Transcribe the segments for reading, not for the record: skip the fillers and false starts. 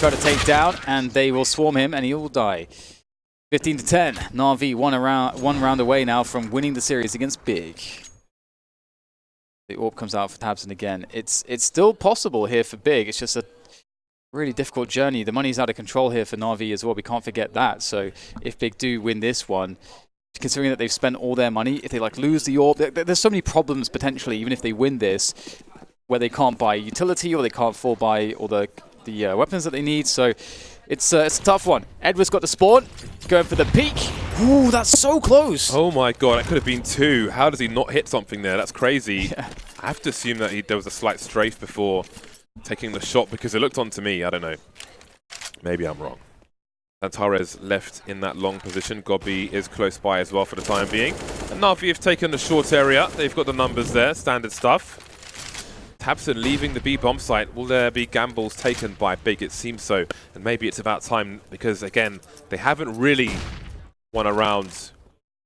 try to take down, and they will swarm him, and he will die. 15-10. Na'Vi one round away now from winning the series against Big. The orb comes out for tabseN again. It's still possible here for Big. It's just a really difficult journey. The money's out of control here for Na'Vi as well. We can't forget that. So if Big do win this one, considering that they've spent all their money, if they like lose the orb, there's so many problems potentially, even if they win this, where they can't buy utility or they can't full buy all the weapons that they need. So it's a tough one. Edward's got the spawn, going for the peek. Ooh, that's so close. Oh my god, that could have been 2. How does he not hit something there? That's crazy. Yeah. I have to assume that there was a slight strafe before taking the shot, because it looked on to me. I don't know. Maybe I'm wrong. Antares left in that long position. Gobby is close by as well for the time being. And Na'Vi have taken the short area. They've got the numbers there, standard stuff. tabseN leaving the B bomb site. Will there be gambles taken by Big? It seems so. And maybe it's about time, because again, they haven't really won a round.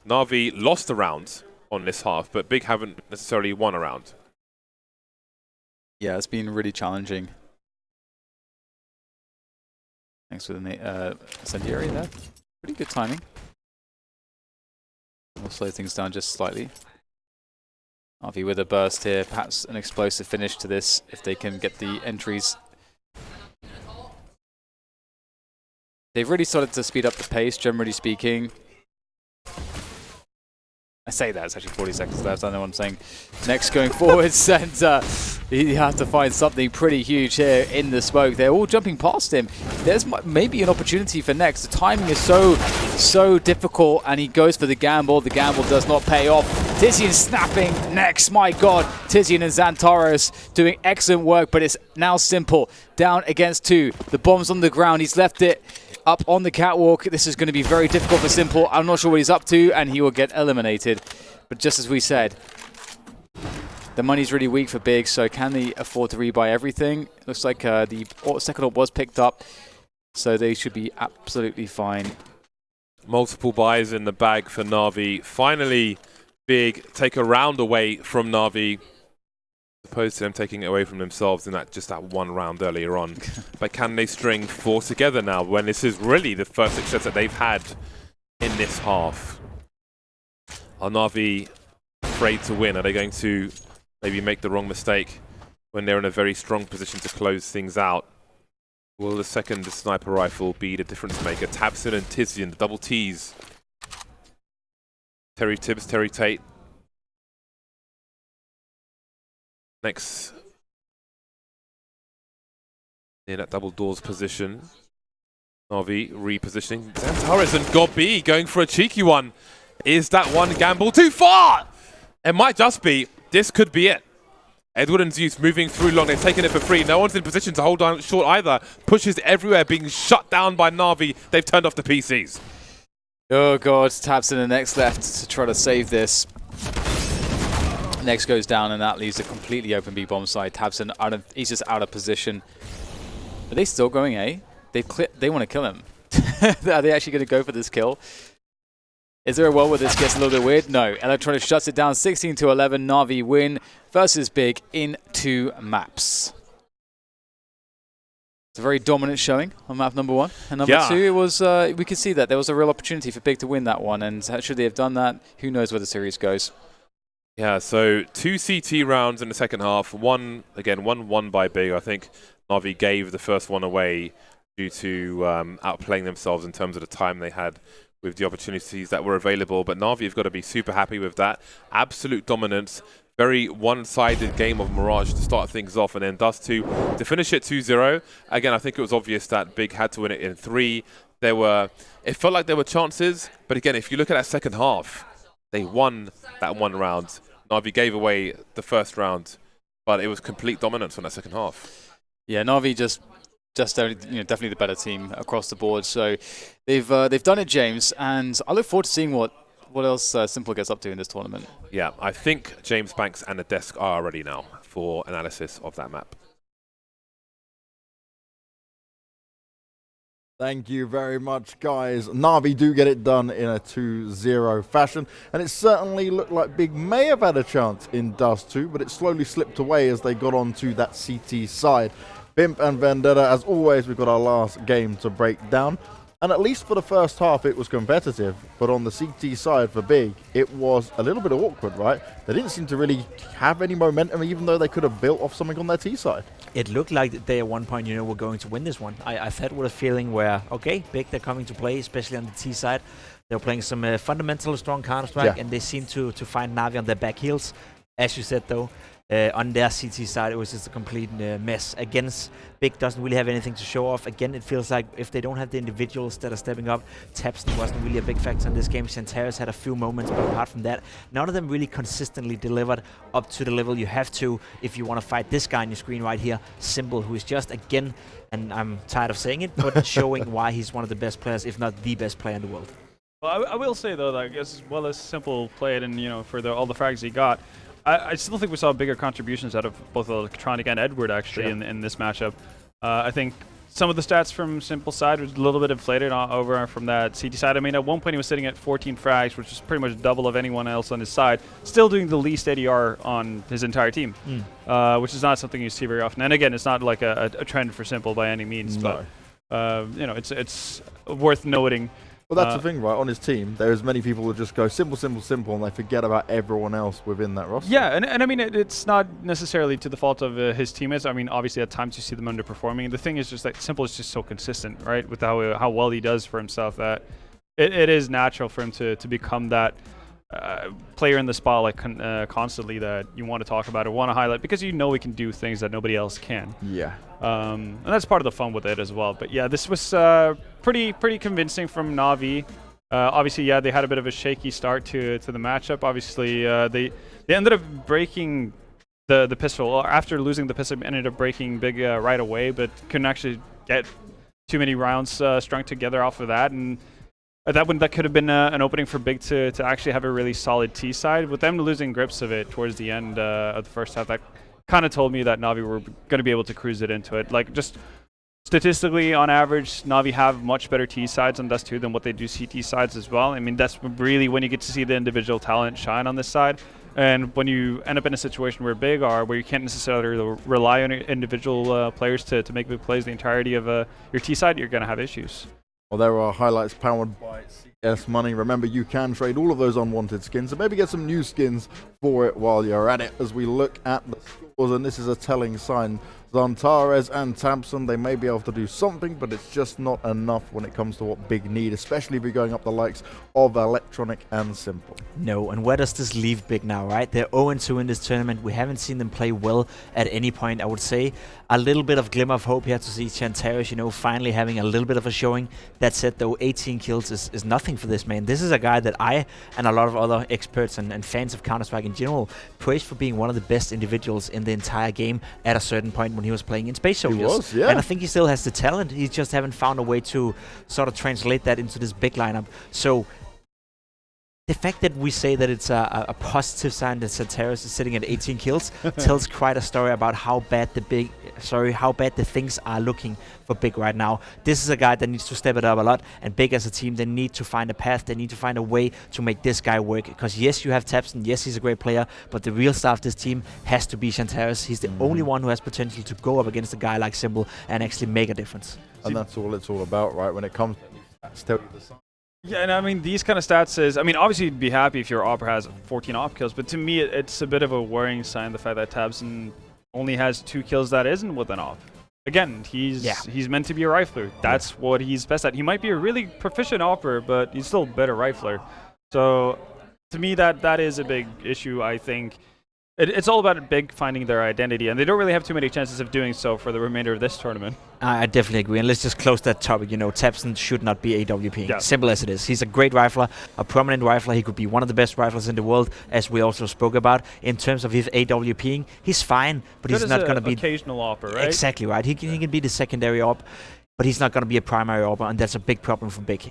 Na'Vi lost a round on this half, but Big haven't necessarily won a round. Yeah, it's been really challenging. Thanks for the incendiary there. Pretty good timing. We'll slow things down just slightly. Na'Vi with a burst here, perhaps an explosive finish to this if they can get the entries. They've really started to speed up the pace, generally speaking. I say that, it's actually 40 seconds left, I know what I'm saying. Next going forwards, and you have to find something pretty huge here in the smoke. They're all jumping past him. There's maybe an opportunity for Next. The timing is so difficult, and he goes for the gamble. The gamble does not pay off. Tizian snapping Next, my god. Tizian and Xantares doing excellent work, but it's now Simple. Down against 2. The bomb's on the ground, he's left it up on the catwalk. This is going to be very difficult for Simple. I'm not sure what he's up to, and he will get eliminated. But just as we said, the money's really weak for Big, so can they afford to rebuy everything? Looks like the second orb was picked up, so they should be absolutely fine. Multiple buys in the bag for Na'Vi. Finally, Big take a round away from Na'Vi, opposed to them taking it away from themselves in that one round earlier on. But can they string 4 together now, when this is really the first success that they've had in this half? Are Na'Vi afraid to win? Are they going to maybe make the wrong mistake when they're in a very strong position to close things out? Will the second sniper rifle be the difference maker? tabseN and Tizian, the double T's. Terry Tibbs, Terry Tate. Next, near that double doors position. Na'Vi repositioning. Xantares and Gobby going for a cheeky one. Is that one gamble too far? It might just be. This could be it. Edward and Zeus moving through long. They've taken it for free. No one's in position to hold on short either. Pushes everywhere, being shut down by Na'Vi. They've turned off the PCs. Oh god, tabseN and Next left to try to save this. Next goes down, and that leaves a completely open B bomb side. tabseN he's just out of position. Are they still going A? They want to kill him. Are they actually going to go for this kill? Is there a world where this gets a little bit weird? No. Electronic shuts it down 16-11. Na'Vi win versus Big in 2 maps. It's a very dominant showing on map number 1. And number 2, it was we could see that there was a real opportunity for Big to win that one. And should they have done that, who knows where the series goes. Yeah, so 2 CT rounds in the second half. One won by Big. I think Na'Vi gave the first one away due to outplaying themselves in terms of the time they had with the opportunities that were available. But Na'Vi have got to be super happy with that. Absolute dominance. Very one-sided game of Mirage to start things off, and then Dust 2 to finish it 2-0. Again, I think it was obvious that Big had to win it in 3. It felt like there were chances, but again, if you look at that second half, they won that one round. Na'Vi gave away the first round, but it was complete dominance on that second half. Yeah, Na'Vi just definitely the better team across the board. So they've done it, James, and I look forward to seeing what else Simple gets up to in this tournament. Yeah, I think James Banks and the desk are ready now for analysis of that map. Thank you very much, guys. Na'Vi do get it done in a 2-0 fashion, and it certainly looked like Big may have had a chance in Dust 2, but it slowly slipped away as they got onto that CT side. Bimp and Vendetta, as always, we've got our last game to break down. And at least for the first half, it was competitive. But on the CT side for Big, it was a little bit awkward, right? They didn't seem to really have any momentum, even though they could have built off something on their T side. It looked like they at one point, were going to win this one. I thought with a feeling where, okay, Big, they're coming to play, especially on the T side. They were playing some fundamental strong Counter-Strike, and they seemed to find Na'Vi on their back heels. As you said, though, on their CT side, it was just a complete mess. Against Big doesn't really have anything to show off. Again, it feels like if they don't have the individuals that are stepping up, tabseN wasn't really a big factor in this game. Shantaris had a few moments, but apart from that, none of them really consistently delivered up to the level you have to if you want to fight this guy on your screen right here, Symbol, who is just, again, and I'm tired of saying it, but showing why he's one of the best players, if not the best player in the world. Well, I will say, though, that as well as Simple played and, for all the frags he got, I still think we saw bigger contributions out of both Electronic and Edward, actually, in this matchup. I think some of the stats from Simple's side was a little bit inflated over from that CT side. I mean, at one point he was sitting at 14 frags, which is pretty much double of anyone else on his side, still doing the least ADR on his entire team, which is not something you see very often. And again, it's not like a trend for Simple by any means, but it's worth noting. Well, that's the thing, right? On his team, there's many people who just go Simple, Simple, Simple, and they forget about everyone else within that roster. Yeah, and I mean, it's not necessarily to the fault of his teammates. I mean, obviously, at times you see them underperforming. The thing is just that Simple is just so consistent, right, with how well he does for himself, that it is natural for him to become that player in the spotlight constantly that you want to talk about or want to highlight, because he can do things that nobody else can. Yeah. And that's part of the fun with it as well. But yeah, this was pretty convincing from Na'Vi. Obviously, yeah, they had a bit of a shaky start to the matchup. Obviously, they ended up breaking the pistol. Well, after losing the pistol, ended up breaking Big right away, but couldn't actually get too many rounds strung together off of that. And that could have been an opening for Big to actually have a really solid T side. With them losing grips of it towards the end of the first half, that kind of told me that Na'Vi were going to be able to cruise it into it. Like, just statistically, on average, Na'Vi have much better T sides on Dust 2 than what they do CT sides as well. I mean, that's really when you get to see the individual talent shine on this side. And when you end up in a situation where Big are, where you can't necessarily rely on individual players to make big plays the entirety of your T side, you're going to have issues. Well, there are highlights powered by CS Money. Remember, you can trade all of those unwanted skins, so maybe get some new skins for it while you're at it. As we look at the scores, and this is a telling sign, Xantares and tabseN, they may be able to do something, but it's just not enough when it comes to what Big need, especially if you're going up the likes of Electronic and Simple. No, and where does this leave Big now, right? They're 0-2 in this tournament. We haven't seen them play well at any point, I would say. A little bit of glimmer of hope here to see Shantaris, finally having a little bit of a showing. That said, though, 18 kills is nothing for this man. This is a guy that I and a lot of other experts and fans of Counter-Strike in general praise for being one of the best individuals in the entire game at a certain point when he was playing in Space Soldiers. He was, yeah. And I think he still has the talent. He just haven't found a way to sort of translate that into this big lineup. So the fact that we say that it's a positive sign that Shantaris is sitting at 18 kills tells quite a story about how bad the things are looking for Big right now. This is a guy that needs to step it up a lot, and Big as a team, they need to find a path, they need to find a way to make this guy work. Because yes, you have tabseN, yes, he's a great player, but the real star of this team has to be Shantaris. He's the only one who has potential to go up against a guy like Symbol and actually make a difference. And that's all it's all about, right? When it comes to stats, tell you the sign. Yeah, and I mean, these kind of stats is, I mean, obviously you'd be happy if your Opera has 14 op kills, but to me it's a bit of a worrying sign, the fact that tabseN only has 2 kills that isn't with an op. Again, he's meant to be a rifler. That's what he's best at. He might be a really proficient opper, but he's still a better rifler. So to me, that is a big issue, I think. It's all about Big finding their identity, and they don't really have too many chances of doing so for the remainder of this tournament. I definitely agree, and let's just close that topic. tabseN should not be AWP. Yeah. Simple as it is. He's a great rifler, a prominent rifler. He could be one of the best riflers in the world, as we also spoke about. In terms of his AWPing, he's fine, but he's not going to be occasional opper, right? Exactly right. He can be the secondary op, but he's not going to be a primary opper, and that's a big problem for Big.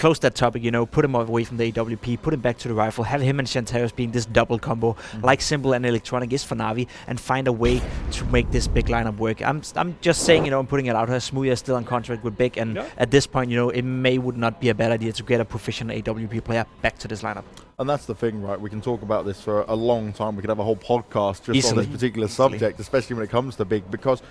Close that topic, put him away from the AWP, put him back to the rifle, have him and Shantaris being this double combo, like Simple and Electronic is for Na'Vi, and find a way to make this Big lineup work. I'm just saying, I'm putting it out here. Smooya is still on contract with Big, and at this point, it would not be a bad idea to get a professional AWP player back to this lineup. And that's the thing, right? We can talk about this for a long time. We could have a whole podcast just Easily. on this particular subject, especially when it comes to Big, because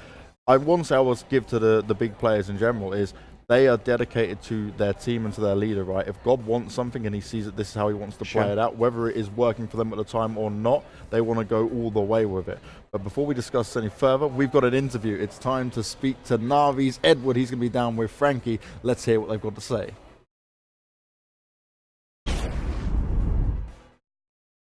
one say I will give to the big players in general is they are dedicated to their team and to their leader, right? If God wants something and he sees that this is how he wants to play it out, whether it is working for them at the time or not, they want to go all the way with it. But before we discuss any further, we've got an interview. It's time to speak to Navi's Edward. He's going to be down with Frankie. Let's hear what they've got to say.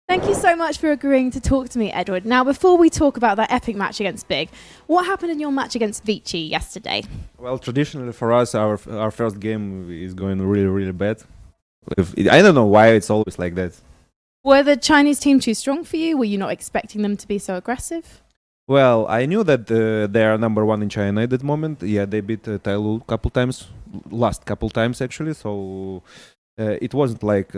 Thank you so much for agreeing to talk to me, Edward. Now, before we talk about that epic match against Big, what happened in your match against Vici yesterday? Well, traditionally for us, our first game is going really, really bad. I don't know why it's always like that. Were the Chinese team too strong for you? Were you not expecting them to be so aggressive? Well, I knew that they are number one in China at that moment. Yeah, they beat Tailu a couple times, last couple times actually. So it wasn't like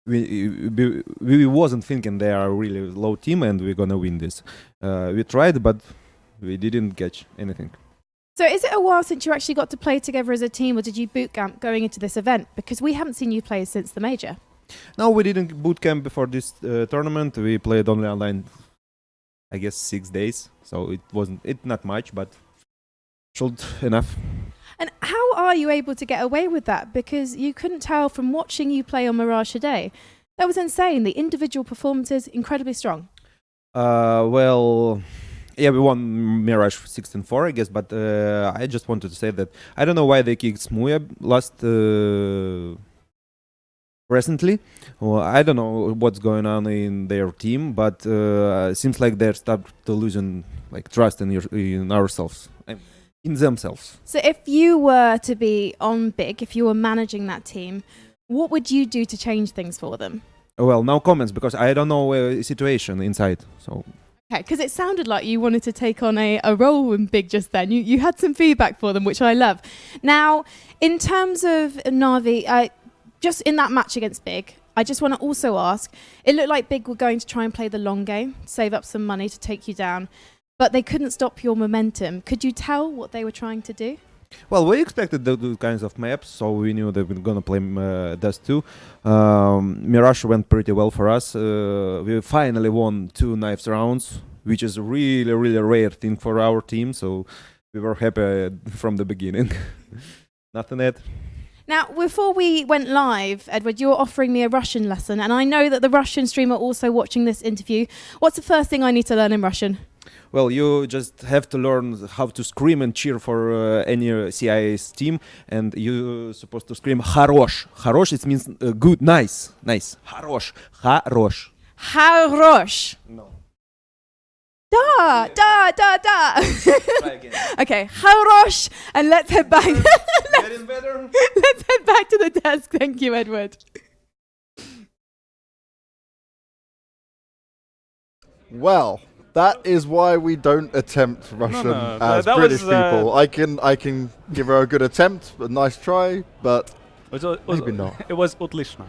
we wasn't thinking they are a really low team and we're gonna win this. We tried, but we didn't catch anything. So is it a while since you actually got to play together as a team, or did you boot camp going into this event? Because we haven't seen you play since the major. No, we didn't boot camp before this tournament. We played only online, I guess 6 days. So it wasn't not much, but should enough. And how are you able to get away with that? Because you couldn't tell from watching you play on Mirage today. That was insane. The individual performances, incredibly strong. Well, yeah, we won Mirage 16-4, I guess, but I just wanted to say that I don't know why they kicked Smuya recently. Well, I don't know what's going on in their team, but seems like they're starting to losing trust in ourselves. In themselves. So if you were to be on Big, if you were managing that team, what would you do to change things for them? Well, no comments, because I don't know the situation inside. So. Okay, because it sounded like you wanted to take on a role in Big just then. You had some feedback for them, which I love. Now, in terms of Navi, just in that match against Big, I just want to also ask, it looked like Big were going to try and play the long game, save up some money to take you down. But they couldn't stop your momentum. Could you tell what they were trying to do? Well, we expected those kinds of maps, so we knew they were going to play Dust 2. Mirage went pretty well for us. We finally won 2 knives rounds, which is a really, really rare thing for our team, so we were happy from the beginning. Nothing yet. Now, before we went live, Edward, you were offering me a Russian lesson, and I know that the Russian streamer also watching this interview. What's the first thing I need to learn in Russian? Well, you just have to learn how to scream and cheer for any CIS team, and you're supposed to scream "Хорош." "Хорош" it means good, nice, nice. "Хорош." "Хорош." Хорош. No. Da. Try again. Okay, хорош, and let's head back. Getting better. Let's head back to the desk. Thank you, Edward. Well, that is why we don't attempt Russian as British people. I can give her a good attempt, a nice try, but maybe not. It was отлично.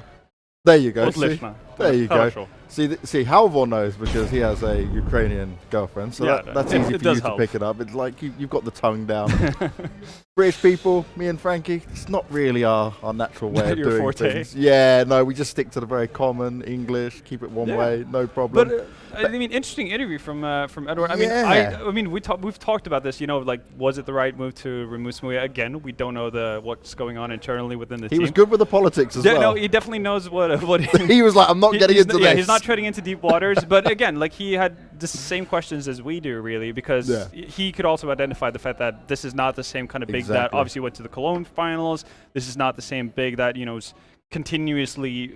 There you go. Отлично. There you go. Хорошо. See, Halvor knows because he has a Ukrainian girlfriend, so Yeah, that's it easy for does you to help. pick it up. It's like you've got the tongue down. British people, me and Frankie, it's not really our natural way of Your doing forte. things. Yeah, no, we just stick to the very common English, keep it one way, no problem. But I mean, interesting interview from Edward. I Yeah. mean, we've talked about this. You know, like, was it the right move to remove Smuya? Again, we don't know what's going on internally within the he team. was good with the politics as well. No, he definitely knows what. He was like, I'm not getting into this. Yeah, he's not treading into deep waters. But again, like, he had the same questions as we do, really, because he could also identify the fact that this is not the same kind of Big that obviously went to the Cologne finals. This is not the same Big that, you know, continuously,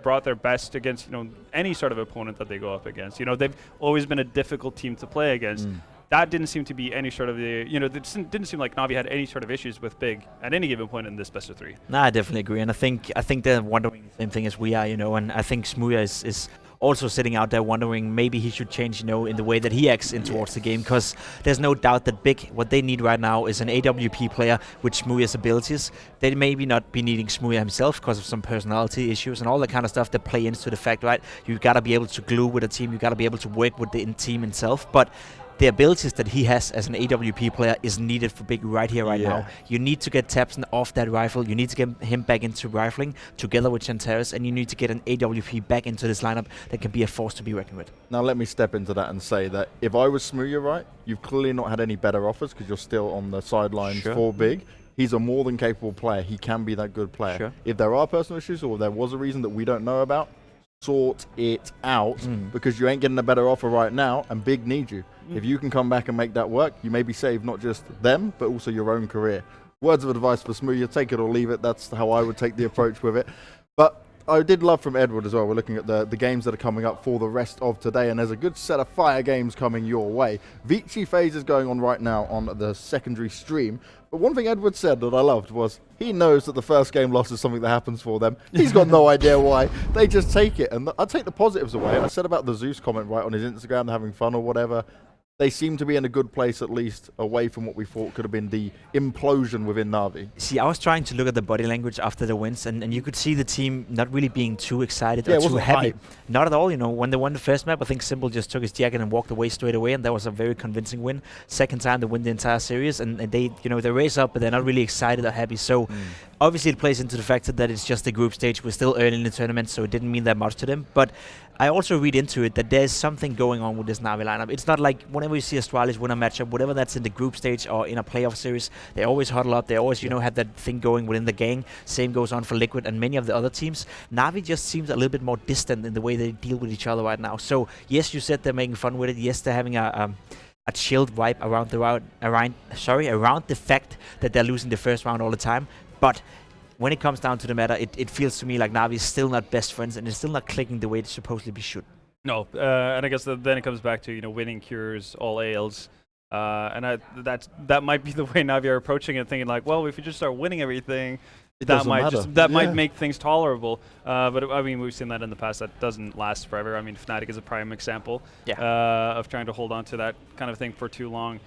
brought their best against, any sort of opponent that they go up against. You know, they've always been a difficult team to play against. That didn't seem to be any sort of it didn't seem like Navi had any sort of issues with Big at any given point in this best of 3. Nah, I definitely agree, and I think they're wondering the same thing as we are, and I think Smuya is also sitting out there wondering maybe he should change, in the way that he acts in towards the game, because there's no doubt that Big, what they need right now is an AWP player with Smuya's abilities. They maybe not be needing Smuya himself because of some personality issues and all that kind of stuff that play into the fact, right? You gotta be able to glue with a team, you gotta be able to work with the team itself, but the abilities that he has as an AWP player is needed for Big right here, right now. You need to get Tapson off that rifle. You need to get him back into rifling together with Chanteris, and you need to get an AWP back into this lineup that can be a force to be reckoned with. Now let me step into that and say that if I was Smooya, right, you've clearly not had any better offers because you're still on the sidelines for Big. He's a more than capable player. He can be that good player. If there are personal issues or there was a reason that we don't know about, sort it out because you ain't getting a better offer right now and Big needs you. If you can come back and make that work, you maybe save not just them, but also your own career. Words of advice for Smooya, take it or leave it. That's how I would take the approach with it. But I did love from Edward as well. We're looking at the games that are coming up for the rest of today, and there's a good set of fire games coming your way. Vici phase is going on right now on the secondary stream. But one thing Edward said that I loved was he knows that the first game loss is something that happens for them. He's got no idea why. They just take it. And I take the positives away. I said about the Zeus comment right on his Instagram, having fun or whatever. They seem to be in a good place, at least, away from what we thought could have been the implosion within Na'Vi. See, I was trying to look at the body language after the wins, and you could see the team not really being too excited or too happy. Not at all, you know. When they won the first map, I think Simple just took his jacket and walked away straight away, and that was a very convincing win. Second time they win the entire series, and they, you know, they race up, but they're not really excited or happy. So obviously it plays into the factor that it's just the group stage. We're still early in the tournament, so it didn't mean that much to them. But I also read into it that there's something going on with this Na'Vi lineup. It's not like whenever you see Astralis win a matchup, whatever that's in the group stage or in a playoff series, they always huddle up. They always, you know, have that thing going within the gang. Same goes on for Liquid and many of the other teams. Na'Vi just seems a little bit more distant in the way they deal with each other right now. So yes, you said they're making fun with it. Yes, they're having a chilled vibe around the fact that they're losing the first round all the time. But when it comes down to the matter, it feels to me like Na'Vi is still not best friends and it's still not clicking the way it supposedly should. No, and I guess then it comes back to, you know, winning cures all ails. And that might be the way Na'Vi are approaching it, thinking like, well, if we just start winning everything, that might make things tolerable. But I mean, we've seen that in the past. That doesn't last forever. I mean, Fnatic is a prime example of trying to hold on to that kind of thing for too long.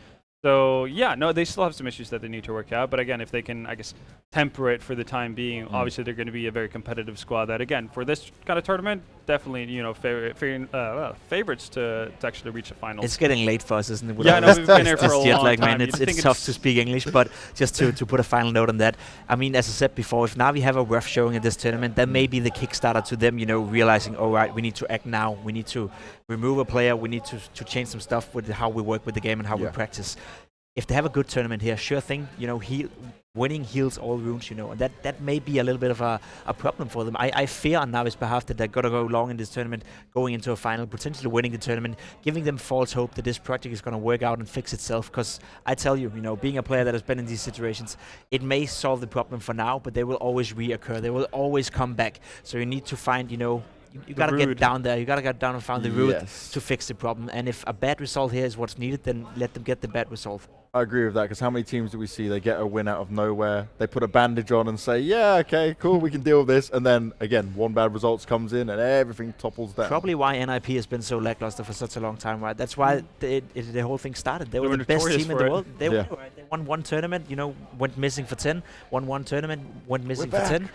So yeah, no, they still have some issues that they need to work out. But again, if they can, I guess, temper it for the time being, obviously they're going to be a very competitive squad. That again, for this kind of tournament, definitely, you know, favorites to actually reach a final. It's getting late for us, isn't it? Yeah, I know we've been here for a long time. Man, it's tough to speak English, but just to put a final note on that. I mean, as I said before, if Na'Vi have a rough showing at this tournament, that may be the kickstarter to them, you know, realizing, all right, we need to act now. We need to remove a player. We need to change some stuff with how we work with the game and how we practice. If they have a good tournament here, sure thing, you know, winning heals all wounds, you know, and that may be a little bit of a problem for them. I fear on Navi's behalf that they're going to go long in this tournament, going into a final, potentially winning the tournament, giving them false hope that this project is going to work out and fix itself, because I tell you, you know, being a player that has been in these situations, it may solve the problem for now, but they will always reoccur. They will always come back. So you need to find, you know, you got to get down there. You got to get down and find the root to fix the problem. And if a bad result here is what's needed, then let them get the bad result. I agree with that, because how many teams do we see, they get a win out of nowhere, they put a bandage on and say, yeah, okay, cool, we can deal with this, and then, again, one bad result comes in and everything topples down. Probably why NIP has been so lackluster for such a long time, right? That's why the whole thing started. They were the best team in the world. They won one tournament, you know, went missing for 10, won one tournament, went missing for 10.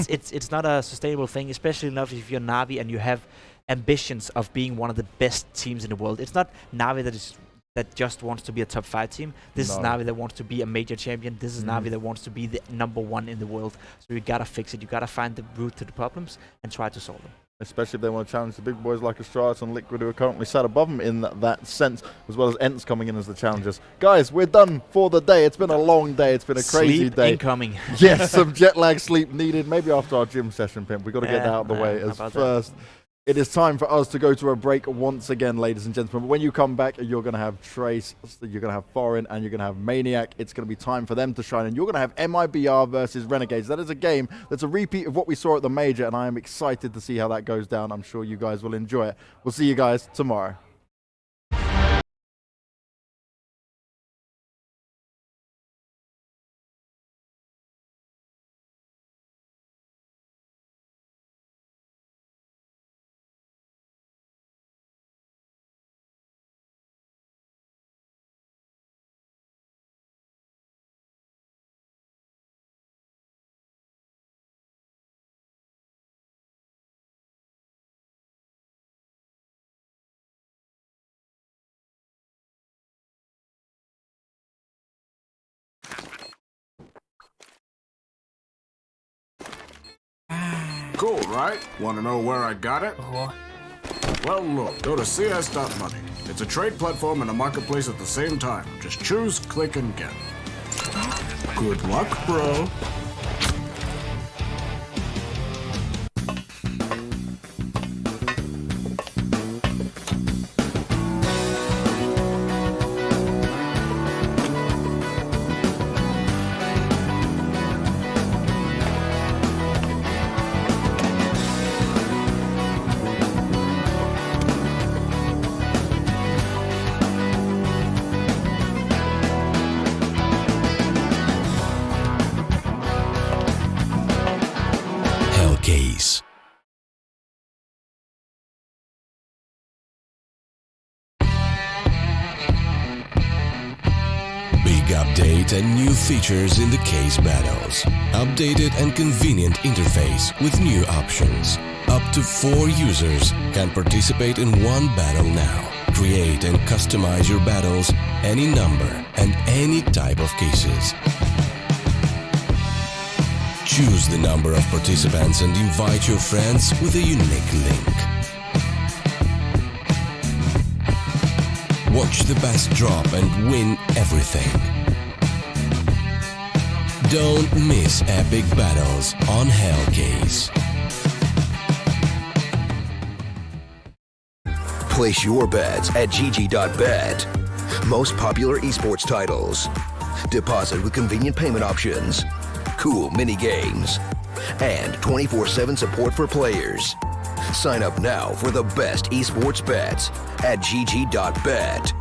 It's not a sustainable thing, especially enough if you're Na'Vi and you have ambitions of being one of the best teams in the world. It's not Na'Vi that just wants to be a top 5 team. This is Na'Vi that wants to be a major champion. This is Na'Vi that wants to be the #1 in the world. So you gotta fix it. You gotta find the root to the problems and try to solve them. Especially if they want to challenge the big boys like Astralis and Liquid, who are currently sat above them in that sense, as well as ENCE coming in as the challengers. Guys, we're done for the day. It's been a long day. It's been a crazy sleep day. Incoming. Yes, some jet lag sleep needed. Maybe after our gym session, Pimp. We've got to get that out of the way as first. It is time for us to go to a break once again, ladies and gentlemen. But when you come back, you're going to have Trace, you're going to have Foreign, and you're going to have Maniac. It's going to be time for them to shine. And you're going to have MIBR versus Renegades. That is a game that's a repeat of what we saw at the Major, and I am excited to see how that goes down. I'm sure you guys will enjoy it. We'll see you guys tomorrow. cool, right? Want to know where I got it? Well, look, go to cs.money. It's a trade platform and a marketplace at the same time. Just choose, click, and get. Good luck, bro. Case. Big update and new features in the case battles. Updated and convenient interface with new options. Up to 4 users can participate in one battle now. Create and customize your battles, any number and any type of cases. Choose the number of participants and invite your friends with a unique link. Watch the best drop and win everything. Don't miss epic battles on Hellcase. Place your bets at Csgo.bet. Most popular esports titles. Deposit with convenient payment options. Cool mini games. And 24/7 support for players. Sign up now for the best esports bets at Csgo.bet.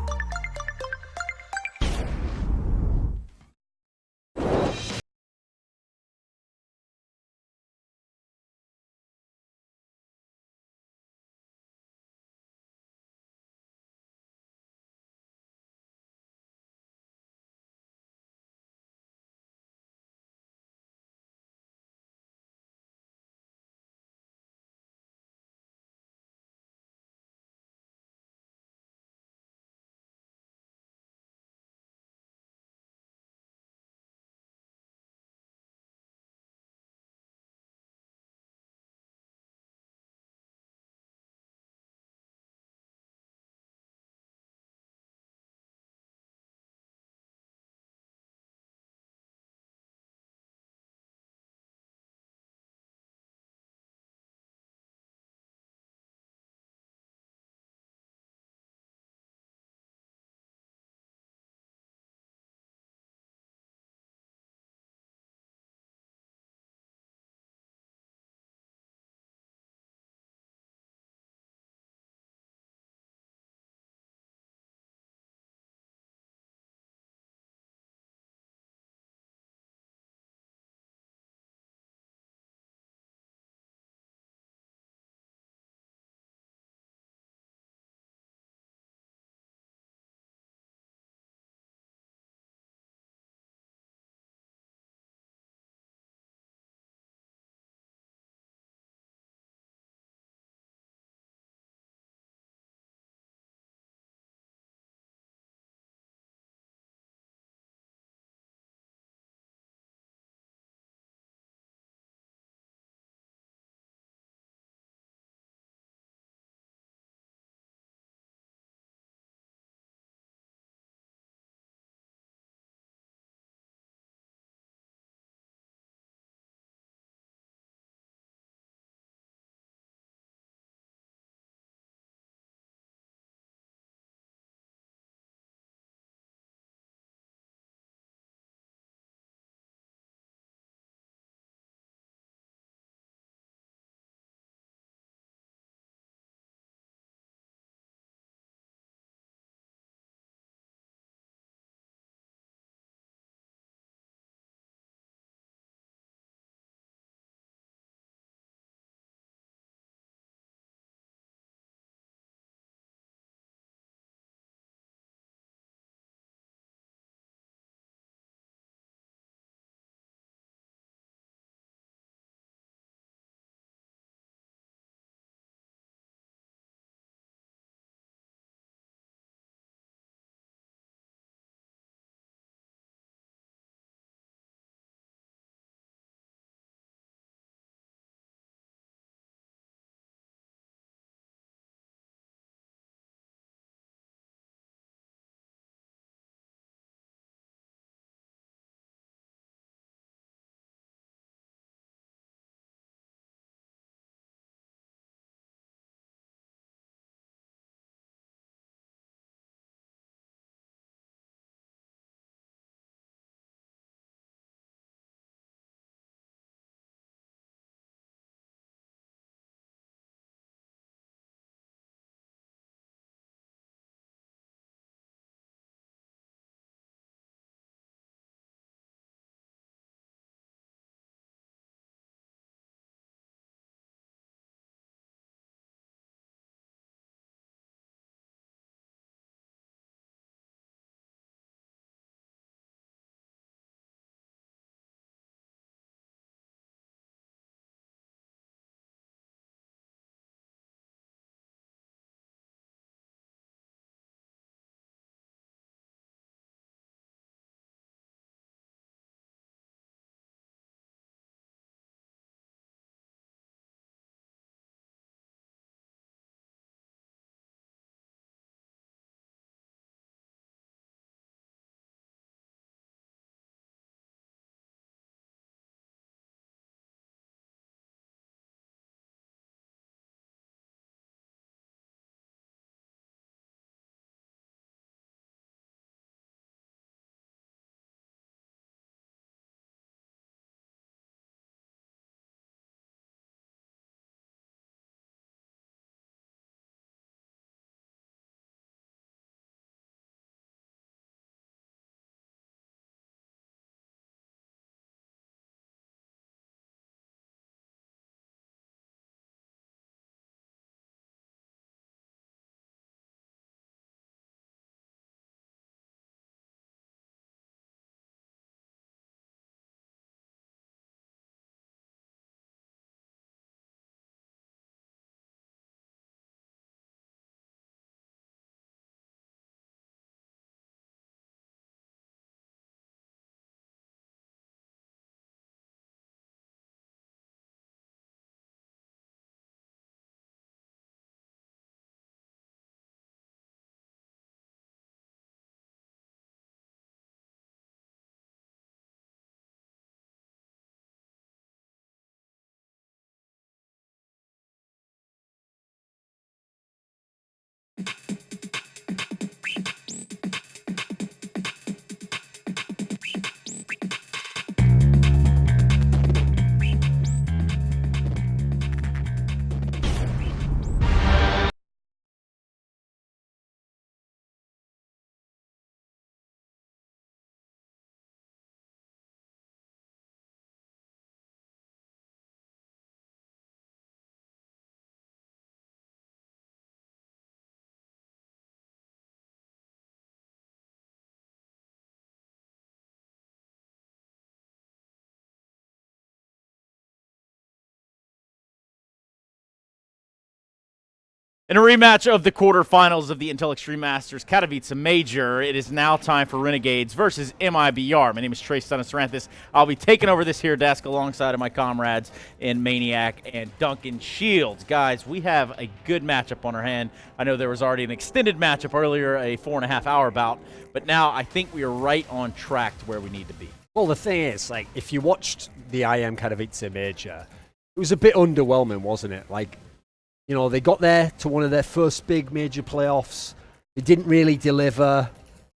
In a rematch of the quarterfinals of the Intel Extreme Masters Katowice Major, it is now time for Renegades versus MIBR. My name is Trace Saranthus. I'll be taking over this here desk alongside of my comrades in Maniac and Duncan Shields. Guys, we have a good matchup on our hand. I know there was already an extended matchup earlier, a 4.5-hour bout, but now I think we are right on track to where we need to be. Well, the thing is, like, if you watched the IM Katowice Major, it was a bit underwhelming, wasn't it? Like, you know, they got there to one of their first big major playoffs. They didn't really deliver.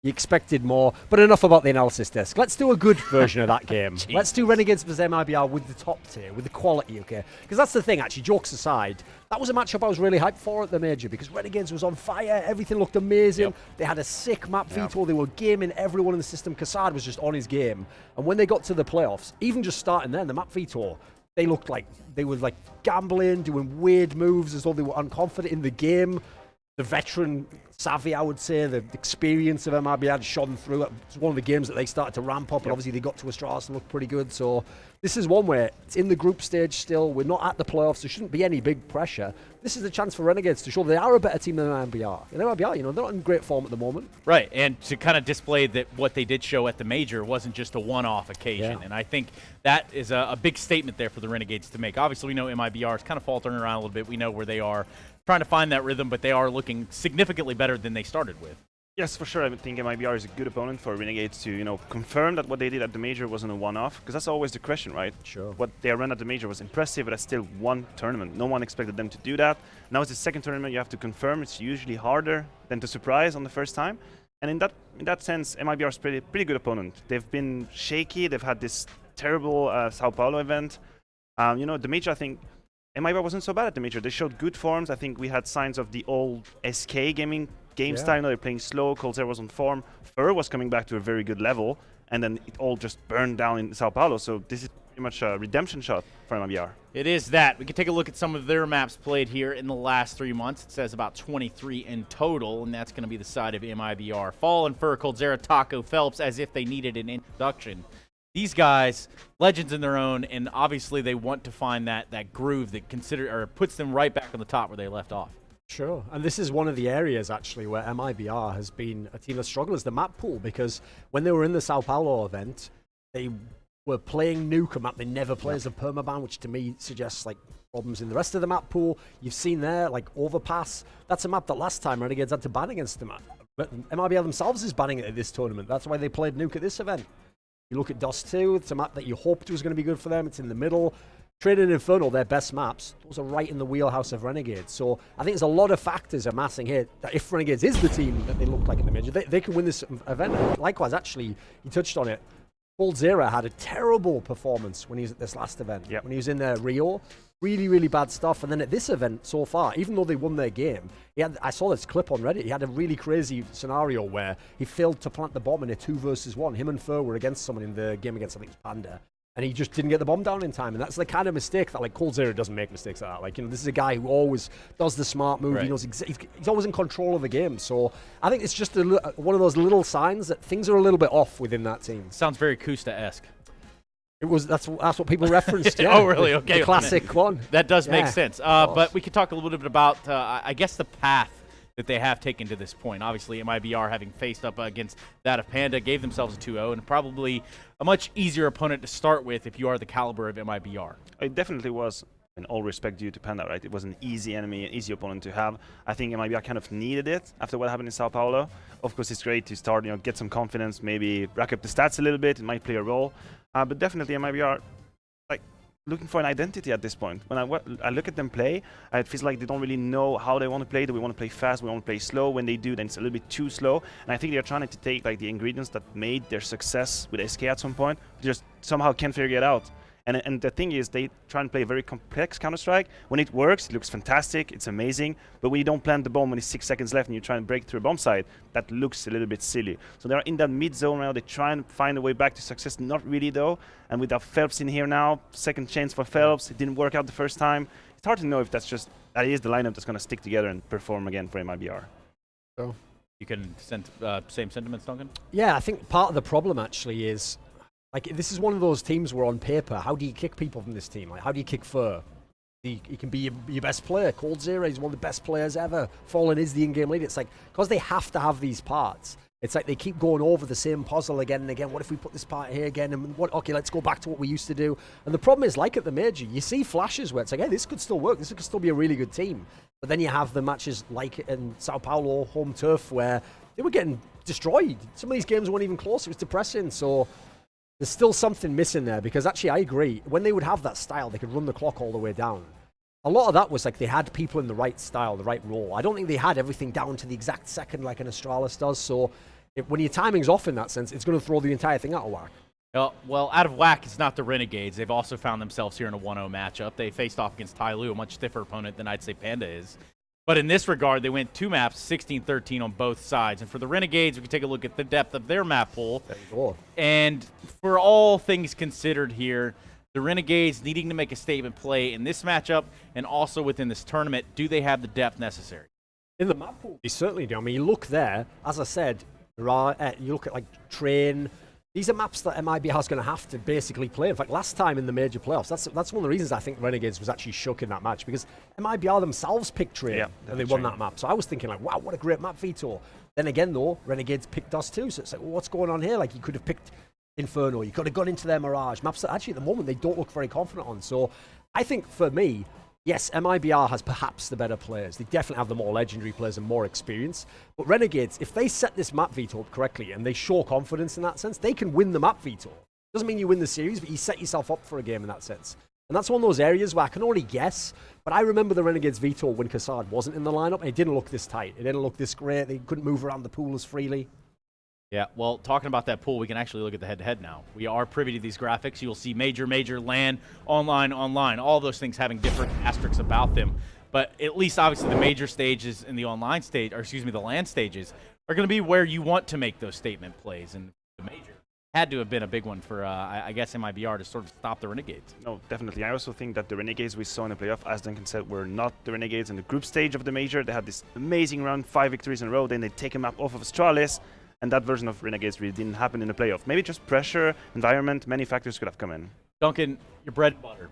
You expected more. But enough about the analysis desk. Let's do a good version of that game. Let's do Renegades vs MIBR with the top tier, with the quality, okay? Because that's the thing, actually, jokes aside. That was a matchup I was really hyped for at the major because Renegades was on fire. Everything looked amazing. Yep. They had a sick map veto. They were gaming everyone in the system. Kassad was just on his game. And when they got to the playoffs, even just starting there, the map veto, they looked like they were like gambling, doing weird moves as though they were unconfident in the game. The veteran savvy, I would say, the experience of MIBR had shone through. It's one of the games that they started to ramp up, and obviously they got to Astralis and looked pretty good. So this is one where it's in the group stage still. We're not at the playoffs. There shouldn't be any big pressure. This is a chance for Renegades to show they are a better team than MIBR. And MIBR, you know, they're not in great form at the moment. Right, and to kind of display that what they did show at the major wasn't just a one-off occasion. And I think that is a big statement there for the Renegades to make. Obviously, we know MIBR is kind of faltering around a little bit. We know where they are trying to find that rhythm, but they are looking significantly better than they started with. Yes, for sure. I think MIBR is a good opponent for Renegades to, you know, confirm that what they did at the major wasn't a one-off, because that's always the question, right? Sure. What they ran at the major was impressive, but that's still one tournament. No one expected them to do that. Now it's the second tournament. You have to confirm. It's usually harder than to surprise on the first time. And in that sense, MIBR is pretty good opponent. They've been shaky. They've had this terrible Sao Paulo event. You know, the major, I think, MIBR wasn't so bad at the major. They showed good forms. I think we had signs of the old SK game style. You know, they're playing slow. coldzera was on form. Fur was coming back to a very good level, and then it all just burned down in Sao Paulo. So this is pretty much a redemption shot for MIBR. It is that. We can take a look at some of their maps played here in the last 3 months. It says about 23 in total, and that's going to be the side of MIBR. Fallen, Fur, coldzera, Taco, Phelps, as if they needed an introduction. These guys, legends in their own, and obviously they want to find that groove that puts them right back on the top where they left off. Sure, and this is one of the areas actually where MIBR has been a team that struggles, the map pool, because when they were in the Sao Paulo event, they were playing Nuke, a map they never play as a permaban, which to me suggests like problems in the rest of the map pool. You've seen there, like Overpass, that's a map that last time Renegades had to ban against the map. But MIBR themselves is banning it at this tournament. That's why they played Nuke at this event. You look at DOS 2, it's a map that you hoped was going to be good for them. It's in the middle. Trade and Inferno, their best maps, those are right in the wheelhouse of Renegades. So I think there's a lot of factors amassing here that if Renegades is the team that they look like in the major, they can win this event. Likewise, actually, you touched on it. coldzera had a terrible performance when he was at this last event. When he was in Rio. Really, really bad stuff. And then at this event so far, even though they won their game, I saw this clip on Reddit. He had a really crazy scenario where he failed to plant the bomb in a 2 versus 1. Him and Fur were against someone in the game against, I think it was Panda. And he just didn't get the bomb down in time. And that's the kind of mistake that, like, coldzera doesn't make mistakes like that. Like, you know, this is a guy who always does the smart move. He knows he's always in control of the game. So I think it's just one of those little signs that things are a little bit off within that team. Sounds very Kusta-esque. That's what people referenced. Yeah. Oh, really? Okay. The classic one. That does make sense. But we could talk a little bit about, I guess, the path that they have taken to this point. Obviously, MIBR, having faced up against that of Panda, gave themselves a 2-0, and probably a much easier opponent to start with if you are the caliber of MIBR. It definitely was, in all respect, due to Panda, right? It was an easy enemy, an easy opponent to have. I think MIBR kind of needed it after what happened in Sao Paulo. Of course, it's great to start, you know, get some confidence, maybe rack up the stats a little bit. It might play a role. But definitely MIBR, like, looking for an identity at this point. When I look at them play, it feels like they don't really know how they want to play. Do we want to play fast? Do we want to play slow? When they do, then it's a little bit too slow. And I think they're trying to take like the ingredients that made their success with SK at some point. They just somehow can't figure it out. And the thing is, they try and play a very complex Counter-Strike. When it works, it looks fantastic, it's amazing. But when you don't plant the bomb when it's 6 seconds left and you try and break through a bomb site, that looks a little bit silly. So they're in that mid-zone now. They try and find a way back to success. Not really, though. And without Phelps in here now, second chance for Phelps. It didn't work out the first time. It's hard to know if that is the lineup that's going to stick together and perform again for MIBR. So you can send same sentiments, Duncan? Yeah, I think part of the problem actually is, like, this is one of those teams where on paper, how do you kick people from this team? Like, how do you kick Fur? He can be your best player. Cold Zero, he's one of the best players ever. Fallen is the in-game lead. It's like, because they have to have these parts, it's like they keep going over the same puzzle again and again. What if we put this part here again? And okay, let's go back to what we used to do. And the problem is, like at the Major, you see flashes where it's like, hey, this could still work. This could still be a really good team. But then you have the matches like in Sao Paulo, home turf, where they were getting destroyed. Some of these games weren't even close. It was depressing. So there's still something missing there, because actually I agree. When they would have that style, they could run the clock all the way down. A lot of that was like they had people in the right style, the right role. I don't think they had everything down to the exact second like an Astralis does. So when your timing's off in that sense, it's going to throw the entire thing out of whack. Well, out of whack, it's not the Renegades. They've also found themselves here in a 1-0 matchup. They faced off against Tai Lu, a much stiffer opponent than I'd say Panda is. But in this regard, they went 2 maps, 16-13 on both sides. And for the Renegades, we can take a look at the depth of their map pool. There you go. And for all things considered here, the Renegades needing to make a statement play in this matchup and also within this tournament, do they have the depth necessary? In the map pool, they certainly do. I mean, you look there, as I said, you look at like Train. These are maps that MIBR is going to have to basically play. In fact, last time in the major playoffs, that's one of the reasons I think Renegades was actually shook in that match, because MIBR themselves picked Train and they won that map. So I was thinking like, wow, what a great map veto. Then again though, Renegades picked us too. So it's like, well, what's going on here? Like, you could have picked Inferno, you could have gone into their Mirage. Maps that actually at the moment they don't look very confident on. So I think for me, yes, MIBR has perhaps the better players. They definitely have the more legendary players and more experience. But Renegades, if they set this map veto up correctly and they show confidence in that sense, they can win the map veto. Doesn't mean you win the series, but you set yourself up for a game in that sense. And that's one of those areas where I can only guess, but I remember the Renegades veto when Kassad wasn't in the lineup, and it didn't look this tight. It didn't look this great. They couldn't move around the pool as freely. Yeah, well, talking about that pool, we can actually look at the head-to-head now. We are privy to these graphics. You'll see major, LAN, online, all those things having different asterisks about them. But at least, obviously, the major stages and the online stage, or excuse me, the LAN stages, are going to be where you want to make those statement plays. And the major had to have been a big one for, I guess, MIBR to sort of stop the Renegades. No, definitely. I also think that the Renegades we saw in the playoff, as Duncan said, were not the Renegades in the group stage of the major. They had this amazing run, 5 victories in a row, then they take a map off of Astralis. And that version of Renegades really didn't happen in the playoff. Maybe just pressure, environment, many factors could have come in. Duncan, your bread and butter,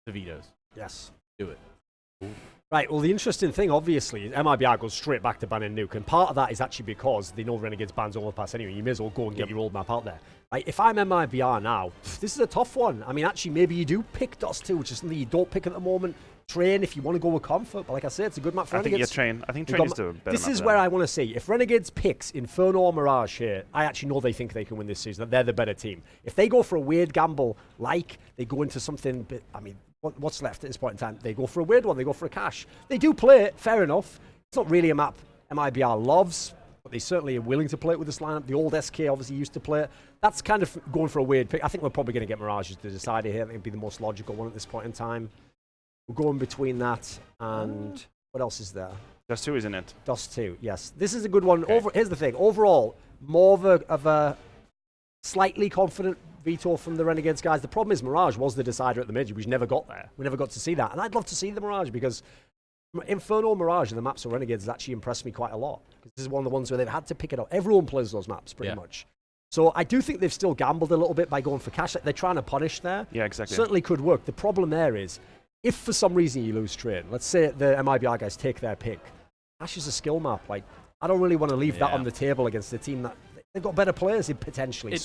the vetoes. Yes. Do it. Right, well, the interesting thing, obviously, is MIBR goes straight back to banning Nuke, and part of that is actually because they know Renegades bans Overpass anyway. You may as well go and get your old map out there. Like, if I'm MIBR now, this is a tough one. I mean, actually, maybe you do pick Dust 2, which is something you don't pick at the moment. Train, if you want to go with Comfort, but like I said, it's a good map for Renegades. Train. I think Train is the better This map is where I want to see. If Renegades picks Inferno or Mirage here, I actually know they think they can win this season, that they're the better team. If they go for a weird gamble, like they go into something, I mean, what's left at this point in time? They go for a weird one, they go for a cash. They do play it, fair enough. It's not really a map MIBR loves, but they certainly are willing to play it with this lineup. The old SK obviously used to play it. That's kind of going for a weird pick. I think we're probably going to get Mirages to decide here. I think it'd be the most logical one at this point in time. We're going between that and what else is there? Dust 2, isn't it? Dust 2, yes. This is a good one. Okay. Here's the thing. Overall, more of a slightly confident veto from the Renegades guys. The problem is Mirage was the decider at the major. We just never got there. We never got to see that. And I'd love to see the Mirage, because Inferno Mirage and the maps of Renegades has actually impressed me quite a lot. This is one of the ones where they've had to pick it up. Everyone plays those maps pretty much. So I do think they've still gambled a little bit by going for cash. They're trying to punish there. Yeah, exactly. Certainly could work. The problem there is, if for some reason you lose Train, let's say the MIBR guys take their pick, Ash is a skill map. Like, I don't really want to leave that on the table against a team that they've got better players in potentially.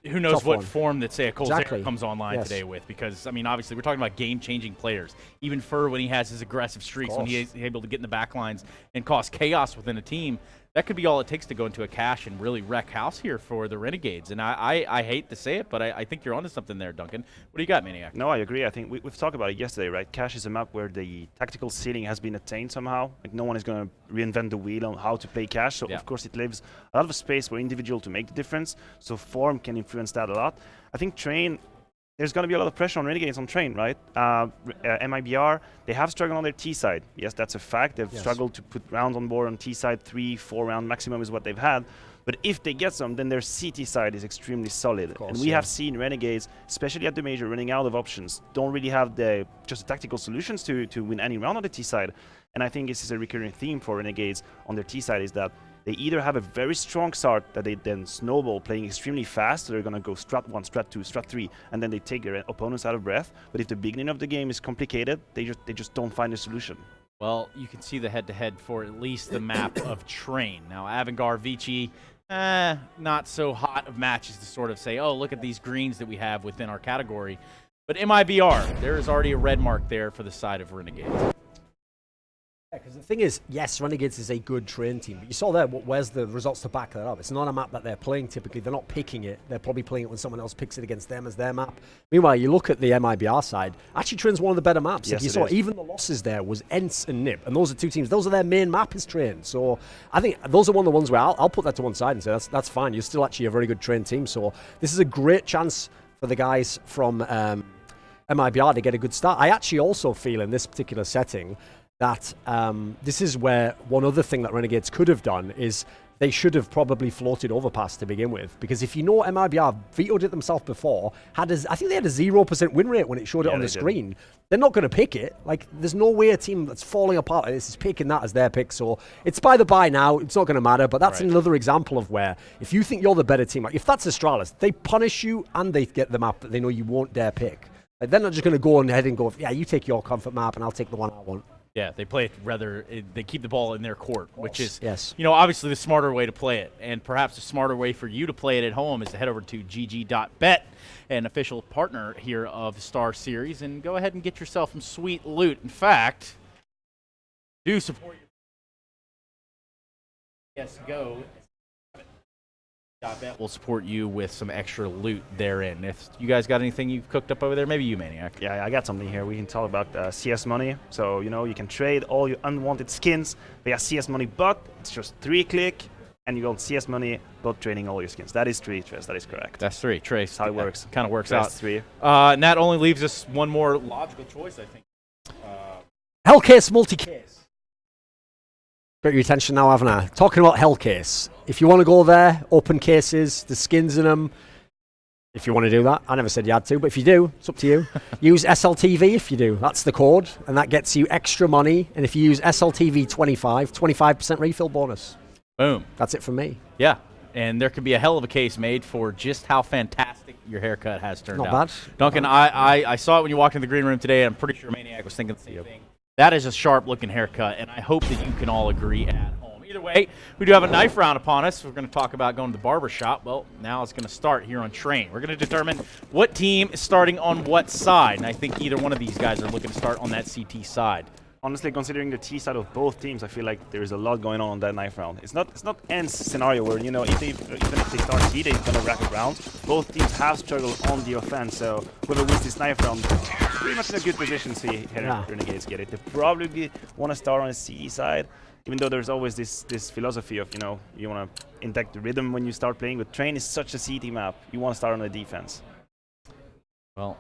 Who knows what form that, say, a Cold Exactly. comes online today with, because, I mean, obviously, we're talking about game-changing players. Even Fur, when he has his aggressive streaks, when he's able to get in the back lines and cause chaos within a team, that could be all it takes to go into a cache and really wreck house here for the Renegades. And I hate to say it, but I think you're onto something there, Duncan. What do you got, Maniac? No, I agree. I think we've talked about it yesterday, right? Cache is a map where the tactical ceiling has been attained somehow. Like, no one is going to reinvent the wheel on how to play Cache. So, of course, it leaves a lot of space for individual to make the difference. So form can influence that a lot. I think Train, there's going to be a lot of pressure on Renegades on Train, right? MIBR, they have struggled on their T side. Yes, that's a fact. They've struggled to put rounds on board on T side. 3-4 round maximum is what they've had. But if they get some, then their CT side is extremely solid. And we have seen Renegades, especially at the major, running out of options. Don't really have just the tactical solutions to win any round on the T side. And I think this is a recurring theme for Renegades on their T side, is that They either have a very strong start that they then snowball playing extremely fast, so they're going to go strat 1, strat 2, strat 3, and then they take their opponents out of breath. But if the beginning of the game is complicated, they just don't find a solution. Well, you can see the head-to-head for at least the map of Train. Now, Avangar, Vici, not so hot of matches to sort of say, oh, look at these greens that we have within our category. But MIBR, there is already a red mark there for the side of Renegades. Because the thing is, yes, Renegades is a good train team, but you saw there, where's the results to back that up? It's not a map that they're playing typically. They're not picking it. They're probably playing it when someone else picks it against them as their map. Meanwhile, you look at the MIBR side, actually Train's one of the better maps. Yes, you saw even the losses there was ENCE and NIB, and those are two teams. Those are their main map is Train. So I think those are one of the ones where I'll put that to one side and say that's fine. You're still actually a very good Train team. So this is a great chance for the guys from MIBR to get a good start. I actually also feel in this particular setting that this is where one other thing that Renegades could have done is they should have probably floated Overpass to begin with. Because if you know MIBR vetoed it themselves before, I think they had a 0% win rate when it showed it on the screen. They're not going to pick it. Like, there's no way a team that's falling apart like this is picking that as their pick. So it's by the by now. It's not going to matter. But that's another example of where if you think you're the better team, like if that's Astralis, they punish you and they get the map that they know you won't dare pick. Like, they're not just going to go ahead and go, yeah, you take your comfort map and I'll take the one I want. Yeah, they play it rather, they keep the ball in their court, which is, yes, you know, obviously the smarter way to play it. And perhaps a smarter way for you to play it at home is to head over to Gg.bet, an official partner here of StarSeries, and go ahead and get yourself some sweet loot. In fact, do support your Csgo. Bet will support you with some extra loot therein. If you guys got anything you've cooked up over there, maybe you, Maniac. Yeah, I got something here. We can talk about CS money. So, you know, you can trade all your unwanted skins via CS money bot. It's just 3 click, and you got CS money bot trading all your skins. That is 3, Trace. That is correct. That's 3, Trace. That's how it works. Kind of works Trace out. 3. And that only leaves us one more logical choice, I think. Hellcase multi-case. Got your attention now, haven't I? Talking about Hellcase. If you want to go there, open cases, the skins in them. If you want to do that, I never said you had to, but if you do, it's up to you. Use SLTV if you do. That's the code, and that gets you extra money. And if you use SLTV 25% refill bonus. Boom. That's it from me. Yeah, and there could be a hell of a case made for just how fantastic your haircut has turned out. Not bad. Duncan, I saw it when you walked in the green room today. I'm pretty sure Maniac was thinking the same thing. That is a sharp-looking haircut, and I hope that you can all agree at home. Either way, we do have a knife round upon us. We're going to talk about going to the barber shop. Well, now it's going to start here on Train. We're going to determine what team is starting on what side, and I think either one of these guys are looking to start on that CT side. Honestly, considering the T side of both teams, I feel like there's a lot going on that knife round. It's not ENCE scenario where, you know, even if they start T, they're going to rack up rounds. Both teams have struggled on the offense, so whoever wins this knife round, pretty much in a good position to see Renegades get it. They probably want to start on the CE side, even though there's always this philosophy of, you know, you want to intact the rhythm when you start playing, but Train is such a CT map. You want to start on the defense. Well,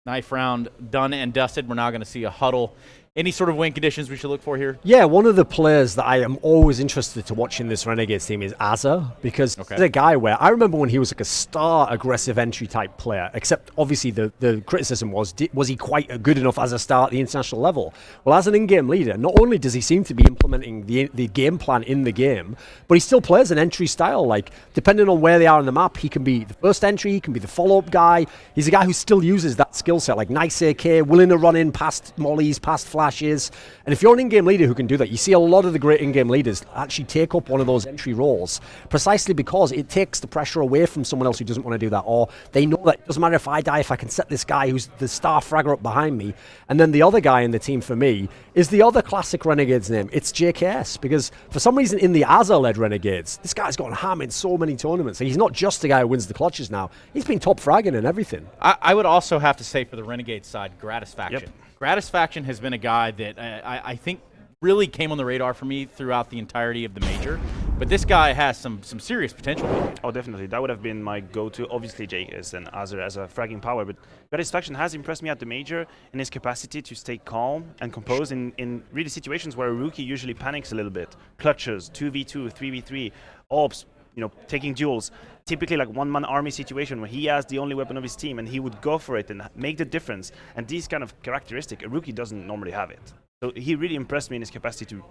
knife round done and dusted. We're now going to see a huddle. Any sort of win conditions we should look for here? Yeah, one of the players that I am always interested to watch in this Renegades team is Azza, because he's a guy where I remember when he was like a star aggressive entry type player, except obviously the criticism was he quite good enough as a star at the international level? Well, as an in-game leader, not only does he seem to be implementing the game plan in the game, but he still plays an entry style. Like, depending on where they are on the map, he can be the first entry, he can be the follow-up guy. He's a guy who still uses that skill set, like nice AK, willing to run in past mollies, past flashes. And if you're an in-game leader who can do that, you see a lot of the great in-game leaders actually take up one of those entry roles precisely because it takes the pressure away from someone else who doesn't want to do that, or they know that it doesn't matter if I die, if I can set this guy who's the star fragger up behind me. And then the other guy in the team for me is the other classic Renegades name. It's JKS, because for some reason in the Azza-led Renegades, this guy's gotten ham in so many tournaments. And he's not just the guy who wins the clutches now. He's been top fragging and everything. I would also have to say for the Renegade side, Gratisfaction. Yep. Gratisfaction has been a guy that I think really came on the radar for me throughout the entirety of the major. But this guy has some serious potential. Oh, definitely. That would have been my go-to. Obviously, Jake is an Azure as a fragging power, but Gratisfaction has impressed me at the major in his capacity to stay calm and composed in really situations where a rookie usually panics a little bit. Clutches, 2v2, 3v3, ops, you know, taking duels. Typically like one-man army situation where he has the only weapon of his team and he would go for it and make the difference. And these kind of characteristic, a rookie doesn't normally have it. So he really impressed me in his capacity to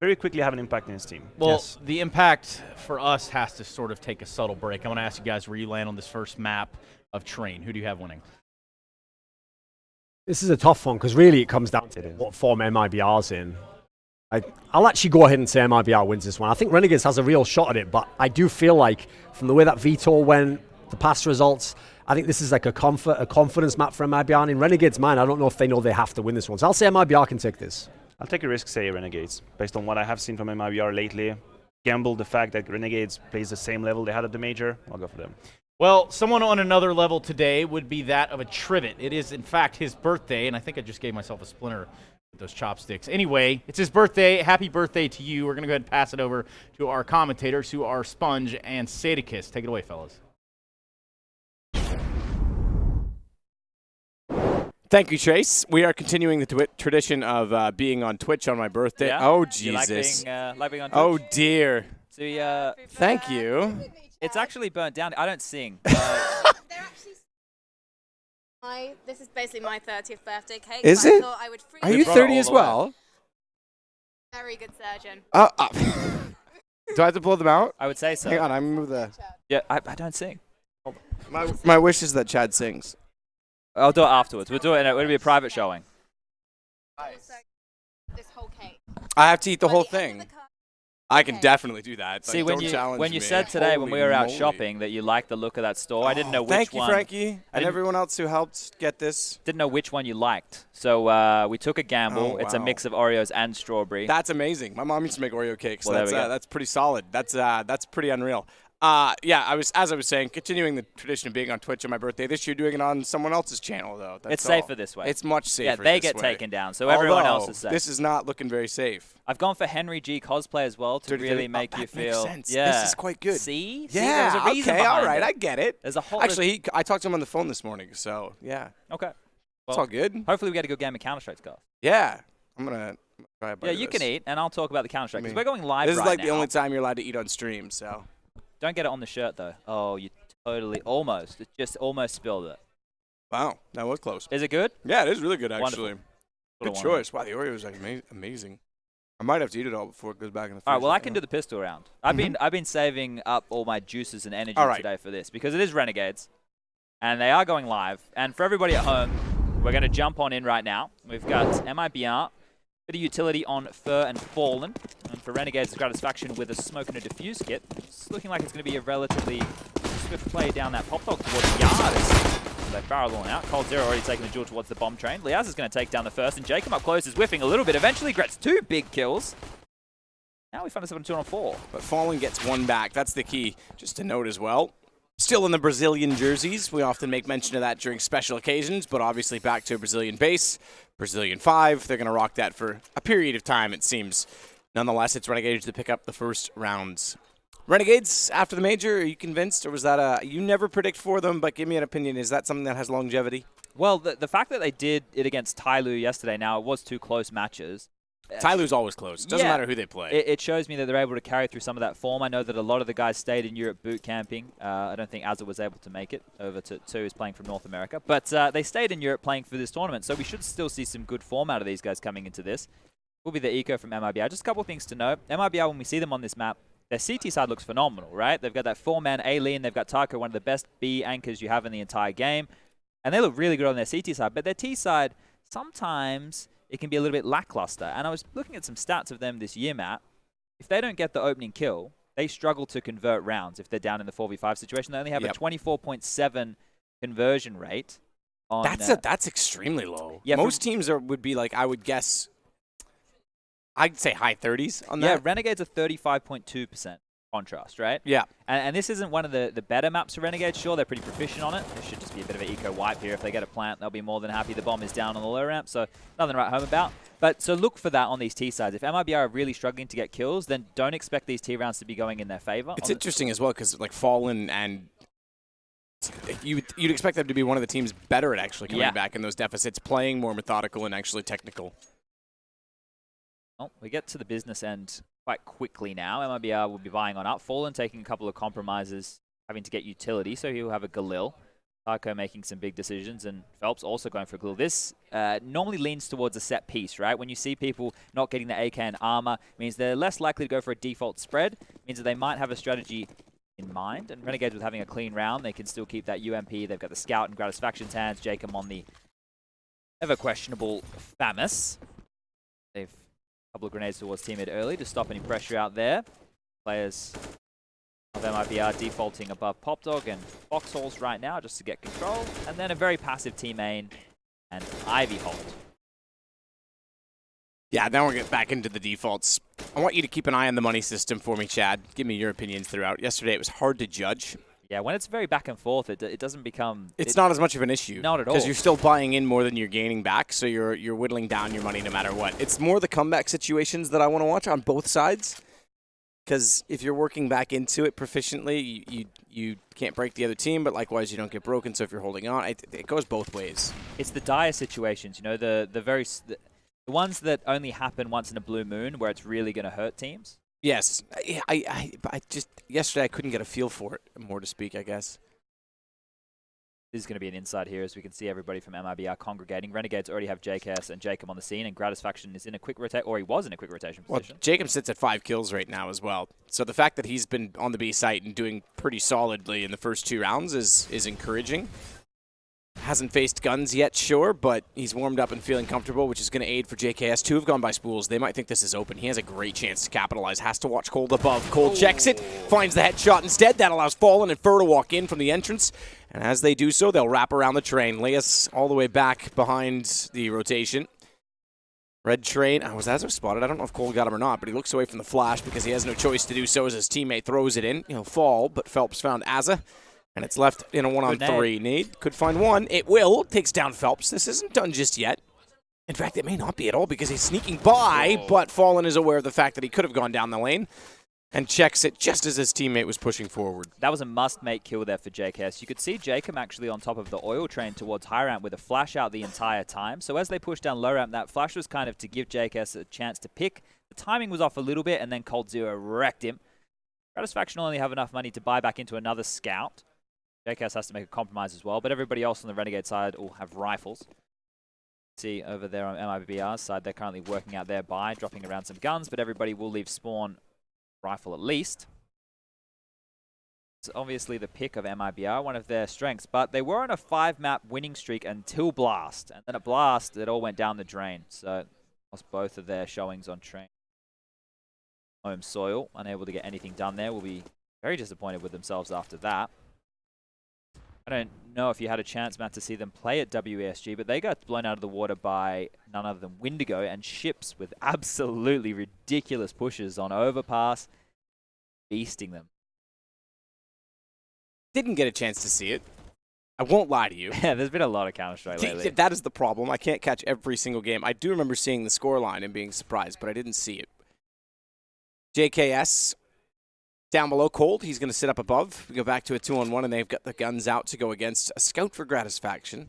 very quickly have an impact in his team. Well, the impact for us has to sort of take a subtle break. I want to ask you guys where you land on this first map of Train. Who do you have winning? This is a tough one because really it comes down to what form MIBR's in. I'll actually go ahead and say MIBR wins this one. I think Renegades has a real shot at it, but I do feel like from the way that Vitor went, the past results, I think this is like a confidence map for MIBR. And in Renegades' mind, I don't know if they know they have to win this one. So I'll say MIBR can take this. I'll take a risk, say Renegades, based on what I have seen from MIBR lately. Gamble the fact that Renegades plays the same level they had at the major. I'll go for them. Well, someone on another level today would be that of a Trivet. It is, in fact, his birthday, and I think I just gave myself a splinter with those chopsticks. Anyway, it's his birthday. Happy birthday to you. We're going to go ahead and pass it over to our commentators, who are Sponge and Sadicus. Take it away, fellas. Thank you, Trace. We are continuing the tradition of being on Twitch on my birthday. Yeah? Oh, Do you like Jesus. like being on Twitch? Oh, dear. So, thank you. It's actually burnt down. I don't sing. This is basically my 30th birthday cake. Is so I it? thought I would Are you 30 as well? Very good surgeon. Do I have to pull them out? I would say so. Hang on, I move the... Yeah, I don't sing. My wish is that Chad sings. I'll do it afterwards. We'll do it. It'll be a private showing. This whole cake. I have to eat the whole thing. I can definitely do that. See, like, when you said today when we were out shopping that you liked the look of that store, I didn't know which one. Thank you, Frankie, and everyone else who helped get this. Didn't know which one you liked, so we took a gamble. Oh, It's a wow. mix of Oreos and strawberry. That's amazing. My mom used to make Oreo cakes. Well, That's pretty solid. That's pretty unreal. Yeah, as I was saying, continuing the tradition of being on Twitch on my birthday. This year, doing it on someone else's channel, though. That's It's safer this way. It's much safer. Yeah, they this get way. taken down, so everyone else Although, is safe. This is not looking very safe. I've gone for Henry G cosplay as well to really make you that feel. Makes sense. Yeah, This is quite good. See, Yeah. there's a reason Okay. All behind right. it. I get it. There's a whole. Actually, I talked to him on the phone this morning, so yeah. Okay. It's Well, all good. Hopefully, we get a good game of Counter Strike, Scott. Yeah. I'm gonna try a bite Yeah, of you this. can eat, and I'll talk about the Counter Strike because we're going live. This is right like now. the only time you're allowed to eat on stream, so. Don't get it on the shirt though. Oh, you totally almost. It just almost spilled it. Wow, that was close. Is it good? Yeah, it is really good actually. Wonderful. Good choice. Wow, the Oreo is like amazing. I might have to eat it all before it goes back in the fridge. All right, well, I can do the pistol round. I've been saving up all my juices and energy today for this because it is Renegades, and they are going live. And for everybody at home, we're going to jump on in right now. We've got MIBR, bit of utility on Fur and Fallen, and for Renegades, Gratisfaction with a smoke and a diffuse kit. It's looking like it's going to be a relatively swift play down that pop dog towards Yard. They barrel on out. Cold Zero already taking the duel towards the bomb train. Liaz is going to take down the first, and Jacob up close is whiffing a little bit. Eventually gets 2 big kills. Now we find ourselves on 2-on-4. But Fallen gets 1 back. That's the key, just to note as well. Still in the Brazilian jerseys. We often make mention of that during special occasions, but obviously back to a Brazilian base. Brazilian 5. They're going to rock that for a period of time, it seems. Nonetheless, it's Renegades to pick up the first rounds. Renegades, after the major, are you convinced? Or was that you never predict for them, but give me an opinion. Is that something that has longevity? Well, the fact that they did it against Tyloo yesterday, now it was 2 close matches. Tyloo's always close. It doesn't matter who they play. It shows me that they're able to carry through some of that form. I know that a lot of the guys stayed in Europe boot camping. I don't think Azza was able to make it over to who's playing from North America. But they stayed in Europe playing for this tournament, so we should still see some good form out of these guys coming into this. Will be the eco from MIBR. Just a couple of things to note. MIBR, when we see them on this map, their CT side looks phenomenal, right? They've got that 4-man A-Lean. They've got Taco, one of the best B anchors you have in the entire game. And they look really good on their CT side. But their T side, sometimes it can be a little bit lackluster. And I was looking at some stats of them this year, Matt. If they don't get the opening kill, they struggle to convert rounds if they're down in the 4v5 situation. They only have a 24.7 conversion rate. On, that's extremely low. Yeah, most teams would be like, I would guess, I'd say high 30s on that. Yeah, Renegades are 35.2% contrast, right? Yeah. And this isn't one of the better maps for Renegades. Sure, they're pretty proficient on it. There should just be a bit of an eco wipe here. If they get a plant, they'll be more than happy. The bomb is down on the low ramp, so nothing to write home about. But so look for that on these T sides. If MIBR are really struggling to get kills, then don't expect these T rounds to be going in their favor. It's interesting as well because like Fallen and you'd expect them to be one of the teams better at actually coming back in those deficits, playing more methodical and actually technical. Well, we get to the business end quite quickly now. MIBR will be buying on up. Fallen taking a couple of compromises, having to get utility, so he'll have a Galil. Taco making some big decisions, and Phelps also going for a glue. This normally leans towards a set piece, right? When you see people not getting the AK and armor, it means they're less likely to go for a default spread. It means that they might have a strategy in mind. And Renegades, with having a clean round, they can still keep that UMP. They've got the Scout and Gratisfaction's hands. Jacob on the ever questionable Famus. They've a couple of grenades towards team mid early to stop any pressure out there. Players of MIBR defaulting above Popdog and Foxholes right now just to get control. And then a very passive team main and Ivy hold. Yeah, now we're getting back into the defaults. I want you to keep an eye on the money system for me, Chad. Give me your opinions throughout. Yesterday it was hard to judge. Yeah, when it's very back and forth, it doesn't become... It's not as much of an issue. Not at all. Because you're still buying in more than you're gaining back, so you're whittling down your money no matter what. It's more the comeback situations that I want to watch on both sides. Because if you're working back into it proficiently, you can't break the other team, but likewise you don't get broken, so if you're holding on, it goes both ways. It's the dire situations, you know, the ones that only happen once in a blue moon where it's really going to hurt teams. Yes. I just, yesterday I couldn't get a feel for it, more to speak, I guess. This is going to be an inside here as we can see everybody from MIBR congregating. Renegades already have JKS and Jacob on the scene, and Gratisfaction is in a quick rotation, or he was in a quick rotation position. Well, Jacob sits at 5 kills right now as well. So the fact that he's been on the B site and doing pretty solidly in the first 2 rounds is encouraging. Hasn't faced guns yet, sure, but he's warmed up and feeling comfortable, which is going to aid for JKS. 2 have gone by spools. They might think this is open. He has a great chance to capitalize. Has to watch Cold above. Cold checks it, finds the headshot instead. That allows Fallen and Fur to walk in from the entrance. And as they do so, they'll wrap around the train. Leas all the way back behind the rotation. Red train. Was Azzo spotted? I don't know if Cole got him or not, but he looks away from the flash because he has no choice to do so as his teammate throws it in. He'll fall, but Phelps found Azza. And it's left in a 1-on-3. Nade could find one. It will. Takes down Phelps. This isn't done just yet. In fact, it may not be at all because he's sneaking by, but Fallen is aware of the fact that he could have gone down the lane and checks it just as his teammate was pushing forward. That was a must-make kill there for JKS. You could see Jacob actually on top of the oil train towards high ramp with a flash out the entire time. So as they pushed down low ramp, that flash was kind of to give JKS a chance to pick. The timing was off a little bit, and then Cold Zero wrecked him. Gratisfaction only have enough money to buy back into another scout. JKS has to make a compromise as well, but everybody else on the Renegade side will have rifles. See over there on MIBR's side, they're currently working out their buy, dropping around some guns, but everybody will leave spawn rifle at least. It's obviously the pick of MIBR, one of their strengths, but they were on a 5-map winning streak until Blast, and then at Blast, it all went down the drain. So lost both of their showings on train. Home soil, unable to get anything done there, will be very disappointed with themselves after that. I don't know if you had a chance, Matt, to see them play at WESG, but they got blown out of the water by none other than Windigo and Ships with absolutely ridiculous pushes on Overpass, beasting them. Didn't get a chance to see it. I won't lie to you. Yeah, there's been a lot of Counter-Strike lately. That is the problem. I can't catch every single game. I do remember seeing the scoreline and being surprised, but I didn't see it. JKS down below Cold. He's going to sit up above. We go back to a 2-on-1, and they've got the guns out to go against a scout for Gratisfaction.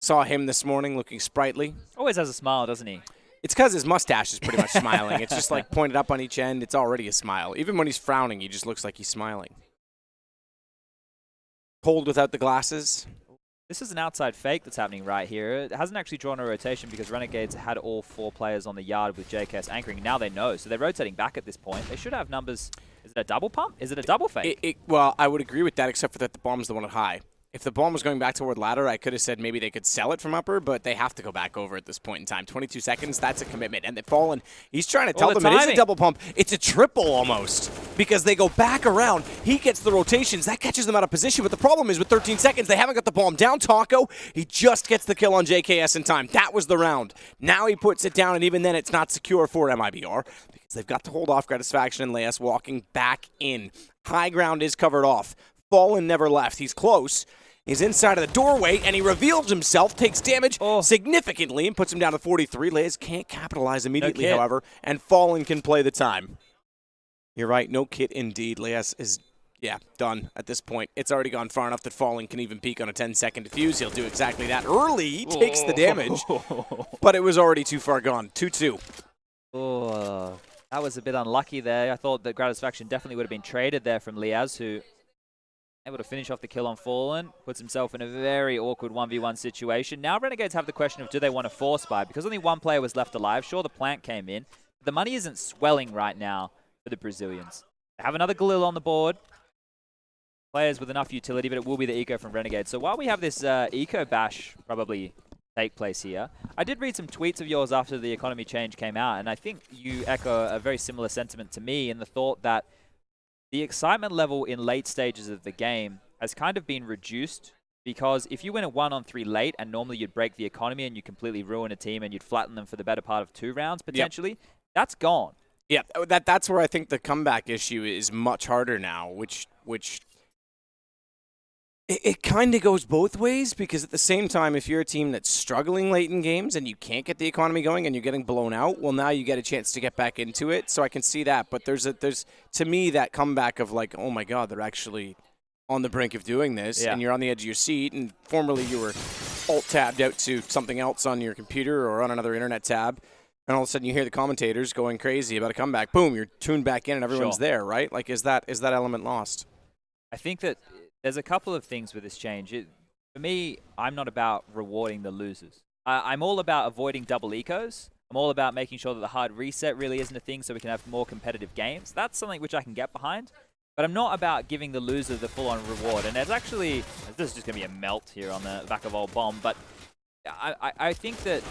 Saw him this morning looking sprightly. Always has a smile, doesn't he? It's because his mustache is pretty much smiling. It's just like pointed up on each end. It's already a smile. Even when he's frowning, he just looks like he's smiling. Cold without the glasses. This is an outside fake that's happening right here. It hasn't actually drawn a rotation because Renegades had all 4 players on the yard with JKS anchoring. Now they know, so they're rotating back at this point. They should have numbers. Is it a double pump? Is it a double fake? Well, I would agree with that, except for that the bomb's the one at high. If the bomb was going back toward ladder, I could have said maybe they could sell it from upper, but they have to go back over at this point in time. 22 seconds, that's a commitment. And they've fallen. He's trying to tell them it is a double pump. It's a triple almost because they go back around. He gets the rotations. That catches them out of position, but the problem is with 13 seconds, they haven't got the bomb down. Taco, he just gets the kill on JKS in time. That was the round. Now he puts it down, and even then it's not secure for MIBR because they've got to hold off Gratisfaction and Leas walking back in. High ground is covered off. Fallen never left. He's close. He's inside of the doorway, and he reveals himself, takes damage significantly, and puts him down to 43. Leas can't capitalize immediately, however, and Fallen can play the time. You're right, no kit indeed. Leas is, done at this point. It's already gone far enough that Fallen can even peek on a 10-second defuse. He'll do exactly that early. He takes the damage, but it was already too far gone. 2-2. Oh, that was a bit unlucky there. I thought that Gratisfaction definitely would have been traded there from Leas, who able to finish off the kill on Fallen, puts himself in a very awkward 1v1 situation. Now Renegades have the question of do they want to force buy? Because only one player was left alive. Sure, the plant came in. But the money isn't swelling right now for the Brazilians. They have another Galil on the board. Players with enough utility, but it will be the eco from Renegades. So while we have this eco bash probably take place here, I did read some tweets of yours after the economy change came out, and I think you echo a very similar sentiment to me in the thought that the excitement level in late stages of the game has kind of been reduced because if you win a 1-on-3 late and normally you'd break the economy and you completely ruin a team and you'd flatten them for the better part of 2 rounds potentially, that's gone. Yeah, that's where I think the comeback issue is much harder now, which it kind of goes both ways because at the same time, if you're a team that's struggling late in games and you can't get the economy going and you're getting blown out, well, now you get a chance to get back into it. So I can see that. But there's to me, that comeback of like, oh my God, they're actually on the brink of doing this. Yeah. And you're on the edge of your seat. And formerly you were alt-tabbed out to something else on your computer or on another internet tab. And all of a sudden you hear the commentators going crazy about a comeback. Boom, you're tuned back in and everyone's there, right? Like, is that element lost? I think that there's a couple of things with this change. For me, I'm not about rewarding the losers. I'm all about avoiding double ecos. I'm all about making sure that the hard reset really isn't a thing so we can have more competitive games. That's something which I can get behind. But I'm not about giving the loser the full-on reward. And there's actually, this is just going to be a melt here on the back of old Bomb, but I think that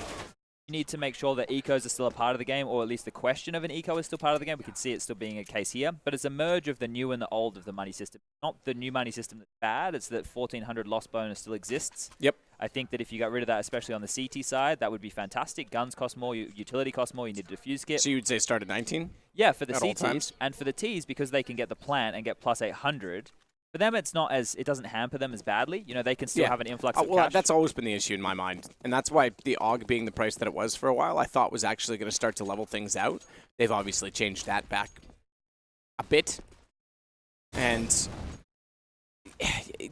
you need to make sure that ecos are still a part of the game, or at least the question of an eco is still part of the game. We can see it still being a case here. But it's a merge of the new and the old of the money system. Not the new money system that's bad, it's that 1400 loss bonus still exists. Yep. I think that if you got rid of that, especially on the CT side, that would be fantastic. Guns cost more, utility costs more, you need a defuse kit. So you would say start at 19? Yeah, for the at all CTs. times? And for the Ts, because they can get the plant and get plus 800, for them, it doesn't hamper them as badly. You know, they can still have an influx of cash. That's always been the issue in my mind. And that's why the AUG being the price that it was for a while, I thought was actually going to start to level things out. They've obviously changed that back a bit. And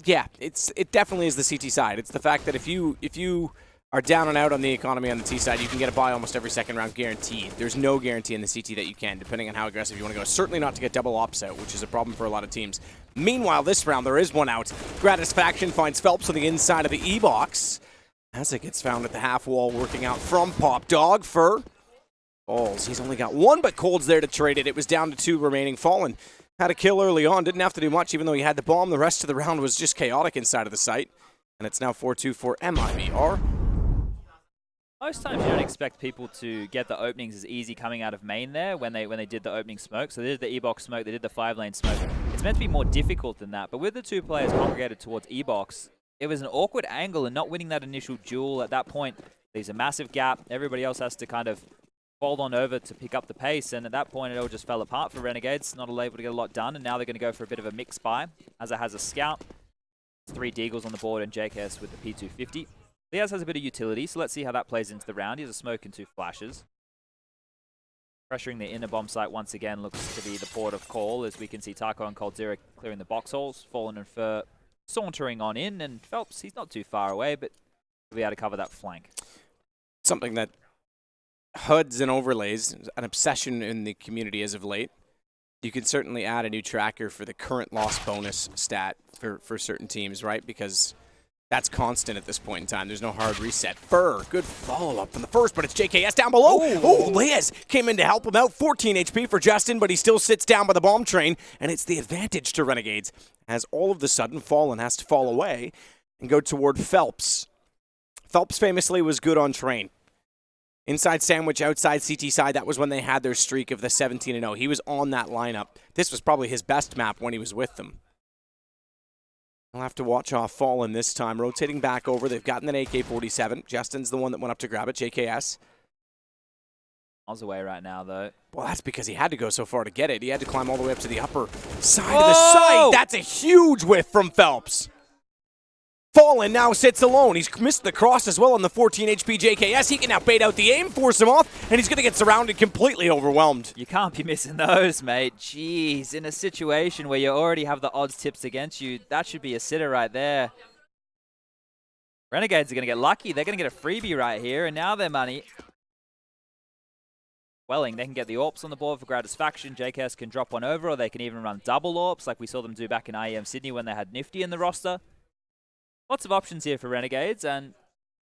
yeah, it definitely is the CT side. It's the fact that if you are down and out on the economy on the T side, you can get a buy almost every second round guaranteed. There's no guarantee in the CT that you can, depending on how aggressive you want to go. Certainly not to get double ops out, which is a problem for a lot of teams. Meanwhile, this round, there is one out. Gratisfaction finds Phelps on the inside of the E-box as it gets found at the half wall, working out from Pop Dog for Falls. He's only got one, but Cold's there to trade it. It was down to 2 remaining. Fallen had a kill early on, didn't have to do much, even though he had the bomb. The rest of the round was just chaotic inside of the site. And it's now 4-2 for MIBR. Most times you don't expect people to get the openings as easy coming out of main there when they did the opening smoke. So they did the E-box smoke, they did the 5-lane smoke. It's meant to be more difficult than that. But with the 2 players congregated towards E-box, it was an awkward angle, and not winning that initial duel at that point leaves a massive gap. Everybody else has to kind of fold on over to pick up the pace, and at that point it all just fell apart for Renegades. Not able to get a lot done, and now they're going to go for a bit of a mix buy. Azza has a scout, 3 Deagles on the board, and JKS with the P250. Diaz has a bit of utility, so let's see how that plays into the round. He has a smoke and 2 flashes. Pressuring the inner bomb site once again looks to be the port of call, as we can see Taco and Cold Zero clearing the box holes. Fallen and Fur sauntering on in, and Phelps, he's not too far away, but he'll be able to cover that flank. Something that HUDs and overlays, an obsession in the community as of late. You can certainly add a new tracker for the current loss bonus stat for certain teams, right? Because that's constant at this point in time. There's no hard reset. Fur, good follow-up from the first, but it's JKS down below. Oh, Liz came in to help him out. 14 HP for Justin, but he still sits down by the bomb train, and it's the advantage to Renegades, as all of the sudden Fallen has to fall away and go toward Phelps. Phelps famously was good on train. Inside sandwich, outside CT side, that was when they had their streak of the 17-0. He was on that lineup. This was probably his best map when he was with them. We'll have to watch off Fallen this time. Rotating back over. They've gotten an AK-47. Justin's the one that went up to grab it. JKS. Miles away right now, though. Well, that's because he had to go so far to get it. He had to climb all the way up to the upper side of the site. That's a huge whiff from Phelps. Fallen now sits alone. He's missed the cross as well on the 14 HP JKS. He can now bait out the aim, force him off, and he's going to get surrounded, completely overwhelmed. You can't be missing those, mate. Jeez, in a situation where you already have the odds tips against you, that should be a sitter right there. Renegades are going to get lucky. They're going to get a freebie right here, and now their money. Welling, they can get the AWPs on the board for Gratisfaction. JKS can drop one over, or they can even run double AWPs like we saw them do back in IEM Sydney when they had Nifty in the roster. Lots of options here for Renegades, and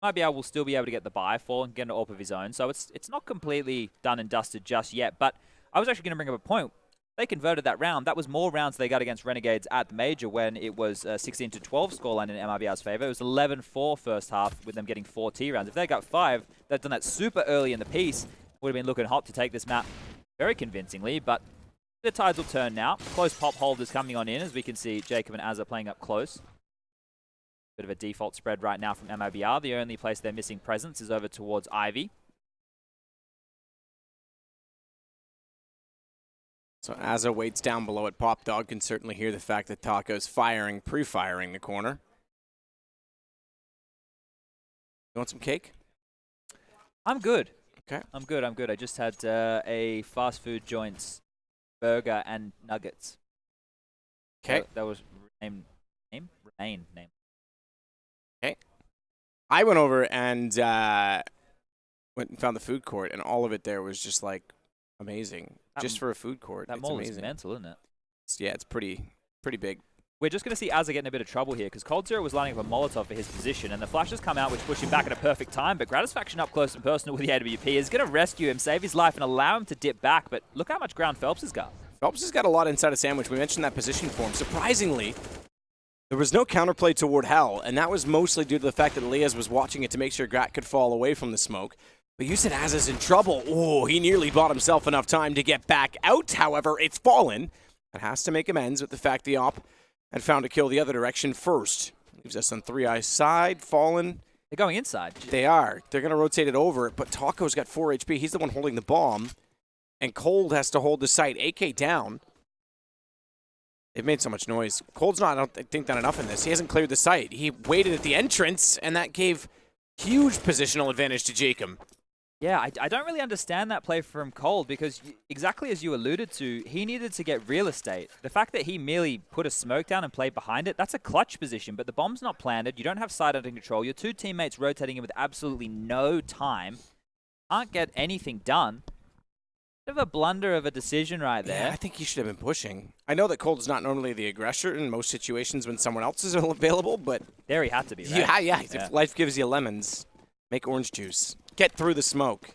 MIBR will still be able to get the buy for and get an AWP of his own. So it's not completely done and dusted just yet, but I was actually going to bring up a point. They converted that round. That was more rounds they got against Renegades at the Major when it was 16-12 scoreline in MIBR's favor. It was 11-4 first half with them getting 4 T rounds. If they got 5, they'd done that super early in the piece. Would have been looking hot to take this map very convincingly, but the tides will turn now. Close pop holders coming on in, as we can see Jacob and Azza playing up close. Bit of a default spread right now from MIBR. The only place they're missing presence is over towards Ivy. So Azza waits down below at Pop Dog, can certainly hear the fact that Taco's pre-firing the corner. You want some cake? I'm good. Okay. I'm good. I just had a fast food joint's burger and nuggets. Okay. That was Remain name. Okay. I went over and went and found the food court, and all of it there was just like amazing. Just for a food court. That it's mall amazing. is mental, isn't it? Yeah, it's pretty big. We're just going to see Azza get in a bit of trouble here because Cold Zero was lining up a Molotov for his position, and the flashes come out, which push him back at a perfect time. But Gratisfaction up close and personal with the AWP is going to rescue him, save his life, and allow him to dip back. But look how much ground Phelps has got. Phelps has got a lot inside of Sandwich. We mentioned that position for him. Surprisingly, there was no counterplay toward Hell, and that was mostly due to the fact that Elias was watching it to make sure Grat could fall away from the smoke. But you said Azza's in trouble. Oh, he nearly bought himself enough time to get back out. However, it's fallen. It has to make amends with the fact the op had found a kill the other direction first. Leaves us on 3i side. Fallen. They're going inside. They are. They're going to rotate it over, but Taco's got 4 HP. He's the one holding the bomb. And Cold has to hold the site. AK down. They've made so much noise. Cold's not, I don't think, done enough in this. He hasn't cleared the site. He waited at the entrance, and that gave huge positional advantage to Jacob. Yeah, I don't really understand that play from Cold because exactly as you alluded to, he needed to get real estate. The fact that he merely put a smoke down and played behind it, that's a clutch position, but the bomb's not planted. You don't have side under control. Your two teammates rotating in with absolutely no time. Can't get anything done. Bit of a blunder of a decision right there. Yeah, I think he should have been pushing. I know that Cold's not normally the aggressor in most situations when someone else is available, but... There he had to be, right? Yeah. If life gives you lemons, make orange juice. Get through the smoke.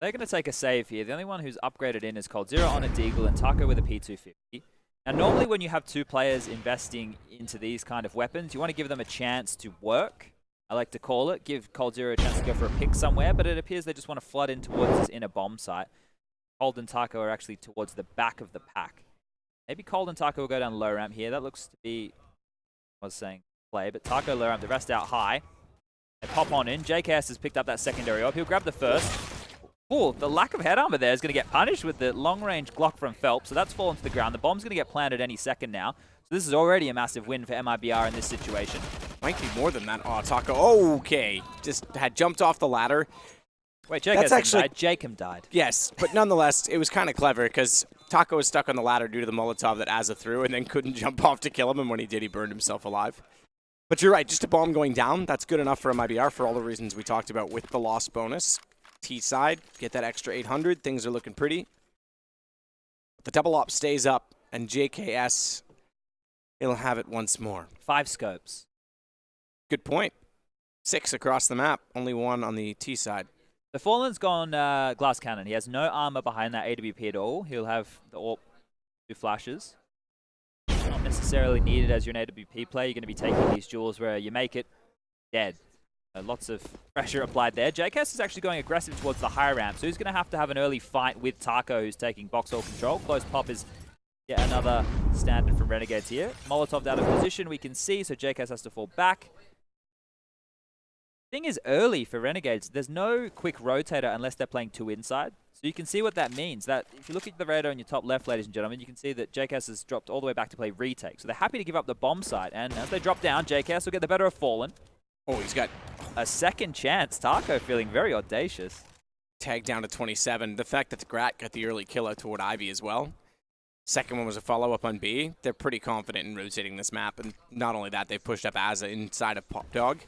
They're going to take a save here. The only one who's upgraded in is Cold Zero on a Deagle and Taco with a P250. Now, normally when you have two players investing into these kind of weapons, you want to give them a chance to work. I like to call it. Give Cold Zero a chance to go for a pick somewhere, but it appears they just want to flood in towards this inner bomb site. Cold and Taco are actually towards the back of the pack. Maybe Cold and Taco will go down low ramp here. That looks to be, I was saying, play, but Taco low ramp, the rest out high. They pop on in. JKS has picked up that secondary op. He'll grab the first. Oh, the lack of head armor there is going to get punished with the long-range Glock from Phelps, so that's fallen to the ground. The bomb's going to get planted any second now. So this is already a massive win for MIBR in this situation. Might be more than that. Oh, Taco, okay. Just had jumped off the ladder. Wait, JKS died. Jacob died. Yes, but nonetheless, it was kind of clever because Taco was stuck on the ladder due to the Molotov that Azza threw and then couldn't jump off to kill him, and when he did, he burned himself alive. But you're right, just a bomb going down, that's good enough for MIBR for all the reasons we talked about with the loss bonus. T side, get that extra 800, things are looking pretty. The double op stays up, and JKS, he'll have it once more. 5 scopes. Good point. 6 across the map, only 1 on the T side. The Fallen's gone glass cannon. He has no armor behind that AWP at all. He'll have the AWP 2 flashes. Not necessarily needed as you're an AWP player. You're going to be taking these duels where you make it dead. Lots of pressure applied there. JKS is actually going aggressive towards the high ramp, so he's going to have an early fight with Taco, who's taking box hole control. Close pop is yet another standard from Renegades here. Molotov out of position, we can see, so JKS has to fall back. Thing is early for Renegades. There's no quick rotator unless they're playing 2 inside. So you can see what that means. That if you look at the radar in your top left, ladies and gentlemen, you can see that JKS has dropped all the way back to play retake. So they're happy to give up the bomb site. And as they drop down, JKS will get the better of Fallen. Oh, he's got a second chance. Taco feeling very audacious. Tag down to 27. The fact that the Grat got the early kill out toward Ivy as well. Second one was a follow-up on B. They're pretty confident in rotating this map. And not only that, they've pushed up Azza inside of Pop Dog.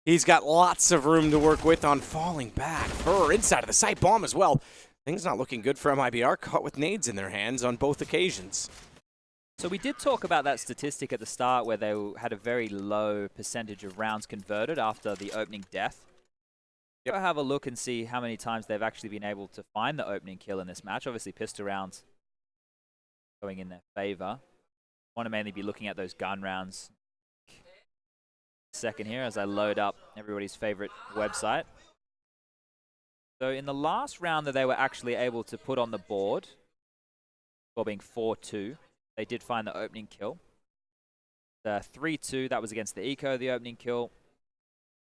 He's got lots of room to work with on falling back. Burr inside of the site bomb as well. things not looking good for MIBR, caught with nades in their hands on both occasions. So we did talk about that statistic at the start where they had a very low percentage of rounds converted after the opening death. Go have a look and see how many times they've actually been able to find the opening kill in this match. Obviously, pistol rounds going in their favor. Want to mainly be looking at those gun rounds. Second here as I load up everybody's favorite website. So in the last round that they were actually able to put on the board, score being 4-2, they did find the opening kill. The 3-2, that was against the Eco, the opening kill.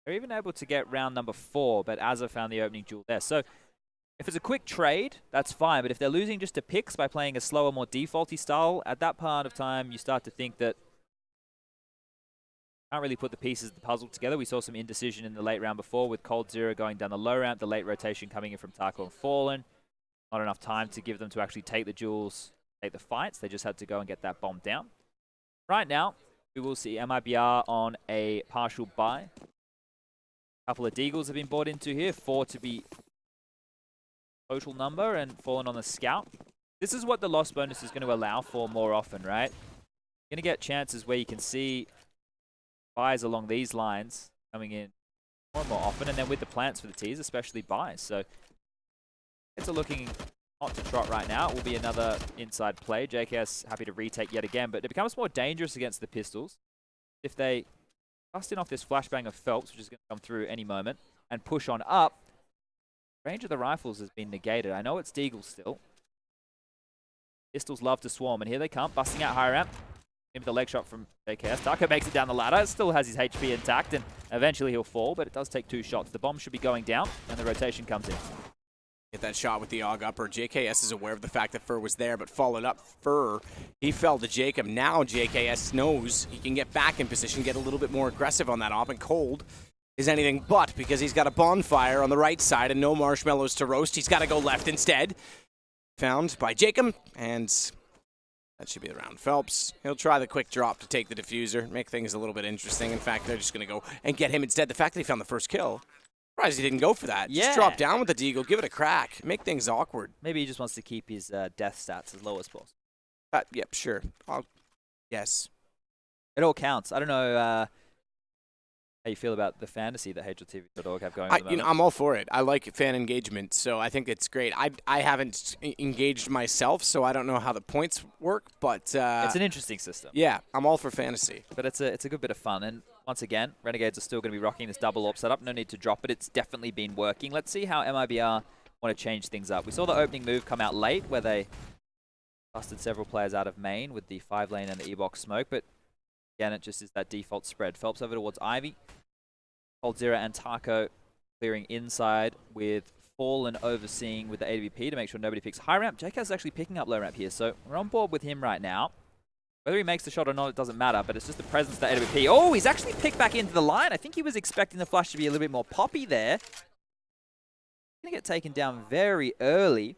They're even able to get round number 4, but Azza found the opening duel there. So if it's a quick trade, that's fine. But if they're losing just to picks by playing a slower, more defaulty style, at that part of time, you start to think that can't really put the pieces of the puzzle together. We saw some indecision in the late round before with coldzera going down the low ramp, the late rotation coming in from Taco and Fallen. Not enough time to give them to actually take the duels, take the fights. They just had to go and get that bomb down. Right now, we will see MIBR on a partial buy. Couple of Deagles have been bought into here, 4 to be total number, and Fallen on the Scout. This is what the loss bonus is going to allow for more often, right? You're going to get chances where you can see buys along these lines coming in more and more often, and then with the plants for the Ts, especially buys. So it's looking hot to trot right now. It will be another inside play. JKS happy to retake yet again, but it becomes more dangerous against the pistols if they busting off this flashbang of Phelps, which is going to come through any moment, and push on up. Range of the rifles has been negated. I know it's Deagle still. Pistols love to swarm, and here they come, busting out high ramp. Maybe the leg shot from JKS. Taco makes it down the ladder. Still has his HP intact, and eventually he'll fall, but it does take 2 shots. The bomb should be going down, and the rotation comes in. Get that shot with the AUG upper. JKS is aware of the fact that Fur was there, but followed up Fur. He fell to Jacob. Now JKS knows he can get back in position, get a little bit more aggressive on that op, and Cold is anything but because he's got a bonfire on the right side and no marshmallows to roast. He's got to go left instead. Found by Jacob, and that should be the round. Phelps, he'll try the quick drop to take the diffuser, make things a little bit interesting. In fact, they're just going to go and get him instead. The fact that he found the first kill, surprised he didn't go for that. Yeah. Just drop down with the Deagle, give it a crack, make things awkward. Maybe he just wants to keep his death stats as low as possible. Yep, sure. Yes. It all counts. I don't know how you feel about the fantasy that HLTV.org have going at the moment. I'm all for it. I like fan engagement, so I think it's great. I haven't engaged myself, so I don't know how the points work, but it's an interesting system. Yeah, I'm all for fantasy. But it's a good bit of fun, and once again, Renegades are still going to be rocking this double AWP setup. No need to drop it. It's definitely been working. Let's see how MIBR want to change things up. We saw the opening move come out late, where they busted several players out of main with the 5-lane and the E-box smoke, but again, it just is that default spread. Phelps over towards Ivy. coldzera and Taco clearing inside with Fallen overseeing with the AWP to make sure nobody picks high ramp. JK is actually picking up low ramp here, so we're on board with him right now. Whether he makes the shot or not, it doesn't matter, but it's just the presence of the AWP. Oh, he's actually picked back into the line. I think he was expecting the flash to be a little bit more poppy there. Going to get taken down very early.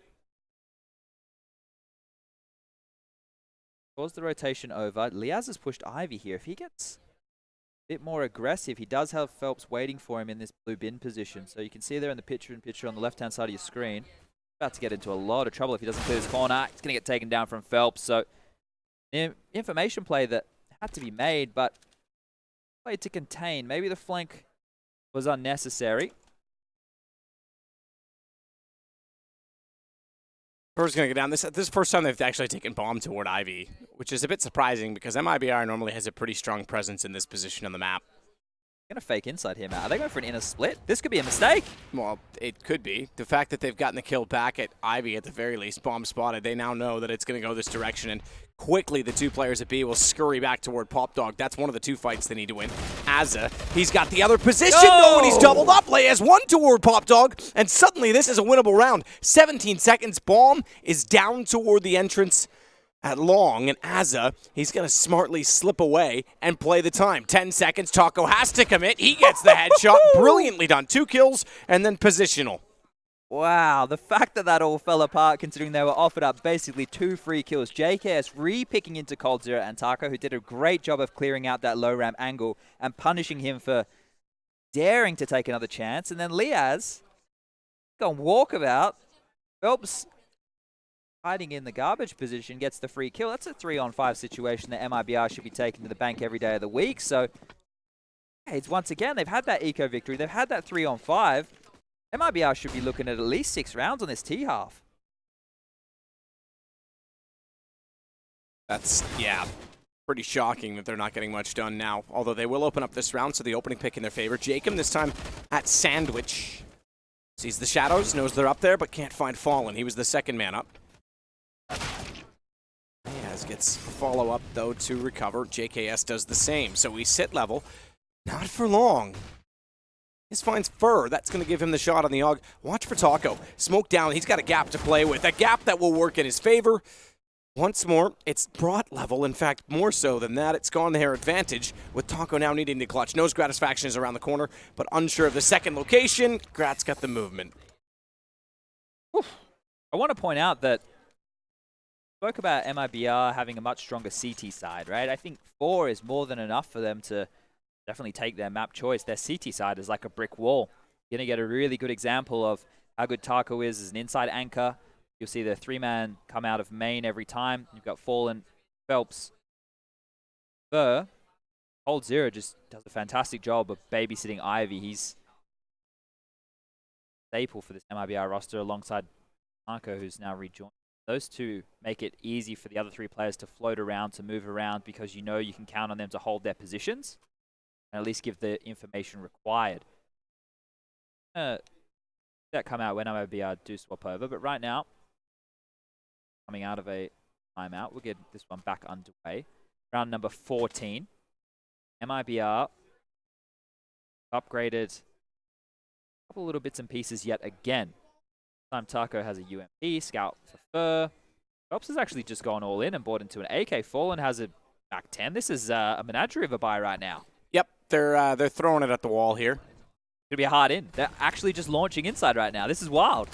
Draws the rotation over. Liaz has pushed Ivy here. If he gets a bit more aggressive, he does have Phelps waiting for him in this blue bin position. So you can see there in the picture on the left-hand side of your screen. About to get into a lot of trouble if he doesn't clear his corner. He's going to get taken down from Phelps. So information play that had to be made, but played to contain. Maybe the flank was unnecessary. Fur's going to go down. This is the first time they've actually taken bomb toward Ivy, which is a bit surprising because MIBR normally has a pretty strong presence in this position on the map. Going to fake inside here, Matt. Are they going for an inner split? This could be a mistake. Well, it could be. The fact that they've gotten the kill back at Ivy at the very least, bomb spotted, they now know that it's going to go this direction, and quickly the two players at B will scurry back toward Pop Dog. That's one of the 2 fights they need to win. Azza, he's got the other position, and he's doubled up. Lay has 1 toward Pop Dog, and suddenly this is a winnable round. 17 seconds, bomb is down toward the entrance at long, and Azza, he's going to smartly slip away and play the time. 10 seconds, Taco has to commit. He gets the headshot. Brilliantly done. 2 kills, and then positional. Wow, the fact that that all fell apart considering they were offered up basically 2 free kills. JKS re-picking into coldzera and Taco, who did a great job of clearing out that low ramp angle and punishing him for daring to take another chance. And then Liaz, gone walkabout, Phelps hiding in the garbage position gets the free kill. That's a 3-on-5 situation that MIBR should be taking to the bank every day of the week. So, it's once again, they've had that eco victory. They've had that 3-on-5. MIBR should be looking at least 6 rounds on this T-half. That's, yeah, pretty shocking that they're not getting much done now. Although they will open up this round, so the opening pick in their favor. Jacob this time at Sandwich. Sees the shadows, knows they're up there, but can't find Fallen. He was the second man up. Diaz gets follow-up, though, to recover. JKS does the same. So we sit level. Not for long. This finds Fur. That's going to give him the shot on the AUG. Watch for Taco. Smoke down. He's got a gap to play with. A gap that will work in his favor. Once more, it's brought level. In fact, more so than that. It's gone their advantage, with Taco now needing to clutch. Knows Gratisfaction is around the corner, but unsure of the second location. Grat's got the movement. I want to point out that we spoke about MIBR having a much stronger CT side, right? I think 4 is more than enough for them to definitely take their map choice. Their CT side is like a brick wall. You're going to get a really good example of how good Taco is as an inside anchor. You'll see the 3-man come out of main every time. You've got Fallen, Phelps, Fur. Cold Zero just does a fantastic job of babysitting Ivy. He's staple for this MIBR roster alongside Marco, who's now rejoined. Those two make it easy for the other 3 players to float around, to move around, because you know you can count on them to hold their positions and at least give the information required. That come out when MIBR do swap over, but right now, coming out of a timeout, we'll get this one back underway. Round number 14. MIBR upgraded a couple little bits and pieces yet again. This time Taco has a UMP, Scout for Fur. Phelps has actually just gone all in and bought into an AK. Fallen has a Mac 10. This is a menagerie of a buy right now. Yep, they're throwing it at the wall here. Gonna be a hard in. They're actually just launching inside right now. This is wild.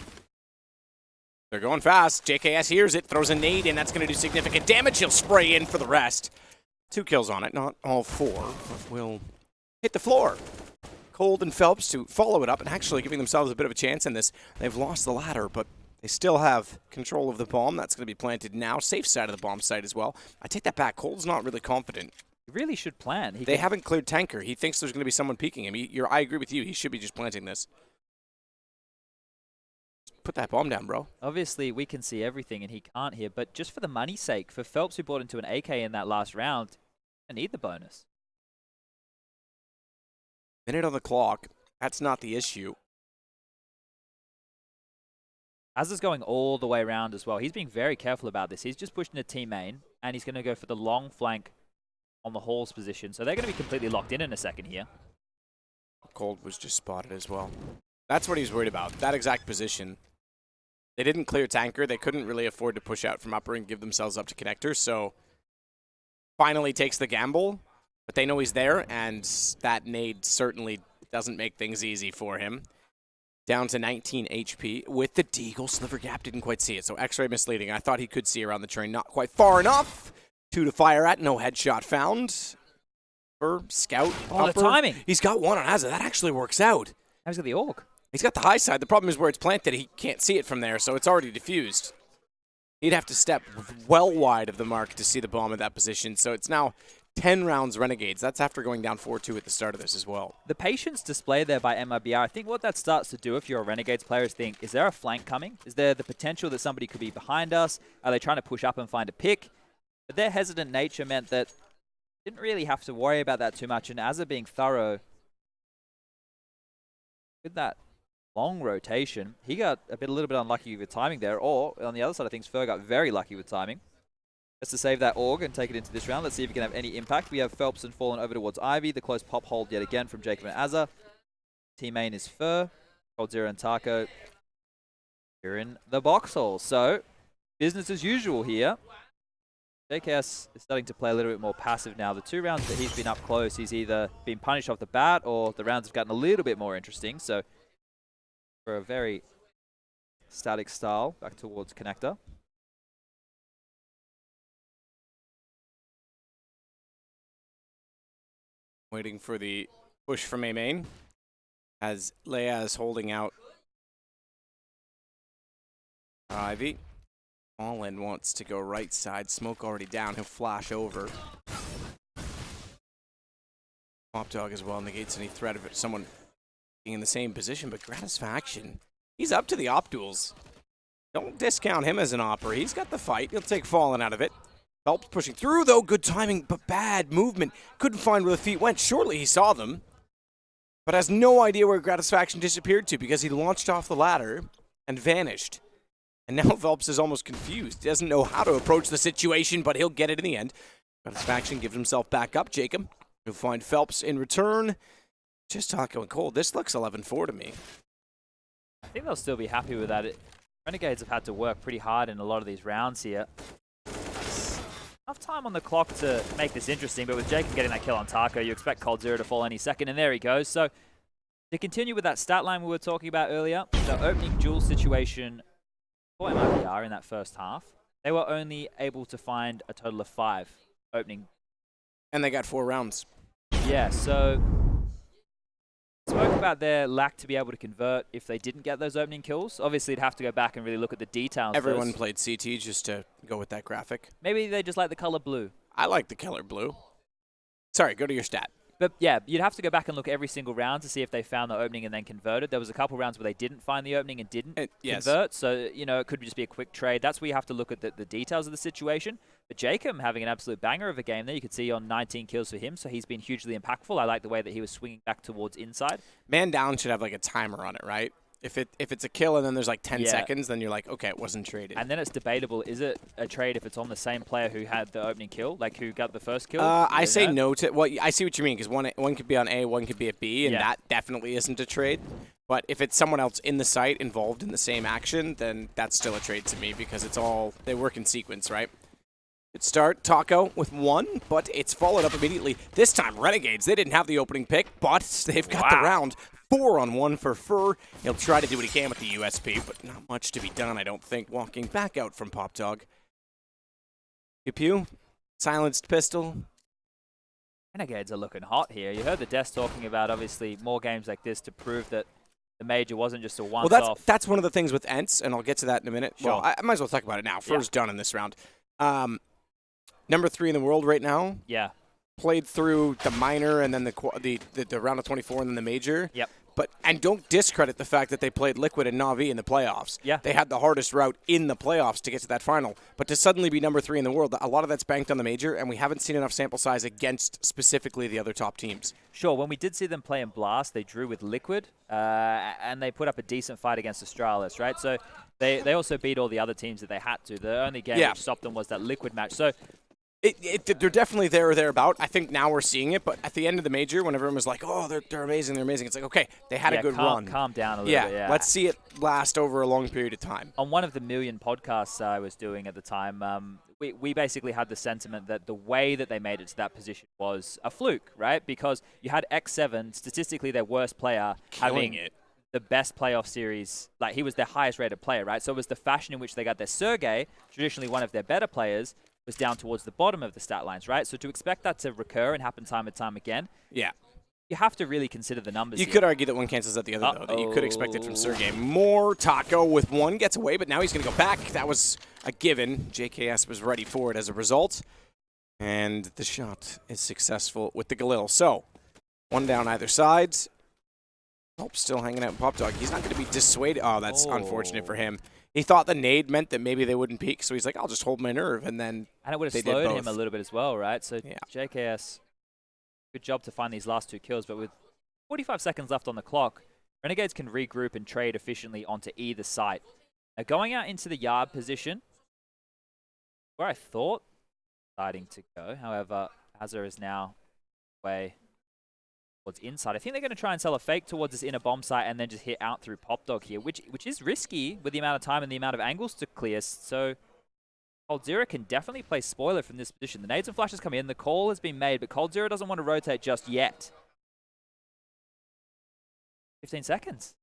They're going fast. JKS hears it, throws a nade in. That's going to do significant damage. He'll spray in for the rest. 2 kills on it, not all 4, but will hit the floor. Cold and Phelps to follow it up and actually giving themselves a bit of a chance in this. They've lost the ladder, but they still have control of the bomb. That's going to be planted now. Safe side of the bomb site as well. I take that back. Cold's not really confident. He really should plan. They haven't cleared Tanker. He thinks there's going to be someone peeking him. I agree with you. He should be just planting this. Put that bomb down, bro. Obviously, we can see everything, and he can't here. But just for the money's sake, for Phelps, who bought into an AK in that last round, I need the bonus. Minute on the clock. That's not the issue. Azza's going all the way around as well. He's being very careful about this. He's just pushing a team main, and he's going to go for the long flank on the Hall's position. So they're going to be completely locked in a second here. Cold was just spotted as well. That's what he's worried about, that exact position. They didn't clear Tanker. They couldn't really afford to push out from upper and give themselves up to connector, so finally takes the gamble, but they know he's there, and that nade certainly doesn't make things easy for him. Down to 19 HP with the Deagle. Sliver Gap didn't quite see it, so X-ray misleading. I thought he could see around the train, not quite far enough. 2 to fire at, no headshot found. For Scout, oh, upper. The timing. He's got one on Azza. That actually works out. How's got the AUG? He's got the high side. The problem is where it's planted, he can't see it from there, so it's already diffused. He'd have to step well wide of the mark to see the bomb at that position, so it's now 10 rounds Renegades. That's after going down 4-2 at the start of this as well. The patience displayed there by MIBR, I think what that starts to do if you're a Renegades player is think, is there a flank coming? Is there the potential that somebody could be behind us? Are they trying to push up and find a pick? But their hesitant nature meant that didn't really have to worry about that too much, and Azza being thorough with that long rotation, he got a little bit unlucky with timing there, or on the other side of things, Fer got very lucky with timing. Just to save that AUG and take it into this round. Let's see if he can have any impact. We have Phelps and Fallen over towards Ivy. The close pop hold yet again from Jacob and Azza. Team main is Fer. Cold Zero and Taco. You're in the box hole. So, business as usual here. JKS is starting to play a little bit more passive now. The 2 rounds that he's been up close, he's either been punished off the bat or the rounds have gotten a little bit more interesting. So, for a very static style, back towards connector. Waiting for the push from A main as Leia is holding out Ivy. Fallen wants to go right side. Smoke already down. He'll flash over. Pop Dog as well negates any threat of it. Someone being in the same position, but Gratisfaction, he's up to the op duels. Don't discount him as an opper. He's got the fight. He'll take Fallen out of it. Phelps pushing through, though. Good timing, but bad movement. Couldn't find where the feet went. Surely he saw them, but has no idea where Gratisfaction disappeared to because he launched off the ladder and vanished. And now Phelps is almost confused. He doesn't know how to approach the situation, but he'll get it in the end. Gratisfaction gives himself back up. Jacob, he'll find Phelps in return. Just Taco and Cole. This looks 11-4 to me. I think they'll still be happy with that. Renegades have had to work pretty hard in a lot of these rounds here. Enough time on the clock to make this interesting, but with Jacob getting that kill on Taco, you expect Cold Zero to fall any second, and there he goes. So to continue with that stat line we were talking about earlier, the opening duel situation for MIBR in that first half, they were only able to find a total of 5 opening. And they got 4 rounds. Yeah, so spoke about their lack to be able to convert if they didn't get those opening kills. Obviously, you'd have to go back and really look at the details. Everyone first. played CT just to go with that graphic. Maybe they just like the color blue. I like the color blue. Sorry, go to your stat. But yeah, you'd have to go back and look every single round to see if they found the opening and then converted. There was a couple rounds where they didn't find the opening and didn't convert. So, you know, it could just be a quick trade. That's where you have to look at the details of the situation. But Jacob having an absolute banger of a game there. You could see on 19 kills for him. So he's been hugely impactful. I like the way that he was swinging back towards inside. Man down should have like a timer on it, right? If it's a kill and then there's like 10 seconds, then you're like, okay, it wasn't traded. And then it's debatable. Is it a trade if it's on the same player who had the opening kill, like who got the first kill? I say no to. Well, I see what you mean because one could be on A, one could be at B, and that definitely isn't a trade. But if it's someone else in the site involved in the same action, then that's still a trade to me because it's all they work in sequence, right? Good start, Taco with 1, but it's followed up immediately. This time, Renegades, they didn't have the opening pick, but they've got the round. 4-on-1 for Fur. He'll try to do what he can with the USP, but not much to be done, I don't think. Walking back out from Pop Dog. Pew Pew, silenced pistol. Renegades are looking hot here. You heard the desk talking about, obviously, more games like this to prove that the major wasn't just a once-off. Well, that's one of the things with ENCE, and I'll get to that in a minute. Sure. Well, I might as well talk about it now. Fur's done in this round. Number 3 in the world right now. Yeah. Played through the minor and then the round of 24 and then the major. Yep. And don't discredit the fact that they played Liquid and Na'Vi in the playoffs. Yeah. They had the hardest route in the playoffs to get to that final. But to suddenly be number 3 in the world, a lot of that's banked on the major, and we haven't seen enough sample size against specifically the other top teams. Sure, when we did see them play in Blast, they drew with Liquid, and they put up a decent fight against Astralis, right? So they also beat all the other teams that they had to. The only game which stopped them was that Liquid match. So they're definitely there or thereabout. I think now we're seeing it, but at the end of the major, when everyone was like, oh, they're amazing, it's like, okay, they had a good run. Calm down a little bit, yeah. Let's see it last over a long period of time. On one of the million podcasts I was doing at the time, we basically had the sentiment that the way that they made it to that position was a fluke, right? Because you had X7, statistically their worst player, killing it. The best playoff series, like he was their highest rated player, right? So it was the fashion in which they got their Sergey, traditionally one of their better players, was down towards the bottom of the stat lines, right? So to expect that to recur and happen time and time again, you have to really consider the numbers. You could argue that one cancels out the other, though. That you could expect it from Sergey. More Taco with 1 gets away, but now he's going to go back. That was a given. JKS was ready for it as a result. And the shot is successful with the Galil. So, 1 down either side. Hope still hanging out in Pop Dog. He's not going to be dissuaded. Oh, that's unfortunate for him. He thought the nade meant that maybe they wouldn't peek, so he's like, I'll just hold my nerve, and then it would have slowed him a little bit as well, right? So JKS, good job to find these last 2 kills, but with 45 seconds left on the clock, Renegades can regroup and trade efficiently onto either site. Now going out into the yard position, where I thought starting to go, however, Azza is now away towards inside. I think they're going to try and sell a fake towards this inner bomb site and then just hit out through Pop Dog here, which is risky with the amount of time and the amount of angles to clear. So Cold Zero can definitely play spoiler from this position. The nades and flashes come in. The call has been made, but Cold Zero doesn't want to rotate just yet. 15 seconds.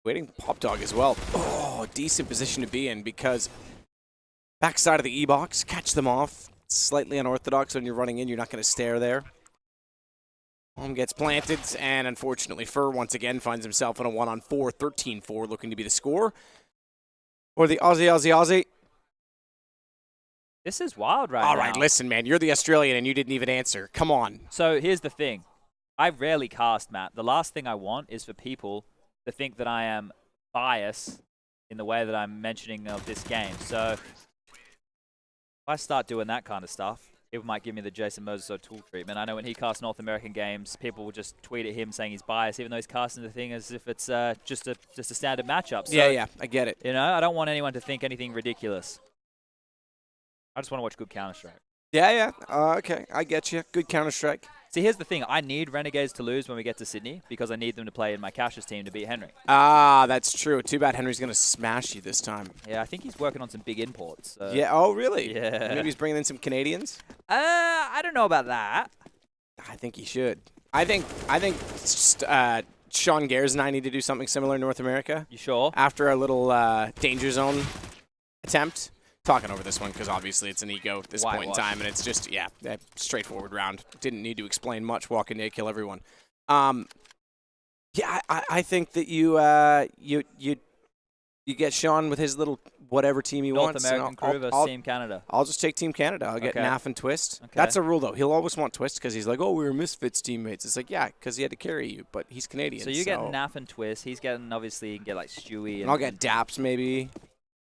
Waiting Pop Dog as well. Oh, decent position to be in because backside of the E-box, catch them off. Slightly unorthodox when you're running in. You're not going to stare there. Home gets planted, and unfortunately, Fur once again finds himself in a 1-on-4, 13-4, looking to be the score. Or the Aussie. This is wild right now. All right, listen, man. You're the Australian and you didn't even answer. Come on. So here's the thing. I rarely cast, Matt. The last thing I want is for people to think that I am biased in the way that I'm mentioning of this game. So if I start doing that kind of stuff, people might give me the Jason Moses O'Toole treatment. I know when he casts North American games, people will just tweet at him saying he's biased, even though he's casting the thing as if it's just a standard matchup. So, Yeah, I get it. You know, I don't want anyone to think anything ridiculous. I just want to watch good Counter-Strike. Yeah. Okay, I get you. Good Counter-Strike. See, here's the thing. I need Renegades to lose when we get to Sydney because I need them to play in my Cassius team to beat Henry. Ah, that's true. Too bad Henry's going to smash you this time. Yeah, I think he's working on some big imports. So. Yeah, oh, really? Yeah. Maybe he's bringing in some Canadians? I don't know about that. I think he should. I think Sean Gares and I need to do something similar in North America. You sure? After our little danger zone attempt. Talking over this one because obviously it's an ego at this point in time, and it's just, a straightforward round. Didn't need to explain much. Walk in there, kill everyone. I think that you get Sean with his little whatever team he wants. North American crew versus Team Canada. I'll just take Team Canada. I'll get Naf and Twist. Okay. That's a rule, though. He'll always want Twist because he's like, oh, we were Misfits teammates. It's like, yeah, because he had to carry you, but he's Canadian. So you get Naf and Twist. He's getting, obviously, you can get like Stewie. And I'll get Daps, maybe.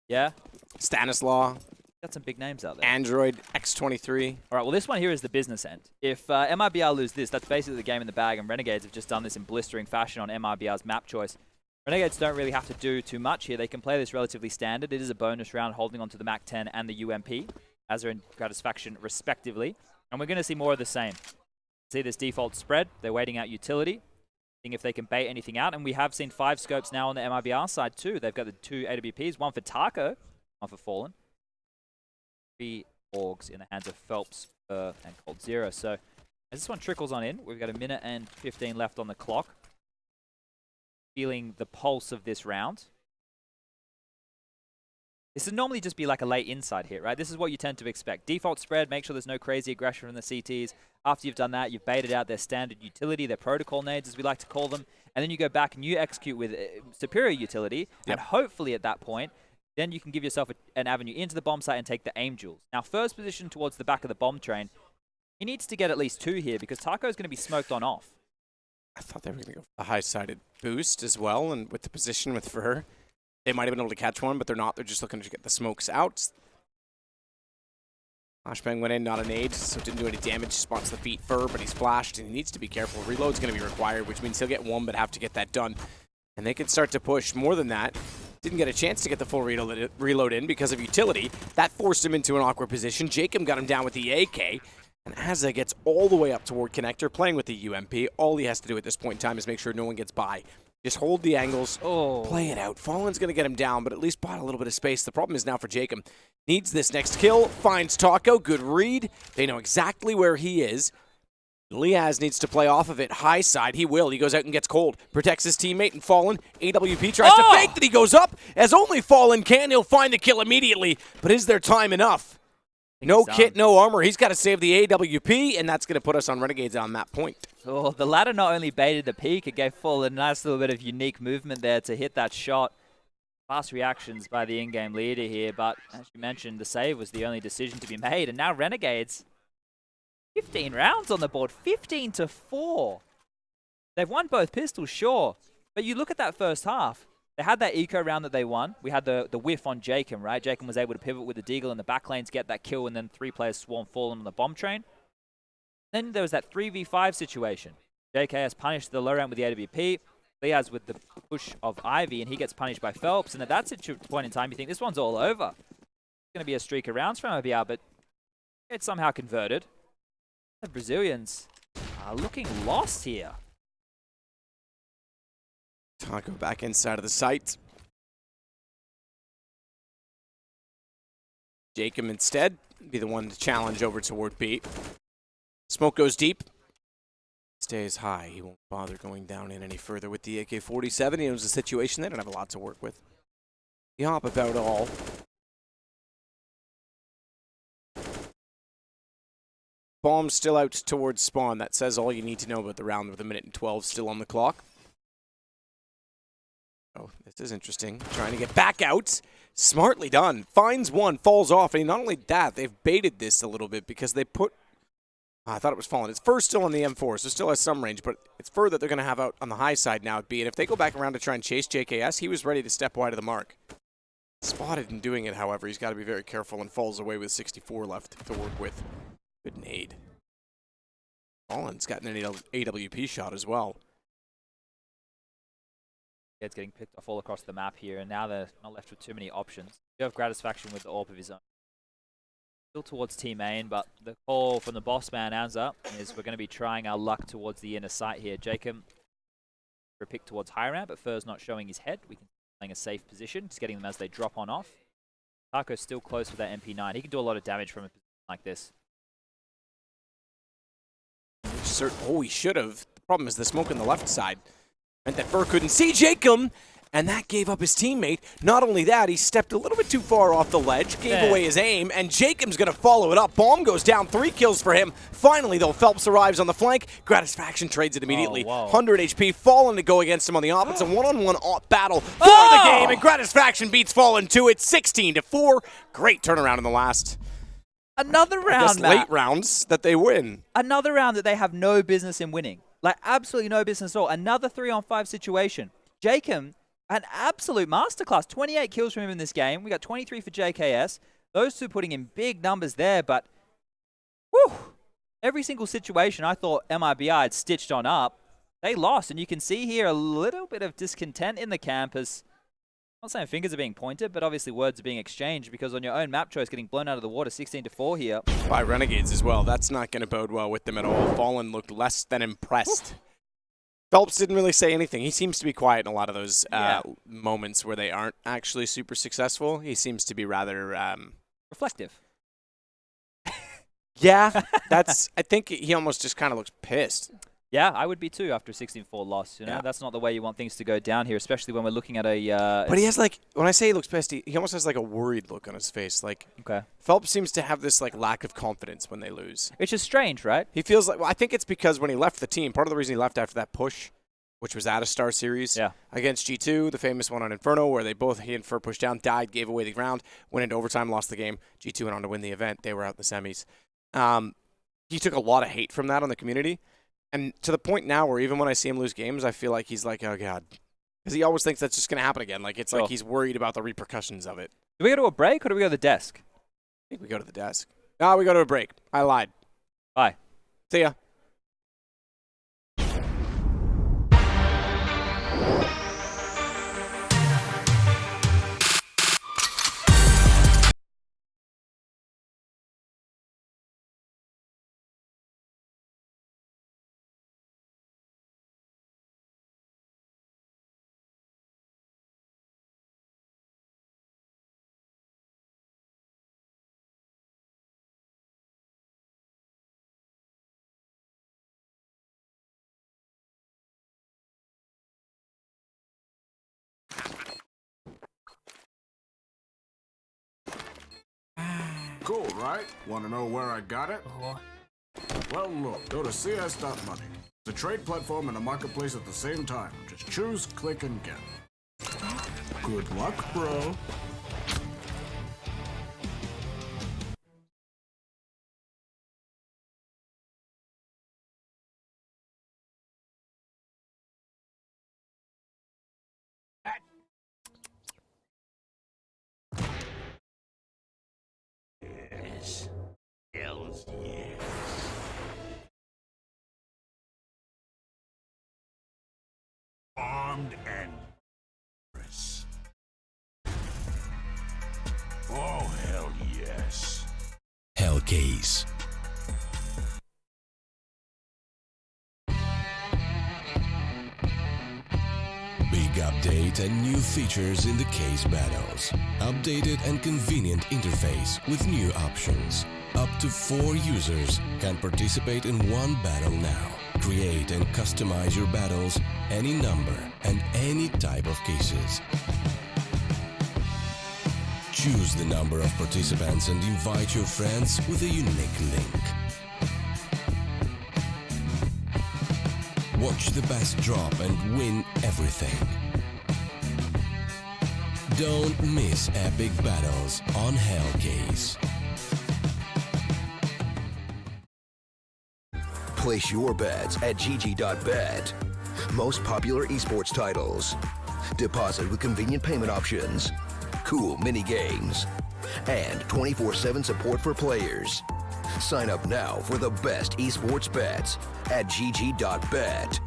Yeah? Stanislaw. Got some big names out there. Android X23. All right, well, this one here is the business end. If MIBR lose this, that's basically the game in the bag, and Renegades have just done this in blistering fashion on MIBR's map choice. Renegades don't really have to do too much here. They can play this relatively standard. It is a bonus round holding on to the MAC 10 and the UMP, as are in Gratisfaction respectively. And we're going to see more of the same. See this default spread. They're waiting out utility, seeing if they can bait anything out. And we have seen 5 scopes now on the MIBR side too. They've got the 2 AWPs, one for Taco, one for Fallen. 3 Orgs in the hands of Phelps, and Cold Zero. So as this one trickles on in, we've got a minute and 15 left on the clock. Feeling the pulse of this round. This would normally just be like a late inside hit, right? This is what you tend to expect. Default spread, make sure there's no crazy aggression from the CTs. After you've done that, you've baited out their standard utility, their protocol nades, as we like to call them. And then you go back and you execute with superior utility. Yep. And hopefully at that point, then you can give yourself an avenue into the bomb site and take the aim jewels. Now, first position towards the back of the bomb train. He needs to get at least 2 here because Taco is going to be smoked on off. I thought they were going to go for the high-sided boost as well, and with the position with Fur, they might have been able to catch one, but they're not. They're just looking to get the smokes out. Flashbang went in, not a nade, so didn't do any damage. Spots the feet Fur, but he's flashed, and he needs to be careful. Reload's going to be required, which means he'll get 1, but have to get that done. And they can start to push more than that. Didn't get a chance to get the full reload in because of utility. That forced him into an awkward position. Jacob got him down with the AK. And Azza gets all the way up toward Connector, playing with the UMP. All he has to do at this point in time is make sure no one gets by. Just hold the angles, play it out. Fallen's going to get him down, but at least bought a little bit of space. The problem is now for Jacob. Needs this next kill, finds Taco, good read. They know exactly where he is. Liaz needs to play off of it. High side, he will. He goes out and gets cold. Protects his teammate and Fallen. AWP tries to fake that he goes up. As only Fallen can, he'll find the kill immediately. But is there time enough? No kit, no armor. He's got to save the AWP, and that's going to put us on Renegades on that point. Oh, the ladder not only baited the peak, it gave Fallen a nice little bit of unique movement there to hit that shot. Fast reactions by the in-game leader here, but as you mentioned, the save was the only decision to be made. And now Renegades, 15 rounds on the board, 15-4. They've won both pistols, sure, but you look at that first half. They had that eco round that they won. We had the whiff on Jacob, right? Jacob was able to pivot with the Deagle in the back lane to get that kill, and then 3 players swarm Fallen on the bomb train. Then there was that 3v5 situation. JK has punished the low round with the AWP. Liaz with the push of Ivy, and he gets punished by Phelps. And at that point in time, you think this one's all over. It's going to be a streak of rounds from MIBR, but it's somehow converted. The Brazilians are looking lost here. Taco back inside of the site. Jacob instead be the one to challenge over toward B. Smoke goes deep. Stays high. He won't bother going down in any further with the AK-47. He knows the situation. They don't have a lot to work with. He hop about all. Bomb still out towards spawn. That says all you need to know about the round with a minute and 12 still on the clock. Oh, this is interesting. Trying to get back out. Smartly done. Finds one, falls off. And not only that, they've baited this a little bit because they put... I thought it was falling. It's first still on the M4, so still has some range, but it's fur that they're going to have out on the high side now at B. And if they go back around to try and chase JKS, he was ready to step wide of the mark. Spotted in doing it, however. He's got to be very careful and falls away with 64 left to work with. Good nade. Fallen's gotten an AWP shot as well. It's getting picked off all across the map here, and now they're not left with too many options. You have Gratisfaction with the AWP of his own. Still towards Team Main, but the call from the boss man, Anza, is we're going to be trying our luck towards the inner site here. Jacob for a pick towards high ramp, but Fur's not showing his head. We can playing a safe position, just getting them as they drop on off. Taco's still close with that MP9. He can do a lot of damage from a position like this. Oh, he should have. The problem is the smoke on the left side meant that Fur couldn't see Jacob, and that gave up his teammate. Not only that, he stepped a little bit too far off the ledge, gave away his aim, and Jacob's going to follow it up. Bomb goes down, 3 kills for him. Finally, though, Phelps arrives on the flank. Gratisfaction trades it immediately. 100 HP, Fallen to go against him on the op. It's a one-on-one battle for the game, and Gratisfaction beats Fallen to it, 16-4. Great turnaround in the last... Another round, Matt. Late rounds that they win. Another round that they have no business in winning. Like, absolutely no business at all. Another 3-on-5 situation. Jacob, an absolute masterclass. 28 kills from him in this game. We got 23 for JKS. Those two putting in big numbers there, but whew, every single situation I thought MIBR had stitched on up, they lost. And you can see here a little bit of discontent in the camp as... I'm not saying fingers are being pointed, but obviously words are being exchanged because on your own map choice, getting blown out of the water 16-4 here. By Renegades as well. That's not going to bode well with them at all. Fallen looked less than impressed. Phelps didn't really say anything. He seems to be quiet in a lot of those moments where they aren't actually super successful. He seems to be rather... reflective. Yeah, that's... I think he almost just kind of looks pissed. Yeah, I would be too after a 16-4 loss. You know, that's not the way you want things to go down here, especially when we're looking at a... but he has like, when I say he looks pissed, he almost has like a worried look on his face. Like, Phelps seems to have this like lack of confidence when they lose. Which is strange, right? He feels like, well, I think it's because when he left the team, part of the reason he left after that push, which was at a StarSeries against G2, the famous one on Inferno, where they both, he and Fur pushed down, died, gave away the round, went into overtime, lost the game. G2 went on to win the event. They were out in the semis. He took a lot of hate from that on the community. And to the point now where even when I see him lose games, I feel like he's like, oh, God. Because he always thinks that's just going to happen again. Like, it's like he's worried about the repercussions of it. Do we go to a break or do we go to the desk? I think we go to the desk. No, we go to a break. I lied. Bye. See ya. Cool, right? Want to know where I got it? Well, look, go to cs.money. It's a trade platform and a marketplace at the same time. Just choose, click, and get. Good luck, bro. Hells yes. Armed and dangerous. Oh, hell yes. Hellcase. Big update and new features in the case battles. Updated and convenient interface with new options. Up to 4 users can participate in one battle now. Create and customize your battles, any number and any type of cases. Choose the number of participants and invite your friends with a unique link. Watch the best drop and win everything. Don't miss epic battles on Hellcase. Place your bets at Gg.bet. Most popular esports titles. Deposit with convenient payment options. Cool mini games. And 24/7 support for players. Sign up now for the best esports bets at Gg.bet.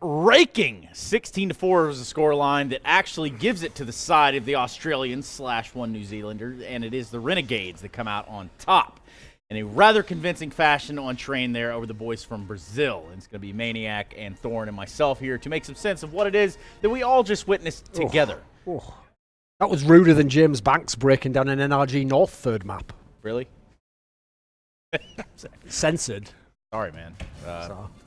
Raking 16-4 was the score line that actually gives it to the side of the Australians / one New Zealander, and it is the Renegades that come out on top in a rather convincing fashion on train there over the boys from Brazil. And it's going to be Maniac and Thorn and myself here to make some sense of what it is that we all just witnessed together. That was ruder than James Banks breaking down an NRG North third map. Really? Censored. Sorry, man.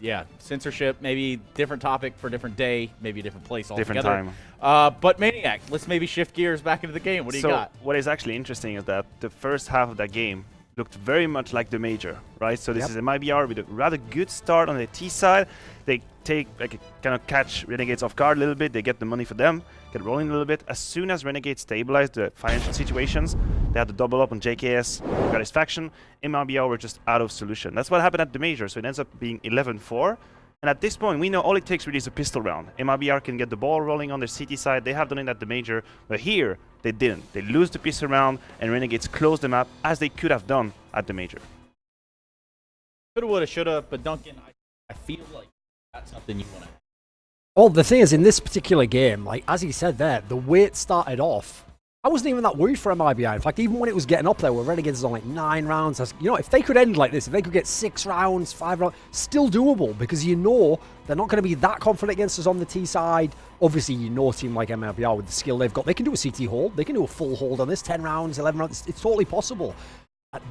Yeah, censorship, maybe different topic for a different day, maybe a different place altogether. Different time. But Maniac, let's maybe shift gears back into the game. What do you got? What is actually interesting is that the first half of that game looked very much like the major, right? So this is a MIBR with a rather good start on the T side. They take, kind of catch Renegades off guard a little bit. They get the money for them, get rolling a little bit. As soon as Renegades stabilized the financial situations, they had to double up on JKS, got his faction. MIBR were just out of solution. That's what happened at the major, so it ends up being 11-4. And at this point, we know all it takes really is a pistol round. MIBR can get the ball rolling on their CT side. They have done it at the major, but here, they didn't. They lose the pistol round, and Renegades close the map as they could have done at the major. Coulda, woulda, shoulda, but Duncan, I feel like that's something you want to. Well, the thing is, in this particular game, like as he said there, the way it started off, I wasn't even that worried for MIBR. In fact, even when it was getting up there, where Renegades is on like 9 rounds, you know, if they could end like this, if they could get 6 rounds, 5 rounds, still doable, because you know they're not going to be that confident against us on the T side. Obviously, you know a team like MIBR with the skill they've got, they can do a CT hold, they can do a full hold on this, 10 rounds, 11 rounds, it's totally possible.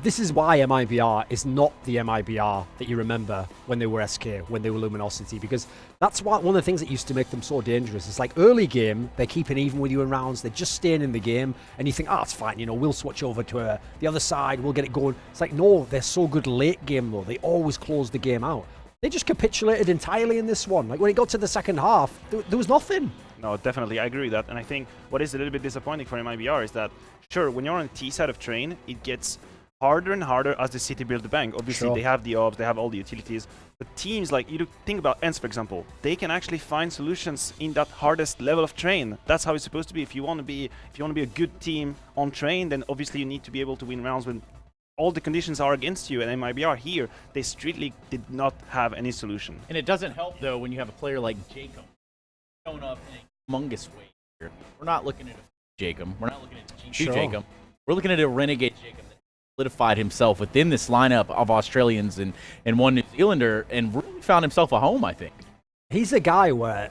This is why MIBR is not the MIBR that you remember when they were SK, when they were Luminosity, because that's one of the things that used to make them so dangerous. It's like early game, they're keeping even with you in rounds, they're just staying in the game, and you think, it's fine, you know, we'll switch over to the other side, we'll get it going. It's like, no, they're so good late game, though. They always close the game out. They just capitulated entirely in this one. Like, when it got to the second half, there was nothing. No, definitely, I agree with that. And I think what is a little bit disappointing for MIBR is that, sure, when you're on the T side of train, it gets harder and harder as the city build the bank. Obviously, they have the ops, they have all the utilities. But teams like, you think about ENCE, for example, they can actually find solutions in that hardest level of train. That's how it's supposed to be. If you want to be a good team on train, then obviously you need to be able to win rounds when all the conditions are against you. And MIBR here, they strictly did not have any solution. And it doesn't help, though, when you have a player like Jacob showing up in a humongous way here. We're not looking at a Jacob. We're not looking at a G2 Jacob. We're looking at a Renegade Jacob that solidified himself within this lineup of Australians and one New Zealander and really found himself a home, I think. He's a guy where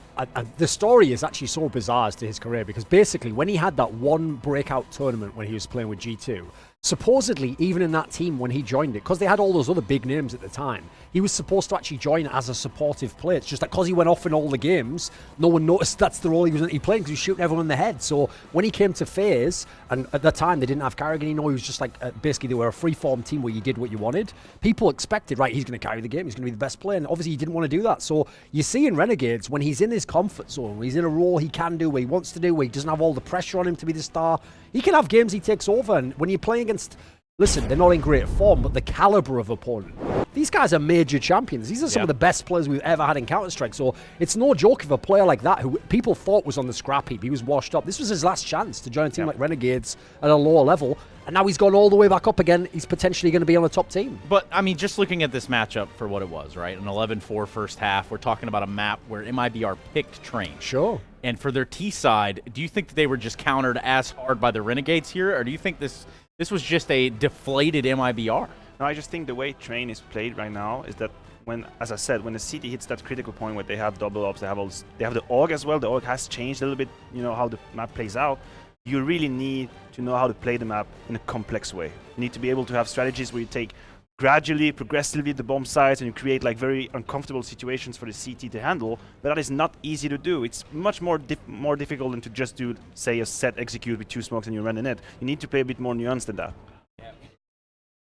the story is actually so bizarre as to his career, because basically when he had that one breakout tournament when he was playing with G2, supposedly even in that team when he joined it, because they had all those other big names at the time, he was supposed to actually join as a supportive player. It's just that because he went off in all the games, no one noticed that's the role he was playing, because he was shooting everyone in the head. So when he came to FaZe, and at that time they didn't have Carrigan, he was just like, basically they were a free-form team where you did what you wanted. People expected, right, he's going to carry the game, he's going to be the best player, and obviously he didn't want to do that. So you see in Renegades, when he's in his comfort zone, when he's in a role he can do, where he wants to do, where he doesn't have all the pressure on him to be the star, he can have games he takes over. And when you're playing against, listen, they're not in great form, but the caliber of opponent, these guys are major champions. These are some of the best players we've ever had in Counter-Strike. So it's no joke if a player like that, who people thought was on the scrap heap, he was washed up. This was his last chance to join a team like Renegades at a lower level. And now he's gone all the way back up again. He's potentially going to be on a top team. But, I mean, just looking at this matchup for what it was, right? An 11-4 first half. We're talking about a map where MIBR picked Train. Sure. And for their T side, do you think that they were just countered as hard by the Renegades here? Or do you think this was just a deflated MIBR? No, I just think the way Train is played right now is that when, as I said, when the city hits that critical point where they have double ups, they have the org as well. The org has changed a little bit, you know, how the map plays out. You really need to know how to play the map in a complex way. You need to be able to have strategies where you take gradually, progressively the bomb sites and you create like very uncomfortable situations for the CT to handle, but that is not easy to do. It's much more difficult than to just do, say, a set execute with 2 smokes and you run in it. You need to play a bit more nuanced than that. Yeah,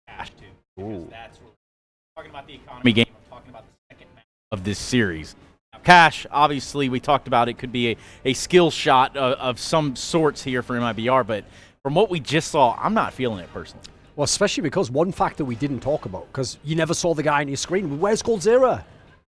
Cash too. Because that's what we're talking about the economy game. I'm talking about the second match of this series. Now, Cash, obviously, we talked about it could be a skill shot of some sorts here for MIBR, but from what we just saw, I'm not feeling it personally. Well, especially because one factor we didn't talk about, because you never saw the guy on your screen. Where's Coldzera?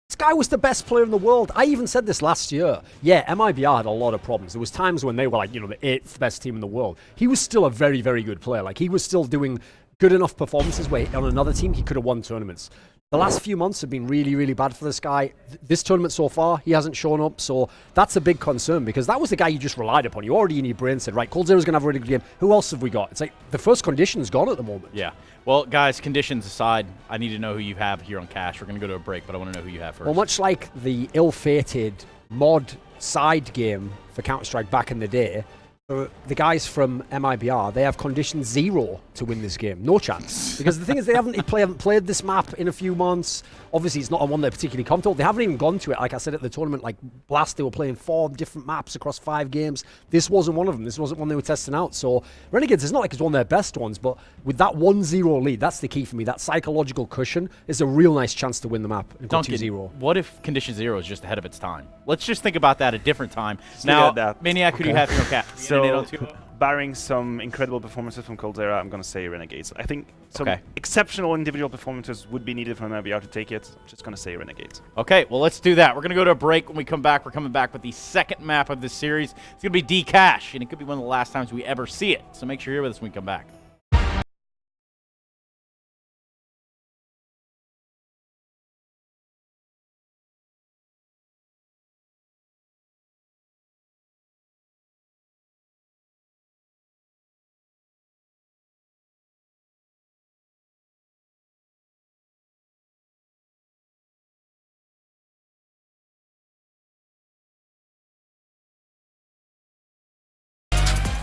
This guy was the best player in the world. I even said this last year. Yeah, MIBR had a lot of problems. There was times when they were like, you know, the 8th best team in the world. He was still a very, very good player. Like, he was still doing good enough performances where on another team he could have won tournaments. The last few months have been really, really bad for this guy. This tournament so far, he hasn't shown up, so that's a big concern because that was the guy you just relied upon. You already in your brain said, right, Coldzera's going to have a really good game. Who else have we got? It's like the first condition's gone at the moment. Yeah. Well, guys, conditions aside, I need to know who you have here on Cash. We're going to go to a break, but I want to know who you have first. Well, much like the ill-fated mod side game for Counter-Strike back in the day, the guys from MIBR, they have condition 0 to win this game. No chance. Because the thing is, they haven't played this map in a few months. Obviously, it's not on one they're particularly comfortable. They haven't even gone to it. Like I said at the tournament, like Blast, they were playing 4 different maps across 5 games. This wasn't one of them. This wasn't one they were testing out. So Renegades, it's not like it's one of their best ones, but with that 1-0 lead, that's the key for me. That psychological cushion is a real nice chance to win the map and go 2-0. What if condition 0 is just ahead of its time? Let's just think about that a different time. Now, Maniac, who do you have here on Cash? So, barring some incredible performances from Coldzera, I'm going to say Renegades. I think some exceptional individual performances would be needed from MIBR to take it. I'm just going to say Renegades. Okay, well, let's do that. We're going to go to a break. When we come back, we're coming back with the second map of this series. It's going to be D-Cash, and it could be one of the last times we ever see it. So make sure you're here with us when we come back.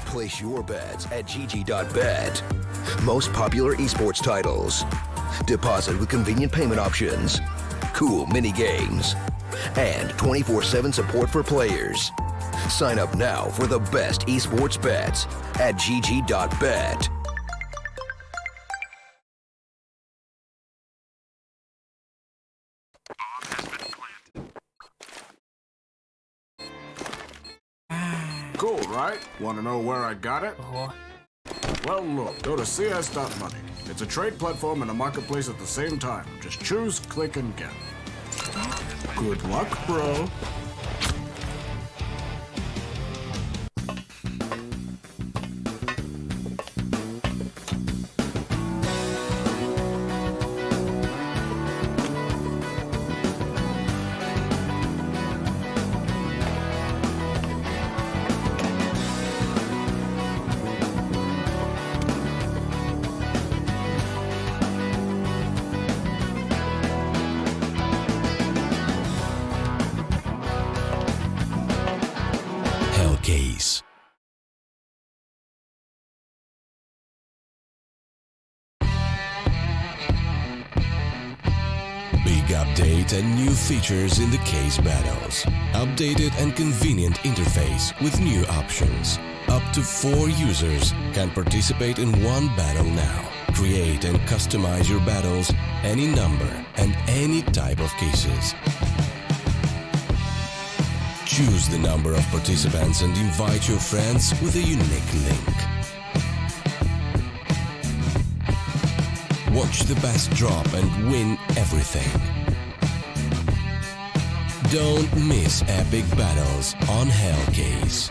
Place your bets at Csgo.bet. Most popular esports titles. Deposit with convenient payment options. Cool mini games. And 24/7 support for players. Sign up now for the best esports bets at Csgo.bet. Cool, right? Want to know where I got it? Well, look, go to CS.money. It's a trade platform and a marketplace at the same time. Just choose, click, and get. Good luck, bro. Case. Big update and new features in the case battles. Updated and convenient interface with new options. Up to 4 users can participate in one battle now. Create and customize your battles, any number and any type of cases. Choose the number of participants and invite your friends with a unique link. Watch the best drop and win everything. Don't miss epic battles on Hellcase.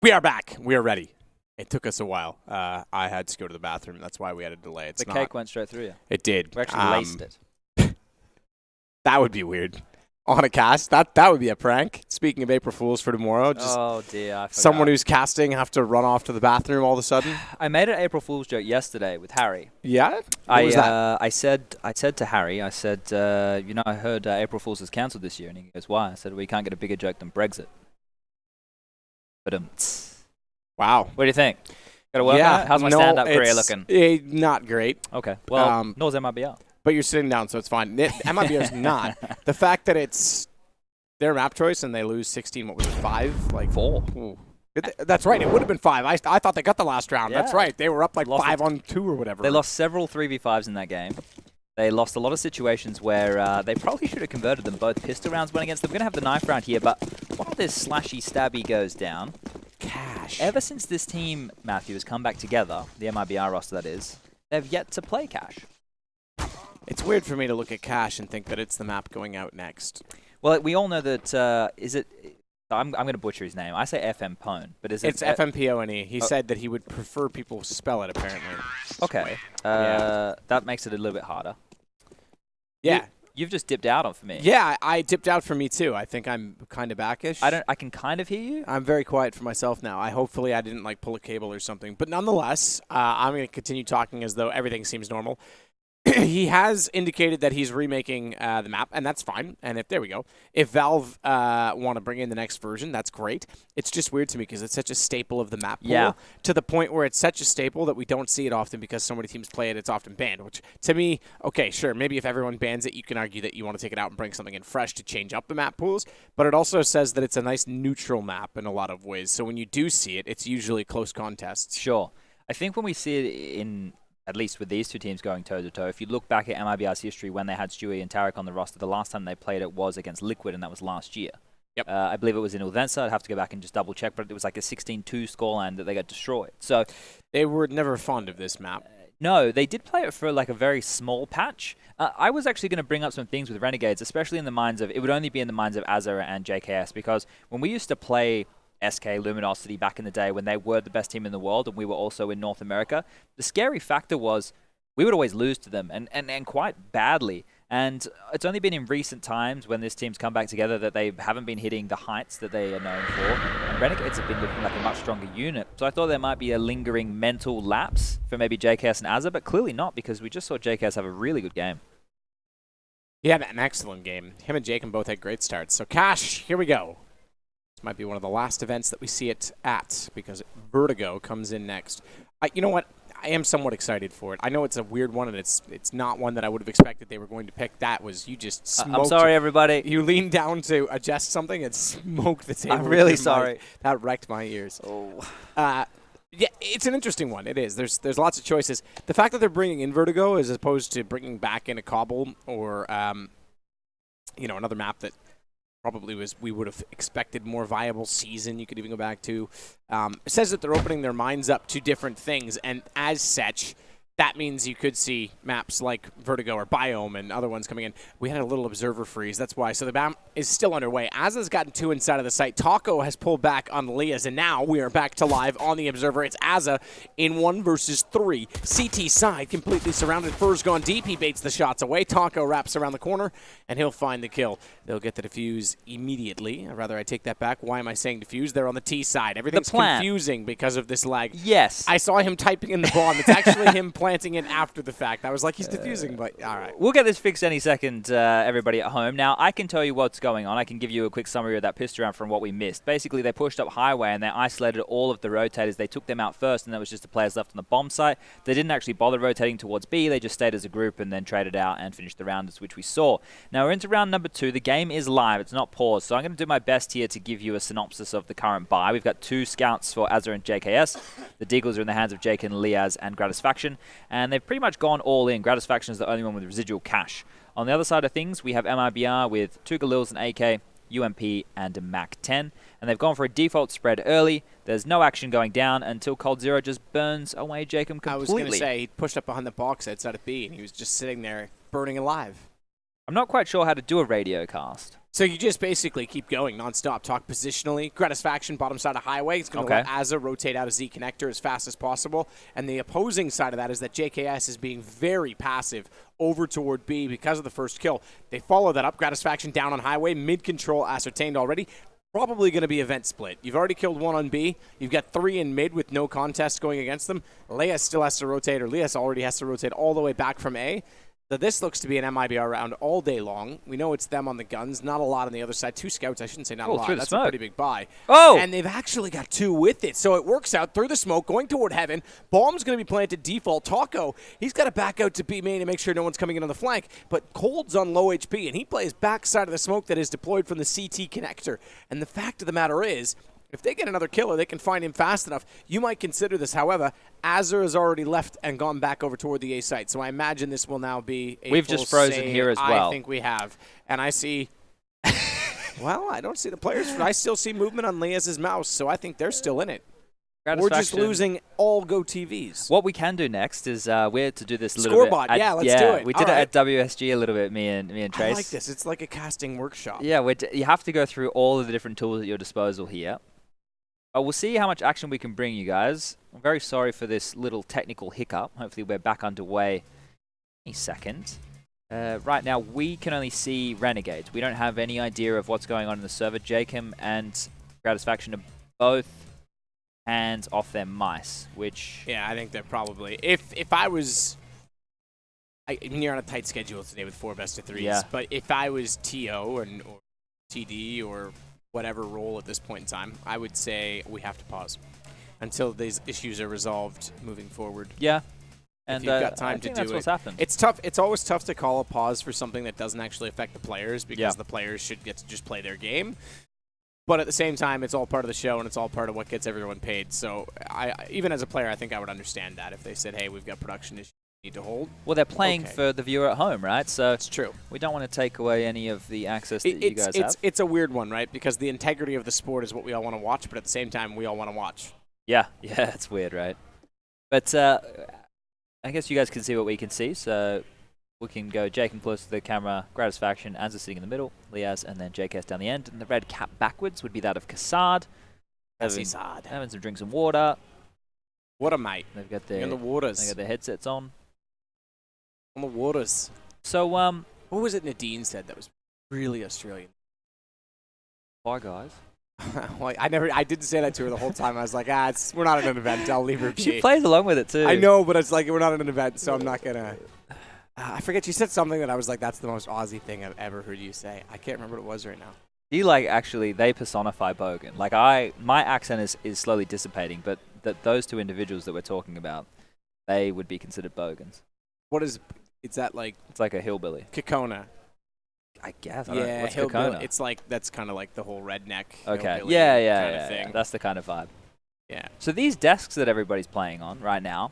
We are back. We are ready. It took us a while. I had to go to the bathroom. That's why we had a delay. The cake went straight through you. It did. We actually laced it. That would be weird. On a cast, that would be a prank. Speaking of April Fools for tomorrow, just oh dear, I forgot. Someone who's casting have to run off to the bathroom all of a sudden. I made an April Fool's joke yesterday with Harry. Yeah? What was that? I said to Harry, I said, I heard April Fool's is cancelled this year, and he goes, why? I said, we can't get a bigger joke than Brexit. But wow. What do you think? Got to work on it? How's my stand-up career looking? Not great. Okay. Well, nor's MIBR. But you're sitting down, so it's fine. MIBR is not. The fact that it's their map choice and they lose 16, what was it, 5? Like 4. Ooh. That's right. It would have been 5. I thought they got the last round. Yeah. That's right. They were up like 5-on-2 or whatever. They lost several 3v5s in that game. They lost a lot of situations where they probably should have converted them. Both pistol rounds went against them. We're going to have the knife round here, but while this slashy stabby goes down, Cash. Ever since this team, Matthew, has come back together, the MIBR roster that is, they've yet to play Cash. It's weird for me to look at Cash and think that it's the map going out next. Well, we all know that, is it... I'm going to butcher his name. I say FM Pone, but is it... It's FMPONE. He said that he would prefer people spell it, apparently. Okay. That makes it a little bit harder. Yeah. You've just dipped out on for me. Yeah, I dipped out for me too. I think I'm kind of backish. I can kind of hear you. I'm very quiet for myself now. Hopefully I didn't like pull a cable or something. But nonetheless, I'm going to continue talking as though everything seems normal. He has indicated that he's remaking the map, and that's fine. And there we go. If Valve want to bring in the next version, that's great. It's just weird to me because it's such a staple of the map pool, to the point where it's such a staple that we don't see it often because so many teams play it, it's often banned, which to me, okay, sure, maybe if everyone bans it, you can argue that you want to take it out and bring something in fresh to change up the map pools, but it also says that it's a nice neutral map in a lot of ways. So when you do see it, it's usually close contests. Sure. I think when we see it in... at least with these two teams going toe-to-toe, if you look back at MIBR's history when they had Stewie and Tarek on the roster, the last time they played it was against Liquid, and that was last year. Yep. I believe it was in ENCE. I'd have to go back and just double-check, but it was like a 16-2 scoreline that they got destroyed. So they were never fond of this map. No, they did play it for like a very small patch. I was actually going to bring up some things with Renegades, especially in the minds of, it would only be in the minds of Azza and JKS, because when we used to play SK Luminosity back in the day when they were the best team in the world and we were also in North America, the scary factor was we would always lose to them and quite badly. And it's only been in recent times when this team's come back together that they haven't been hitting the heights that they are known for. And Renegades have been looking like a much stronger unit. So I thought there might be a lingering mental lapse for maybe JKS and Azza, but clearly not because we just saw JKS have a really good game. He had an excellent game. Him and Jacob both had great starts. So Cash, here we go. Might be one of the last events that we see it at because Vertigo comes in next. You know what? I am somewhat excited for it. I know it's a weird one, and it's not one that I would have expected they were going to pick. That was, you just smoked. I'm sorry, everybody. You leaned down to adjust something and smoked the table. I'm really sorry. That wrecked my ears. Oh. Yeah, it's an interesting one. It is. There's lots of choices. The fact that they're bringing in Vertigo as opposed to bringing back in a Cobble or another map that probably we would have expected more viable season. You could even go back to. It says that they're opening their minds up to different things, and as such, that means you could see maps like Vertigo or Biome and other ones coming in. We had a little observer freeze, that's why. So the map is still underway. Azza's gotten 2 inside of the site. Taco has pulled back on Leah's, and now we are back to live on the observer. It's Azza in 1 versus 3. CT side completely surrounded. Fur's gone deep. He baits the shots away. Taco wraps around the corner, and he'll find the kill. They'll get the defuse immediately. Or rather, I take that back. Why am I saying defuse? They're on the T side. Everything's confusing because of this lag. Yes. I saw him typing in the bomb. It's actually him planting it after the fact. I was like, he's defusing, but all right. We'll get this fixed any second, everybody at home. Now, I can tell you what's going on. I can give you a quick summary of that pistol round from what we missed. Basically, they pushed up highway and they isolated all of the rotators. They took them out first, and that was just the players left on the bomb site. They didn't actually bother rotating towards B. They just stayed as a group and then traded out and finished the round, which we saw. Now, we're into round number 2. The game is live. It's not paused. So I'm going to do my best here to give you a synopsis of the current buy. We've got 2 scouts for Azza and JKS. The Deagles are in the hands of Jake and Liaz and Gratisfaction, and they've pretty much gone all in. Gratisfaction is the only one with residual cash. On the other side of things, we have MIBR with 2 Galils, an AK, UMP, and a MAC-10, and they've gone for a default spread early. There's no action going down until Cold Zero just burns away Jacob completely. I was going to say, he pushed up behind the box outside of B, and he was just sitting there burning alive. I'm not quite sure how to do a radio cast. So you just basically keep going nonstop. Talk positionally. Gratisfaction, bottom side of highway. It's going to let Azza rotate out a Z connector as fast as possible. And the opposing side of that is that JKS is being very passive over toward B because of the first kill. They follow that up. Gratisfaction down on highway. Mid-control ascertained already. Probably going to be event split. You've already killed 1 on B. You've got 3 in mid with no contest going against them. Leia still has to rotate, or Leas already has to rotate all the way back from A. So this looks to be an MIBR round all day long. We know it's them on the guns. Not a lot on the other side. 2 scouts. I shouldn't say not a lot. That's a pretty big buy. Oh! And they've actually got 2 with it. So it works out through the smoke, going toward heaven. Bomb's going to be planted default. Taco, he's got to back out to B main to make sure no one's coming in on the flank. But Cold's on low HP, and he plays backside of the smoke that is deployed from the CT connector. And the fact of the matter is, if they get another killer, they can find him fast enough. You might consider this. However, Azur has already left and gone back over toward the A site. So I imagine this will now be a We've full just frozen save. here as well. I think we have. And I see... well, I don't see the players. I still see movement on Leaz's mouse, so I think they're still in it. We're just losing all Go TVs. What we can do next is we're to do this a little Scorebot, bit. yeah, let's do it. We did it at WSG a little bit, me and Trace. I like this. It's like a casting workshop. Yeah, you have to go through all of the different tools at your disposal here. But we'll see how much action we can bring you guys. I'm very sorry for this little technical hiccup. Hopefully we're back underway any second. Right now, we can only see Renegades. We don't have any idea of what's going on in the server. Jacob and Gratisfaction are both hands off their mice, which... Yeah, I think they're probably... If I was... I mean, you're on a tight schedule today with 4 best-of-3s. Yeah. But if I was TO or TD or whatever role at this point in time, I would say we have to pause until these issues are resolved moving forward. Yeah. And And you've got time I to think do that's it. what's happened. It's tough. It's always tough to call a pause for something that doesn't actually affect the players because Yeah. the players should get to just play their game. But at the same time, it's all part of the show and it's all part of what gets everyone paid. So even as a player, I think I would understand that if they said, hey, we've got production issues we need to hold. Well, they're playing Okay. for the viewer at home, right? So it's true. We don't want to take away any of the access that you guys have. It's a weird one, right? Because the integrity of the sport is what we all want to watch, but at the same time, we all want to watch. Yeah, it's weird, right? But I guess you guys can see what we can see, so we can go Jake and close to the camera, Gratisfaction, Anza sitting in the middle, Liaz, and then JKS down the end. And the red cap backwards would be that of Kassad. Having some drinks and water. What a mate. They've got their, in the waters. They got their headsets on. On the waters. So, what was it Nadine said that was really Australian? Bye, guys. Well, I didn't say that to her the whole time. I was like, we're not at an event. I'll leave her be. She plays along with it too. I know, but it's like we're not at an event, so I'm not gonna. I forget. She said something that I was like, that's the most Aussie thing I've ever heard you say. I can't remember what it was right now. Actually, they personify Bogan. Like my accent is slowly dissipating, but those two individuals that we're talking about, they would be considered Bogans. What is? Is that like? It's like a hillbilly. Kokona. I guess. Yeah, what's hillbilly. Kokona? It's like that's kind of like the whole redneck. Okay. hillbilly Yeah. of thing. That's the kind of vibe. Yeah. So these desks that everybody's playing on right now,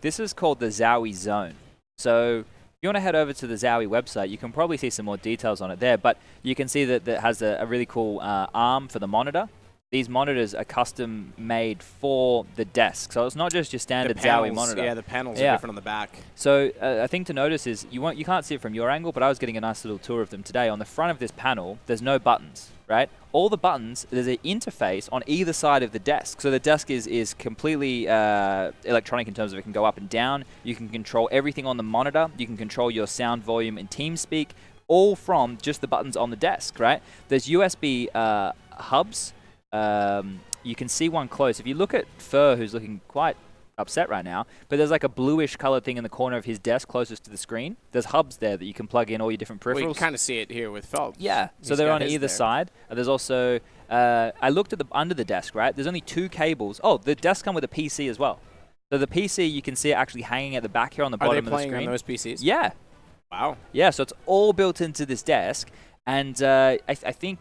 this is called the Zowie Zone. So if you want to head over to the Zowie website, you can probably see some more details on it there. But you can see that it has a really cool arm for the monitor. These monitors are custom made for the desk. So it's not just your standard Zowie monitor. Yeah, the panels are different on the back. So a thing to notice is you can't see it from your angle, but I was getting a nice little tour of them today. On the front of this panel, there's no buttons, right? All the buttons, there's an interface on either side of the desk. So the desk is completely electronic in terms of it can go up and down. You can control everything on the monitor. You can control your sound volume and TeamSpeak, all from just the buttons on the desk, right? There's USB hubs. You can see one close. If you look at Fur, who's looking quite upset right now, but there's like a bluish colored thing in the corner of his desk closest to the screen. There's hubs there that you can plug in all your different peripherals. Well, you can kind of see it here with Phelps. Yeah, so they're on either side. There's also, I looked at under the desk, right? There's only 2 cables. Oh, the desk come with a PC as well. So the PC, you can see it actually hanging at the back here on the bottom of the screen. Are they playing on those PCs? Yeah. Wow. Yeah, so it's all built into this desk. And I think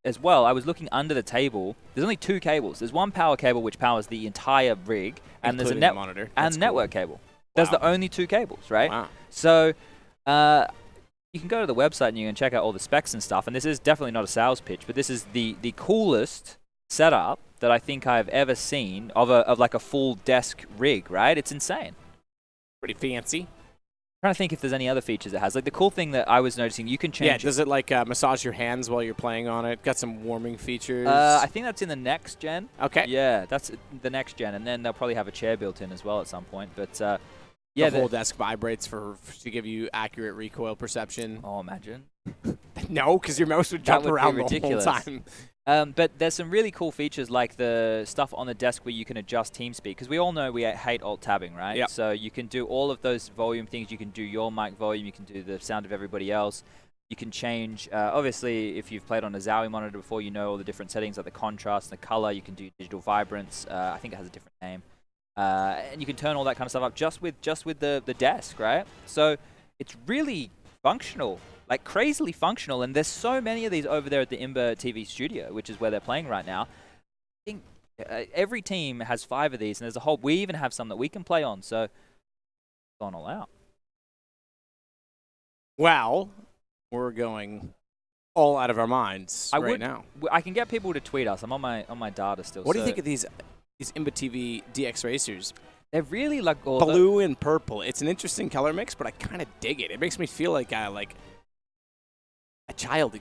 as well, I was looking under the table. There's only 2 cables. There's one power cable which powers the entire rig, and there's a monitor and network cable. There's the only 2 cables, right? Wow. So you can go to the website and you can check out all the specs and stuff. And this is definitely not a sales pitch, but this is the coolest setup that I think I've ever seen of like a full desk rig, right? It's insane. Pretty fancy. Trying to think if there's any other features it has. Like the cool thing that I was noticing, you can change. Yeah, does it like massage your hands while you're playing on it? Got some warming features. I think that's in the next gen. Okay. Yeah, that's the next gen, and then they'll probably have a chair built in as well at some point. But yeah, the whole desk vibrates to give you accurate recoil perception. Oh, imagine. No, because your mouse would jump around the whole time. But there's some really cool features like the stuff on the desk where you can adjust team speak, because we all know we hate alt-tabbing, right? Yep. So you can do all of those volume things. You can do your mic volume. You can do the sound of everybody else. You can change, obviously, if you've played on a Zowie monitor before, you know all the different settings like the contrast, the color. You can do digital vibrance. I think it has a different name. And you can turn all that kind of stuff up just with the desk, right? So it's really functional. Like crazily functional, and there's so many of these over there at the Imber TV studio, which is where they're playing right now. I think every team has 5 of these, and there's a whole. We even have some that we can play on. So, gone all out. Well, we're going all out of our minds now. I can get people to tweet us. I'm on my data still. What do you think of these Imber TV DX racers? They're really like blue and purple. It's an interesting color mix, but I kind of dig it. It makes me feel like a child,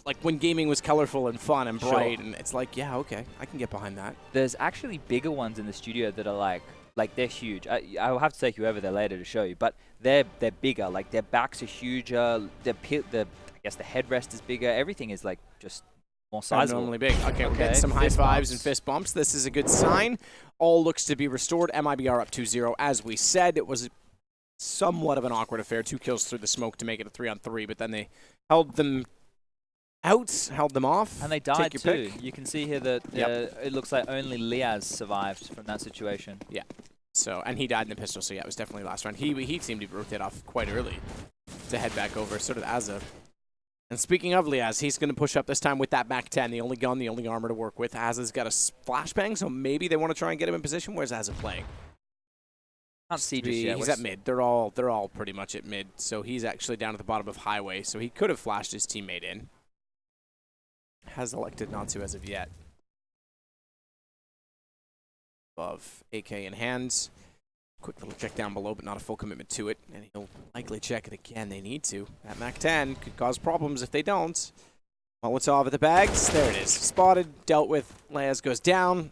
like when gaming was colorful and fun and bright, and it's like, yeah, okay, I can get behind that. There's actually bigger ones in the studio that are like they're huge. I'll have to take you over there later to show you, but they're bigger. Like their backs are huger. I guess the headrest is bigger. Everything is like just more sizable. Normally big. Okay, we're getting some high fives and fist bumps. This is a good sign. All looks to be restored. MIBR up 2-0. As we said, it was somewhat of an awkward affair. 2 kills through the smoke to make it a 3-on-3, but then they held them off. And they died too. You can see here that it looks like only Liaz survived from that situation. Yeah. So, and he died in the pistol, so yeah, it was definitely last round. He seemed to rotate off quite early to head back over. So did Azza. And speaking of Liaz, he's going to push up this time with that back 10, the only gun, the only armor to work with. Azza's got a flashbang, so maybe they want to try and get him in position. Where's Azza playing? Can't see just yet. He's at mid. They're all pretty much at mid. So he's actually down at the bottom of highway. So he could have flashed his teammate in. Has elected not to as of yet. Above AK in hands. Quick little check down below, but not a full commitment to it. And he'll likely check it again. They need to. That Mac 10 could cause problems if they don't. Molotov at the bags. There it is. Spotted. Dealt with. Liaz goes down.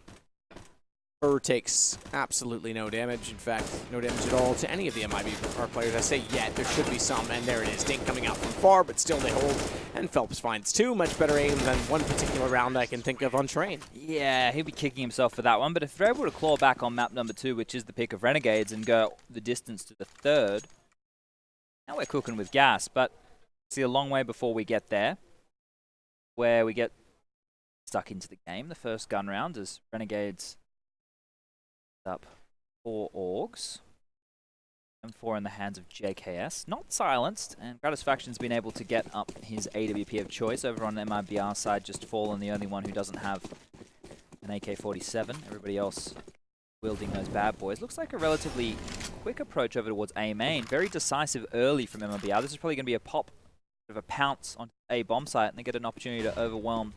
Takes absolutely no damage. In fact, no damage at all to any of the MIBR players. I say yet, there should be some, and there it is. Dink coming out from far, but still they hold. And Phelps finds 2. Much better aim than one particular round I can think of on Train. Yeah, he'll be kicking himself for that one, but if they're able to claw back on map number 2, which is the pick of Renegades, and go the distance to the 3rd, now we're cooking with gas, but see a long way before we get there, where we get stuck into the game. The first gun round as Renegades up 4 orgs. M4 in the hands of JKS. Not silenced, and Gratisfaction's been able to get up his AWP of choice over on the MIBR side, just Fallen, the only one who doesn't have an AK-47. Everybody else wielding those bad boys. Looks like a relatively quick approach over towards A main. Very decisive early from MIBR. This is probably going to be a pop, of a pounce on A bomb site, and they get an opportunity to overwhelm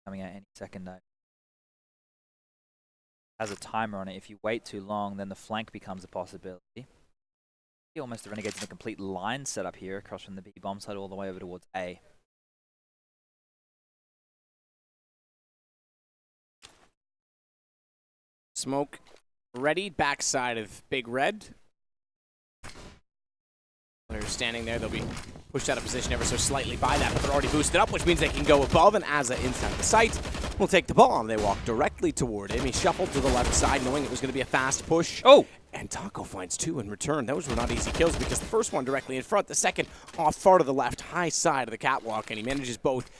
coming out any second though. Has a timer on it. If you wait too long, then the flank becomes a possibility. Almost the Renegades in a complete line setup here across from the B bomb side all the way over towards A. Smoke ready, backside of Big Red. They're standing there. They'll be pushed out of position ever so slightly by that, but they're already boosted up, which means they can go above, and Azza inside the site will take the bomb. They walk directly toward him. He shuffled to the left side, knowing it was going to be a fast push. Oh! And Taco finds 2 in return. Those were not easy kills, because the first one directly in front, the second off far to the left, high side of the catwalk, and he manages both.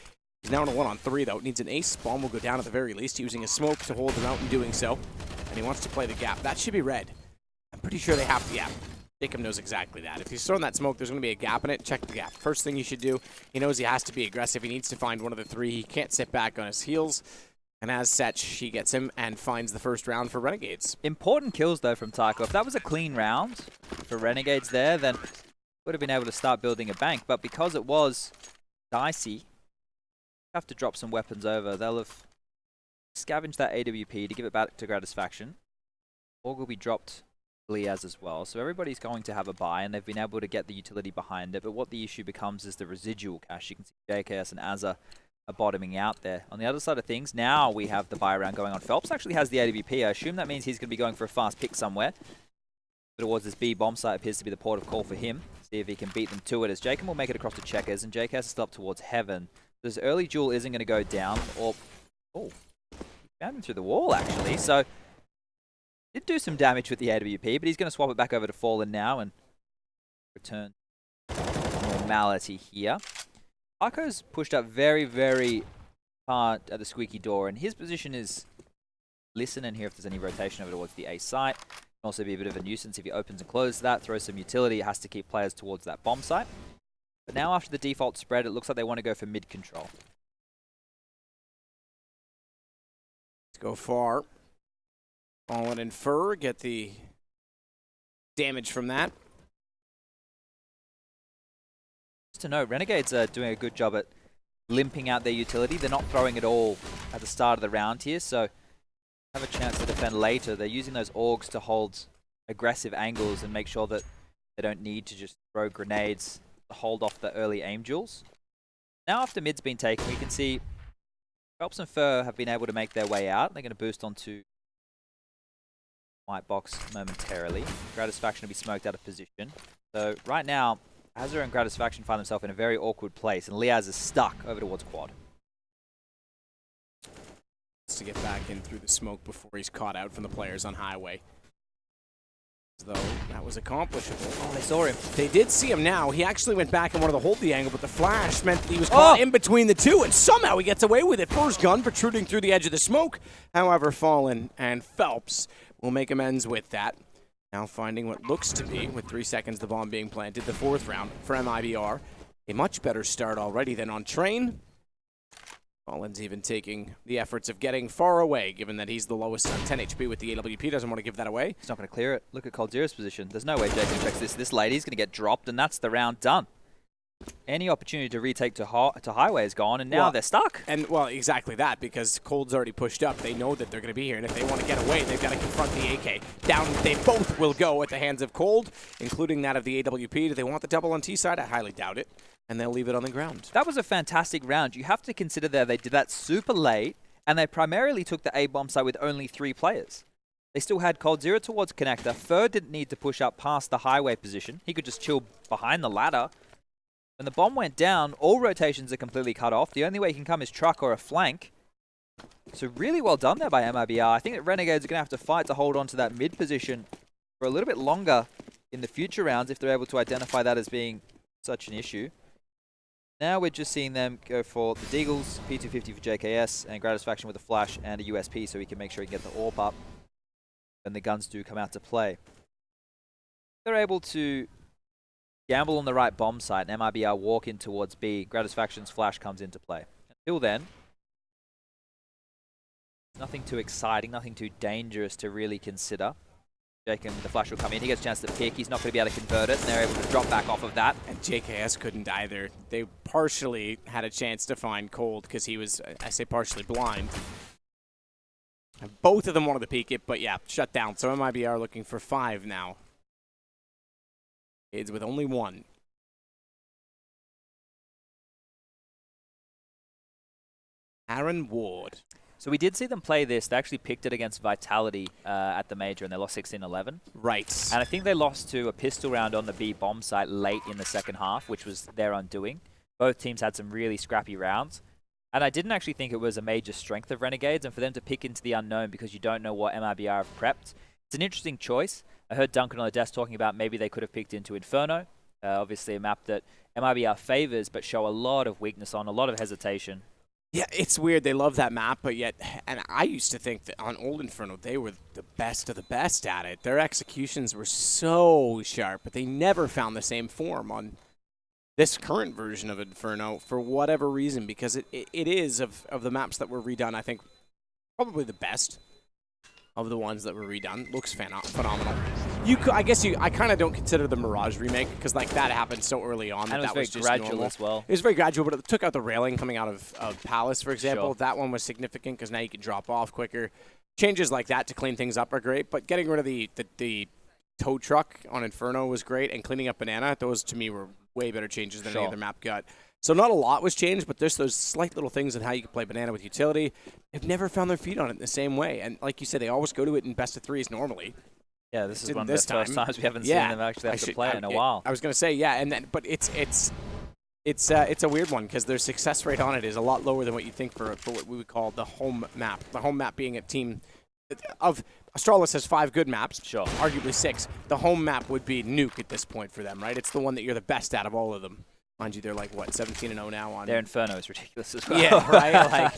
He's now on a 1-on-3, though. Needs an ace. Bomb will go down at the very least, using a smoke to hold them out in doing so. And he wants to play the gap. That should be red. I'm pretty sure they have the gap. Jacob knows exactly that. If he's throwing that smoke, there's going to be a gap in it. Check the gap. First thing you should do, he knows he has to be aggressive. He needs to find one of the 3. He can't sit back on his heels. And as such, he gets him and finds the first round for Renegades. Important kills, though, from Taco. If that was a clean round for Renegades there, then would have been able to start building a bank. But because it was dicey, have to drop some weapons over. They'll have scavenge that AWP to give it back to Gratisfaction. Org will be dropped Liaz as well, so everybody's going to have a buy, and they've been able to get the utility behind it, but what the issue becomes is the residual cash. You can see JKS and Azza are bottoming out there. On the other side of things, now we have the buy round going on. Phelps actually has the AWP. I assume that means he's going to be going for a fast pick somewhere. Towards this B bomb site appears to be the port of call for him. See if he can beat them to it, as Jacob will make it across to Checkers, and JKS is still up towards Heaven. This early duel isn't going to go down, or... Oh, he found him through the wall, actually, so... Did do some damage with the AWP, but he's going to swap it back over to Fallen now and return normality here. Arco's pushed up very, very hard at the squeaky door, and his position is listen and hear if there's any rotation over towards the A site. Can also be a bit of a nuisance if he opens and closes that, throws some utility. It has to keep players towards that bomb site. But now after the default spread, it looks like they want to go for mid control. Let's go far. Fallen and Fur get the damage from that. Just to note, Renegades are doing a good job at limping out their utility. They're not throwing it all at the start of the round here, so have a chance to defend later. They're using those orgs to hold aggressive angles and make sure that they don't need to just throw grenades to hold off the early aim duels. Now after mid's been taken, we can see Phelps and Fur have been able to make their way out. They're going to boost onto white box momentarily. Gratisfaction will be smoked out of position. So right now, Azure and Gratisfaction find themselves in a very awkward place, and Liaz is stuck over towards quad. To get back in through the smoke before he's caught out from the players on highway. Though that was accomplishable. Oh, they saw him. They did see him now. He actually went back and wanted to hold the angle, but the flash meant that he was caught in between the two, and somehow he gets away with it. First gun protruding through the edge of the smoke. However, Fallen and Phelps will make amends with that. Now finding what looks to be, with 3 seconds the bomb being planted, the 4th round for MIBR. A much better start already than on Train. Fallen's even taking the efforts of getting far away, given that he's the lowest on 10 HP with the AWP. Doesn't want to give that away. He's not going to clear it. Look at Cold Zero's position. There's no way Jacob checks this. This lady's going to get dropped, and that's the round done. Any opportunity to retake to highway is gone, and now they're stuck. And, well, exactly that, because Cold's already pushed up. They know that they're going to be here, and if they want to get away, they've got to confront the AK. Down they both will go at the hands of Cold, including that of the AWP. Do they want the double on T side? I highly doubt it. And they'll leave it on the ground. That was a fantastic round. You have to consider there they did that super late, and they primarily took the A bomb site with only 3 players. They still had Cold Zero towards connector. Fur didn't need to push up past the highway position. He could just chill behind the ladder. When the bomb went down, all rotations are completely cut off. The only way he can come is truck or a flank. So really well done there by MIBR. I think that Renegades are going to have to fight to hold on to that mid position for a little bit longer in the future rounds if they're able to identify that as being such an issue. Now we're just seeing them go for the Deagles, P250 for JKS, and Gratisfaction with a flash and a USP so he can make sure he can get the AWP up when the guns do come out to play. They're able to gamble on the right bomb site, and MIBR walk in towards B. Gratisfaction's flash comes into play. Until then, nothing too exciting, nothing too dangerous to really consider. Jacob, the flash will come in. He gets a chance to pick. He's not going to be able to convert it, and they're able to drop back off of that. And JKS couldn't either. They partially had a chance to find Cold because he was, I say partially blind. And both of them wanted to peek it, but yeah, shut down. So MIBR looking for 5 now. Aids with only 1. Aaron Ward. So we did see them play this. They actually picked it against Vitality at the Major, and they lost 16-11. Right. And I think they lost to a pistol round on the B bomb site late in the second half, which was their undoing. Both teams had some really scrappy rounds. And I didn't actually think it was a major strength of Renegades, and for them to pick into the unknown because you don't know what MIBR have prepped, it's an interesting choice. I heard Duncan on the desk talking about maybe they could have picked into Inferno. Obviously a map that MIBR favors, but show a lot of weakness on, a lot of hesitation. Yeah, it's weird. They love that map, but yet, and I used to think that on Old Inferno, they were the best of the best at it. Their executions were so sharp, but they never found the same form on this current version of Inferno for whatever reason, because it is, of the maps that were redone, I think, probably the best of the ones that were redone. Looks phenomenal. I guess I kind of don't consider the Mirage remake because like that happened so early on and that was just very gradual normal. as well. It was very gradual, but it took out the railing coming out of Palace, for example. Sure. That one was significant because now you can drop off quicker. Changes like that to clean things up are great, but getting rid of the tow truck on Inferno was great, and cleaning up Banana, those to me were way better changes than any other map got. So not a lot was changed, but there's those slight little things in how you can play Banana with utility. They've never found their feet on it in the same way, and like you said, they always go to it in best of threes normally. Yeah, this is one of the first times we haven't seen them actually have to play it in a while. I was going to say, yeah, but it's a weird one because their success rate on it is a lot lower than what you think for what we would call the home map. The home map being a team of Astralis has 5 good maps, arguably 6. The home map would be Nuke at this point for them, right? It's the one that you're the best at of all of them. Mind you, they're like, what, 17-0 now on... Their Inferno is ridiculous as well. Yeah, right? Like,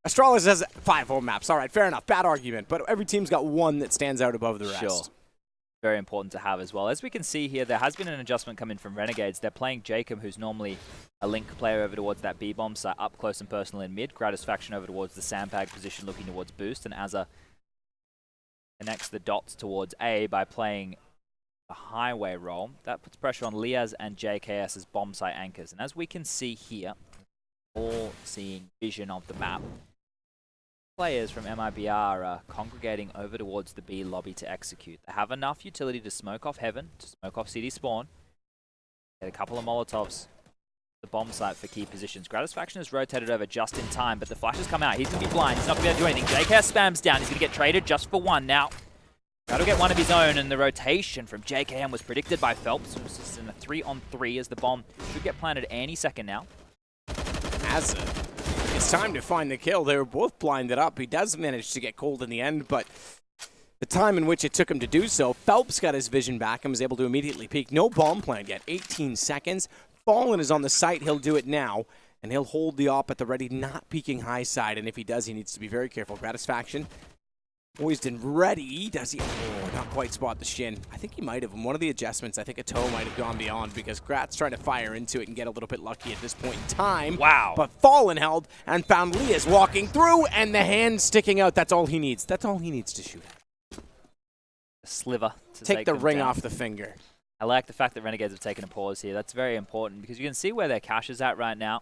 Astralis has 5 home maps. All right, fair enough. Bad argument. But every team's got one that stands out above the rest. Sure. Very important to have as well. As we can see here, there has been an adjustment coming from Renegades. They're playing Jacob, who's normally a link player, over towards that B-bomb site, up close and personal in mid. Gratisfaction over towards the sandbag position, looking towards boost. And Azza connects the dots towards A by playing a highway role. That puts pressure on Liaz and JKS as bomb site anchors. And as we can see here, all seeing vision of the map, players from MIBR are congregating over towards the B lobby to execute. They have enough utility to smoke off Heaven, to smoke off CD spawn, get a couple of Molotovs, the bomb site for key positions. Gratisfaction has rotated over just in time, but the flash has come out. He's going to be blind. He's not going to be able to do anything. JKS spams down. He's going to get traded just for one now. Got to get one of his own, and the rotation from JKM was predicted by Phelps. It was just in a 3-on-3 as the bomb should get planted any second now. As it's time to find the kill. They were both blinded up. He does manage to get cold in the end, but the time in which it took him to do so, Phelps got his vision back and was able to immediately peek. No bomb planned yet. 18 seconds. Fallen is on the site. He'll do it now, and he'll hold the op at the ready, not peeking high side, and if he does, he needs to be very careful. Gratisfaction poised and ready. Does he? Oh, not quite spot the shin. I think he might have. In one of the adjustments, I think a toe might have gone beyond because Grat's trying to fire into it and get a little bit lucky at this point in time. Wow. But Fallen held and found Liaz walking through and the hand sticking out. That's all he needs. That's all he needs to shoot at. A sliver to take the ring down. off the finger. I like the fact that Renegades have taken a pause here. That's very important because you can see where their cash is at right now.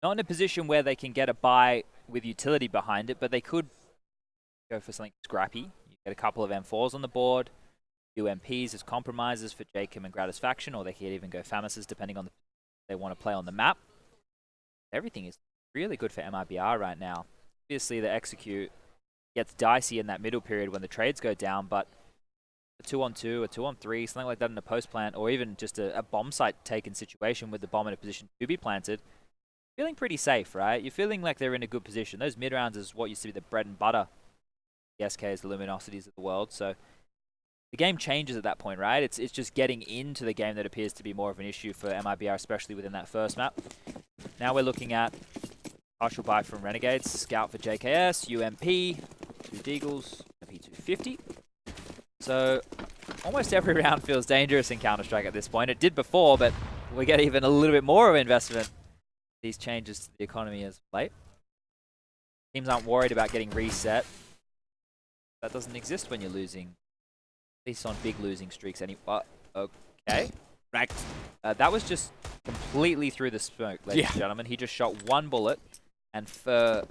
Not in a position where they can get a buy with utility behind it, but they could go for something scrappy. You get a couple of M4s on the board, UMPs as compromises for Jacob and Gratisfaction, or they could even go Famises depending on the they want to play on the map. Everything is really good for MIBR right now. Obviously, the execute gets dicey in that middle period when the trades go down, but a 2-on-2, a 2-on-3, something like that in a post plant, or even just a bomb site taken situation with the bomb in a position to be planted, feeling pretty safe, right? You're feeling like they're in a good position. Those mid rounds is what used to be the bread and butter. The SKs, the Luminosities of the world. So the game changes at that point, right? It's just getting into the game that appears to be more of an issue for MIBR, especially within that first map. Now we're looking at partial buy from Renegades, Scout for JKS, UMP, 2 Deagles, P250. So almost every round feels dangerous in Counter-Strike at this point. It did before, but we get even a little bit more of investment. These changes to the economy as late. Teams aren't worried about getting reset. That doesn't exist when you're losing. At least on big losing streaks. Okay. Right. That was just completely through the smoke, ladies and gentlemen. He just shot one bullet, and Fur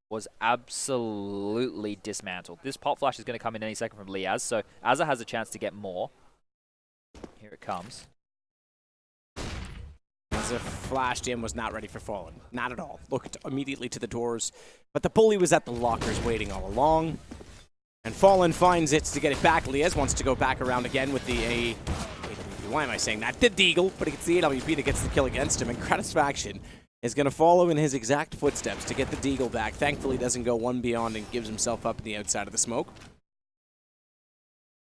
was absolutely dismantled. This pop flash is going to come in any second from Liaz, so Azza has a chance to get more. Here it comes. Azza flashed in, was not ready for Fallen. Not at all. Looked immediately to the doors, but the bully was at the lockers waiting all along. And Fallen finds it to get it back. Liaz wants to go back around again with the AWP. Why am I saying that? The Deagle, but it's the AWP that gets the kill against him. And Gratisfaction is going to follow in his exact footsteps to get the Deagle back. Thankfully, doesn't go one beyond and gives himself up in the outside of the smoke.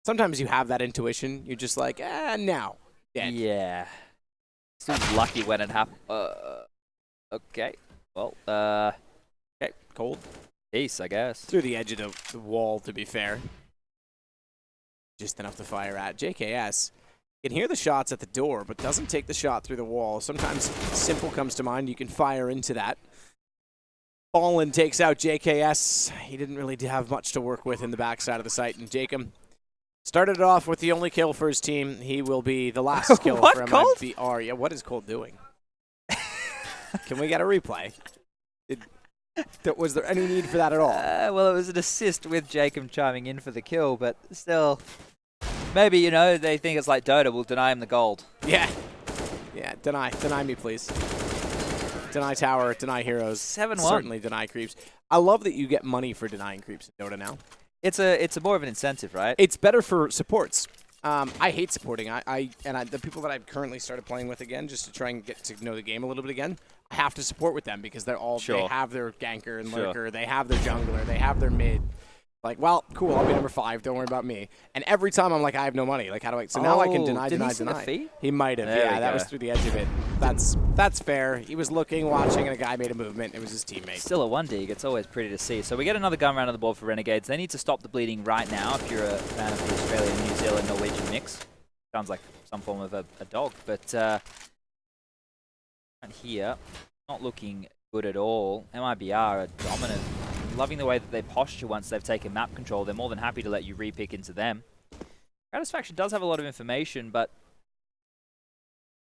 Sometimes you have that intuition. You're just like, now. Dead. Yeah. Still lucky when it happened. Okay. Well, okay, cold. Peace, I guess. Through the edge of the wall, to be fair. Just enough to fire at. JKS can hear the shots at the door, but doesn't take the shot through the wall. Sometimes simple comes to mind. You can fire into that. Fallen takes out JKS. He didn't really have much to work with in the backside of the site, and Jacob Started it off with the only kill for his team. He will be the last kill for MIBR. Yeah, what is Cold doing? Can we get a replay? Was there any need for that at all? Well, it was an assist with Jacob chiming in for the kill, but still, maybe, you know, they think it's like Dota. We'll deny him the gold. Yeah. Yeah, deny me, please. Deny tower, deny heroes. 7-1. Certainly deny creeps. I love that you get money for denying creeps in Dota now. It's a more of an incentive, right? It's better for supports. I hate supporting. The people that I've currently started playing with again, just to try and get to know the game a little bit again, I have to support with them because they're all they have their ganker and lurker, they have their jungler, they have their mid. Like, well, cool, I'll be number 5. Don't worry about me. And every time I'm like, I have no money. Like, how do I? So now I can deny. He might have. Yeah, that was through the edge of it. That's fair. He was looking, watching, and a guy made a movement. It was his teammate. Still a 1 dig. It's always pretty to see. So we get another gun round on the board for Renegades. They need to stop the bleeding right now. If you're a fan of the Australian, New Zealand, Norwegian mix, sounds like some form of a dog. But right here, not looking good at all. MIBR are dominant. Loving the way that they posture once they've taken map control. They're more than happy to let you re-pick into them. Satisfaction does have a lot of information, but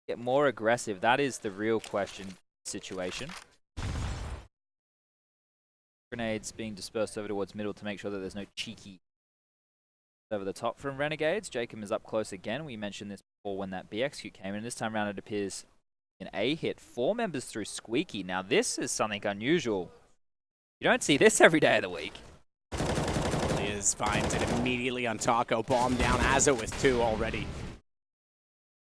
get more aggressive. That is the real question situation. Grenades being dispersed over towards middle to make sure that there's no cheeky over the top from Renegades. Jacob is up close again. We mentioned this before when that BXQ came in. This time around it appears an A hit. 4 members through Squeaky. Now this is something unusual. You don't see this every day of the week. Liz finds it immediately on Taco. Bomb down. Azza with 2 already.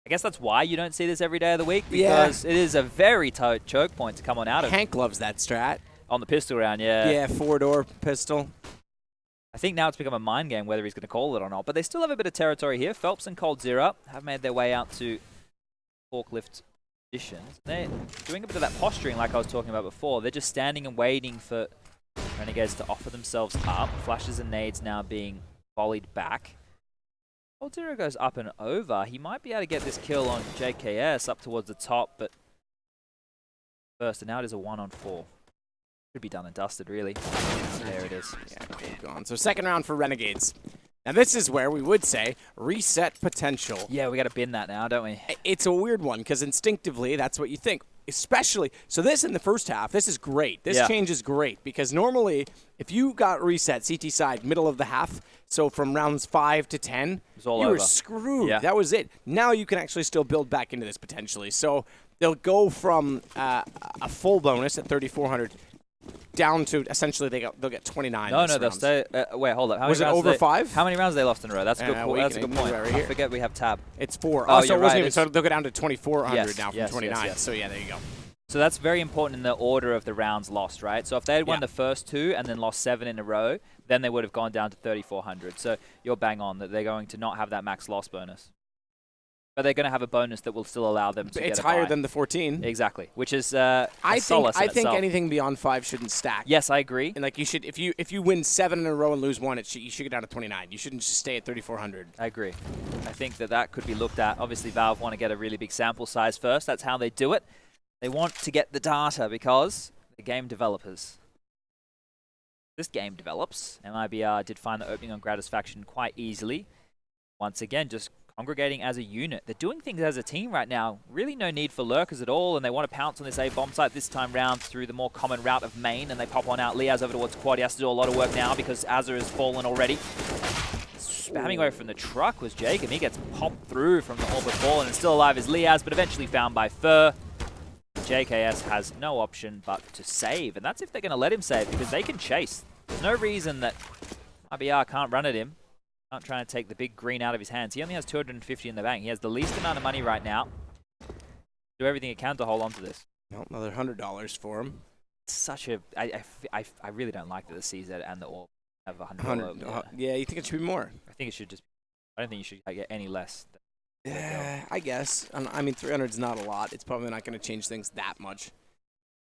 I guess that's why you don't see this every day of the week, because it is a very tight choke point to come on out of. Hank loves that strat. On the pistol round, yeah. Yeah, 4-door pistol. I think now it's become a mind game whether he's going to call it or not, but they still have a bit of territory here. Phelps and Cold Zero have made their way out to forklift positions. They're doing a bit of that posturing like I was talking about before. They're just standing and waiting for Renegades to offer themselves up. Flashes and nades now being volleyed back. Cold Zero goes up and over. He might be able to get this kill on JKS up towards the top, but first, and now it is a 1-on-4. Could be done and dusted, really. There it is. Yeah, gone. So second round for Renegades. Now this is where we would say reset potential. Yeah, we got to bin that now, don't we? It's a weird one because instinctively that's what you think. Especially, so this in the first half, this is great. This change is great because normally if you got reset CT side middle of the half, so from rounds 5 to 10, you were screwed. Yeah. That was it. Now you can actually still build back into this potentially. So they'll go from a full bonus at 3,400 down to essentially they'll get 29. No, they'll stay. Wait, hold up. Was it over 5? How many rounds they lost in a row? That's a good point. That's a good point. Right I forget we have tab. It's 4. Oh, so it wasn't even. So they'll go down to 2,400 now from 29. Yes. So yeah, there you go. So that's very important in the order of the rounds lost, right? So if they had won the first 2 and then lost 7 in a row, then they would have gone down to 3,400. So you're bang on that they're going to not have that max loss bonus. But they're going to have a bonus that will still allow them to get It's higher than the 14. Exactly, which is I think anything beyond 5 shouldn't stack. Yes, I agree. And like you should, if you win 7 in a row and lose 1, you should get down to 29. You shouldn't just stay at 3,400. I agree. I think that could be looked at. Obviously, Valve want to get a really big sample size first. That's how they do it. They want to get the data because the game developers. This game develops. MIBR did find the opening on Gratisfaction quite easily. Once again, just congregating as a unit. They're doing things as a team right now. Really no need for lurkers at all, and they want to pounce on this A bomb site this time round through the more common route of main, and they pop on out. Liaz over towards quad. He has to do a lot of work now because Azza has fallen already. Spamming away from the truck was Jacob. He gets popped through from the orbit ball, and still alive is Liaz, but eventually found by Fur. JKS has no option but to save, and that's if they're going to let him save, because they can chase. There's no reason that IBR can't run at him. Not trying to take the big green out of his hands. He only has 250 in the bank. He has the least amount of money right now. Do everything he can to hold on to this. Well, another $100 for him. It's such a... I really don't like that the CZ and the Orb have $100. Yeah, you think it should be more? I think it should just... I don't think you should get any less. Yeah, I guess. I mean, 300 is not a lot. It's probably not going to change things that much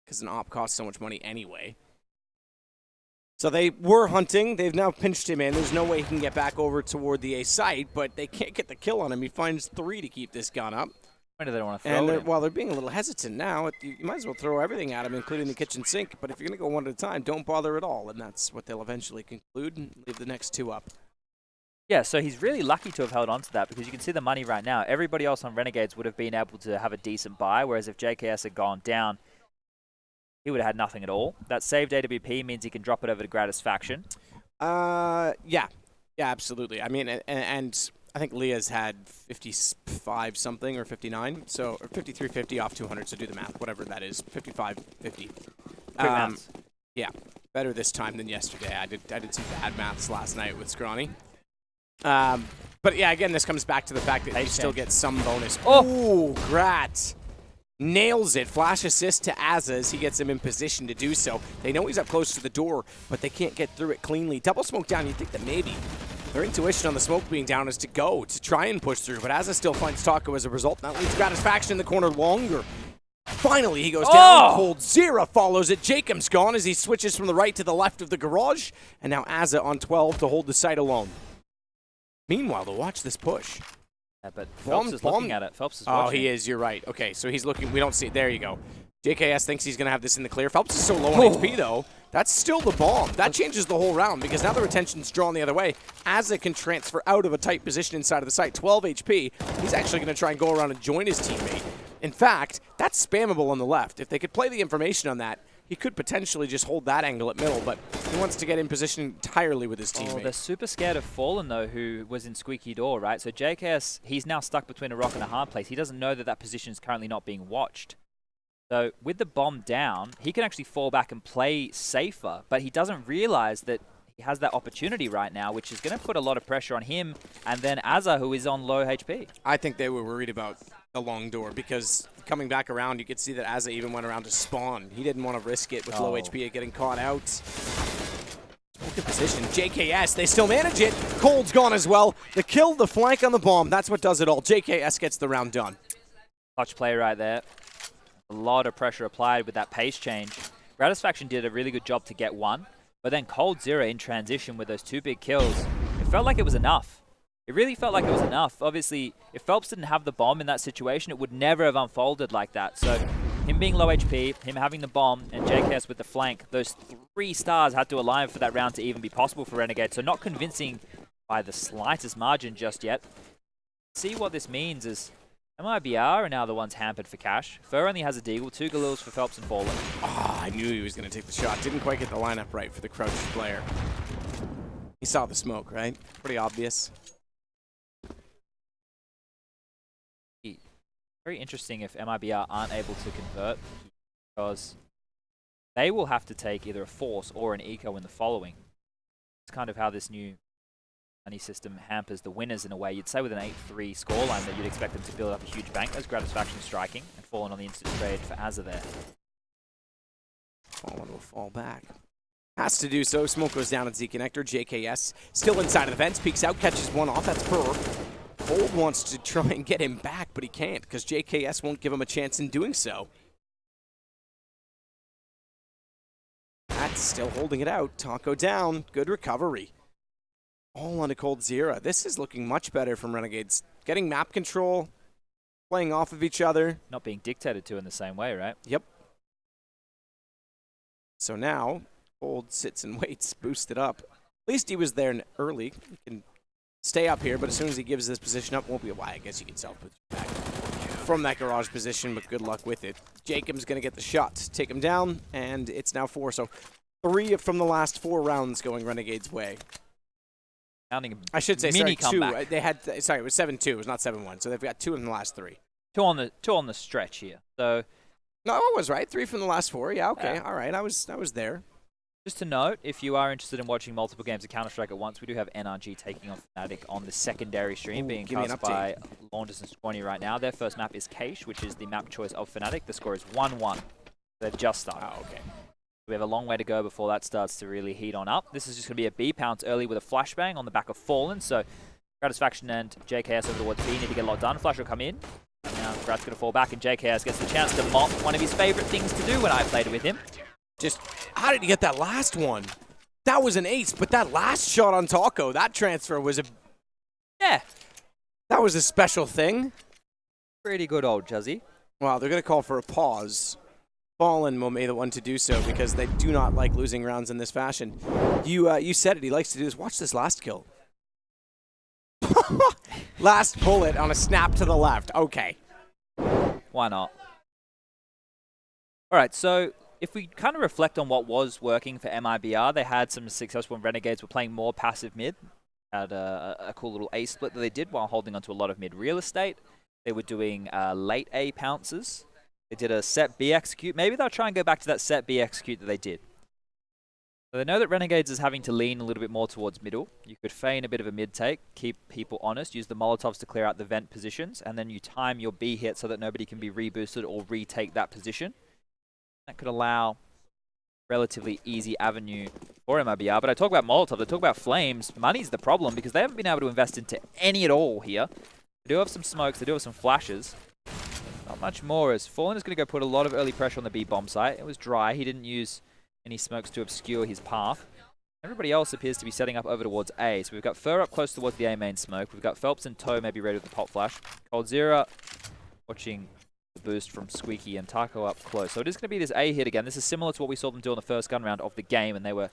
because an op costs so much money anyway. So they were hunting. They've now pinched him in. There's no way he can get back over toward the A site, but they can't get the kill on him. He finds 3 to keep this gun up. Why do they want to throw it? Well, they're being a little hesitant now. You might as well throw everything at him, including the kitchen sink. But if you're going to go one at a time, don't bother at all. And that's what they'll eventually conclude and leave the next 2 up. Yeah, so he's really lucky to have held on to that because you can see the money right now. Everybody else on Renegades would have been able to have a decent buy, whereas if JKS had gone down, he would have had nothing at all. That saved AWP means he can drop it over to Gratisfaction. Yeah, absolutely. I mean, and I think Leah's had 55 something or 59, so or 53.50 off 200. So do the math, whatever that is, 55.50. Yeah, better this time than yesterday. I did some bad maths last night with Scrawny. But yeah, again, this comes back to the fact that he still gets some bonus. Oh, Grat nails it. Flash assist to Azza as he gets him in position to do so. They know he's up close to the door, but they can't get through it cleanly. Double smoke down. You'd think that maybe their intuition on the smoke being down is to go, to try and push through, but Azza still finds Taco as a result. And that leaves Gratisfaction in the corner longer. Finally, he goes down. Coldzera follows it. Jacob's gone as he switches from the right to the left of the garage. And now Azza on 12 to hold the site alone. Meanwhile, to watch this push. Yeah, but Phelps is looking at it. Phelps is watching. Oh, he is. You're right. Okay, so he's looking. We don't see it. There you go. JKS thinks he's going to have this in the clear. Phelps is so low on HP, though. That's still the bomb. That changes the whole round because now the retention's drawn the other way. Azza can transfer out of a tight position inside of the site. 12 HP. He's actually going to try and go around and join his teammate. In fact, that's spammable on the left. If they could play the information on that, he could potentially just hold that angle at middle, but he wants to get in position entirely with his teammate. Oh, they're super scared of Fallen, though, who was in squeaky door, right? So JKS, he's now stuck between a rock and a hard place. He doesn't know that that position is currently not being watched. So with the bomb down, he can actually fall back and play safer, but he doesn't realize that he has that opportunity right now, which is going to put a lot of pressure on him and then Azza, who is on low HP. I think they were worried about the long door because coming back around, you could see that Azza even went around to spawn. He didn't want to risk it with low HP of getting caught out. Good position. JKS, they still manage it. Cold's gone as well. The kill, the flank on the bomb, that's what does it all. JKS gets the round done. Clutch play right there. A lot of pressure applied with that pace change. Gratisfaction did a really good job to get one, but then Coldzera in transition with those 2 big kills, it felt like it was enough. It really felt like it was enough. Obviously, if Phelps didn't have the bomb in that situation, it would never have unfolded like that. So him being low HP, him having the bomb, and JKS with the flank, those 3 stars had to align for that round to even be possible for Renegade. So not convincing by the slightest margin just yet. See what this means is MIBR are now the ones hampered for cash. Fur only has a deagle, 2 Galils for Phelps and Fallen. I knew he was going to take the shot. Didn't quite get the lineup right for the crouched player. He saw the smoke, right? Pretty obvious. Very interesting if MIBR aren't able to convert because they will have to take either a force or an eco in the following. It's kind of how this new money system hampers the winners in a way. You'd say with an 8-3 scoreline that you'd expect them to build up a huge bank. There's Gratisfaction striking and Fallen on the instant trade for Azza there. Fallen will fall back. Has to do so. Smoke goes down at Z Connector. JKS still inside of the fence. Peeks out, catches one off. That's Purr. Cold wants to try and get him back, but he can't because JKS won't give him a chance in doing so. That's still holding it out. Taco down. Good recovery. All on a Coldzera. This is looking much better from Renegades. Getting map control, playing off of each other. Not being dictated to in the same way, right? Yep. So now, Cold sits and waits, boosted up. At least he was there early. He can stay up here, but as soon as he gives this position up, won't be a why. I guess you can self-boost back from that garage position, but good luck with it. Jacob's going to get the shot, take him down, and it's now 4. So 3 from the last 4 rounds going Renegade's way. I should say, sorry, 2. They had, sorry, it was 7-2. It was not 7-1. So they've got 2 in the last 3. 2 on the stretch here. So no, I was right. 3 from the last 4. Yeah, okay, all right. I was there. Just to note, if you are interested in watching multiple games of Counter-Strike at once, we do have NRG taking on Fnatic on the secondary stream, being cast by Launders and Squanny right now. Their first map is Cache, which is the map choice of Fnatic. The score is 1-1. They've just started. Oh, okay. We have a long way to go before that starts to really heat on up. This is just going to be a B pounce early with a flashbang on the back of Fallen. So Gratisfaction and JKS over towards B need to get a lot done. Flash will come in. And now Grat's going to fall back, and JKS gets the chance to mop one of his favorite things to do when I played with him. Just, how did he get that last one? That was an ace, but that last shot on Taco, that transfer was a... Yeah. That was a special thing. Pretty good old Juzzy. Well, they're going to call for a pause. Fallen will be the one to do so because they do not like losing rounds in this fashion. You said it. He likes to do this. Watch this last kill. Last bullet on a snap to the left. Okay. Why not? All right, so if we kind of reflect on what was working for MIBR, they had some success when Renegades were playing more passive mid. Had a cool little A split that they did while holding onto a lot of mid real estate. They were doing late A pounces. They did a set B execute. Maybe they'll try and go back to that set B execute that they did. So they know that Renegades is having to lean a little bit more towards middle. You could feign a bit of a mid take, keep people honest, use the Molotovs to clear out the vent positions, and then you time your B hit so that nobody can be reboosted or retake that position. That could allow relatively easy avenue for MIBR. But I talk about Molotov, I talk about Flames. Money's the problem because they haven't been able to invest into any at all here. They do have some smokes, they do have some flashes. Not much more, as Fallen is going to go put a lot of early pressure on the B bomb site. It was dry, he didn't use any smokes to obscure his path. Everybody else appears to be setting up over towards A. So we've got Fur up close towards the A main smoke. We've got Phelps and Toe maybe ready with the pop flash. Coldzera watching the boost from Squeaky and Taco up close. So it is going to be this A hit again. This is similar to what we saw them do on the first gun round of the game, and they were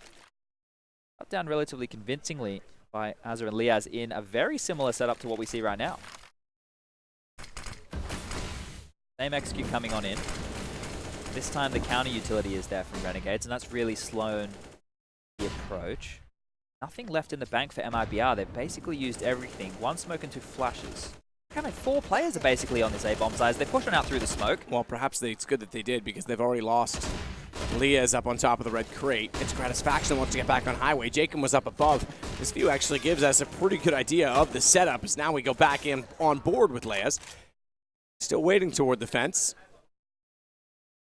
cut down relatively convincingly by Azza and Liaz in a very similar setup to what we see right now. Same execute coming on in. This time the counter utility is there from Renegades, and that's really slowed the approach. Nothing left in the bank for MIBR. They've basically used everything. One smoke and two flashes. Kind of 4 players are basically on this A-bomb size. They're pushing out through the smoke. Well, perhaps it's good that they did because they've already lost. Leah's up on top of the red crate. It's Gratisfaction wants to get back on highway. Jacob was up above. This view actually gives us a pretty good idea of the setup as now we go back in on board with Leah's. Still waiting toward the fence.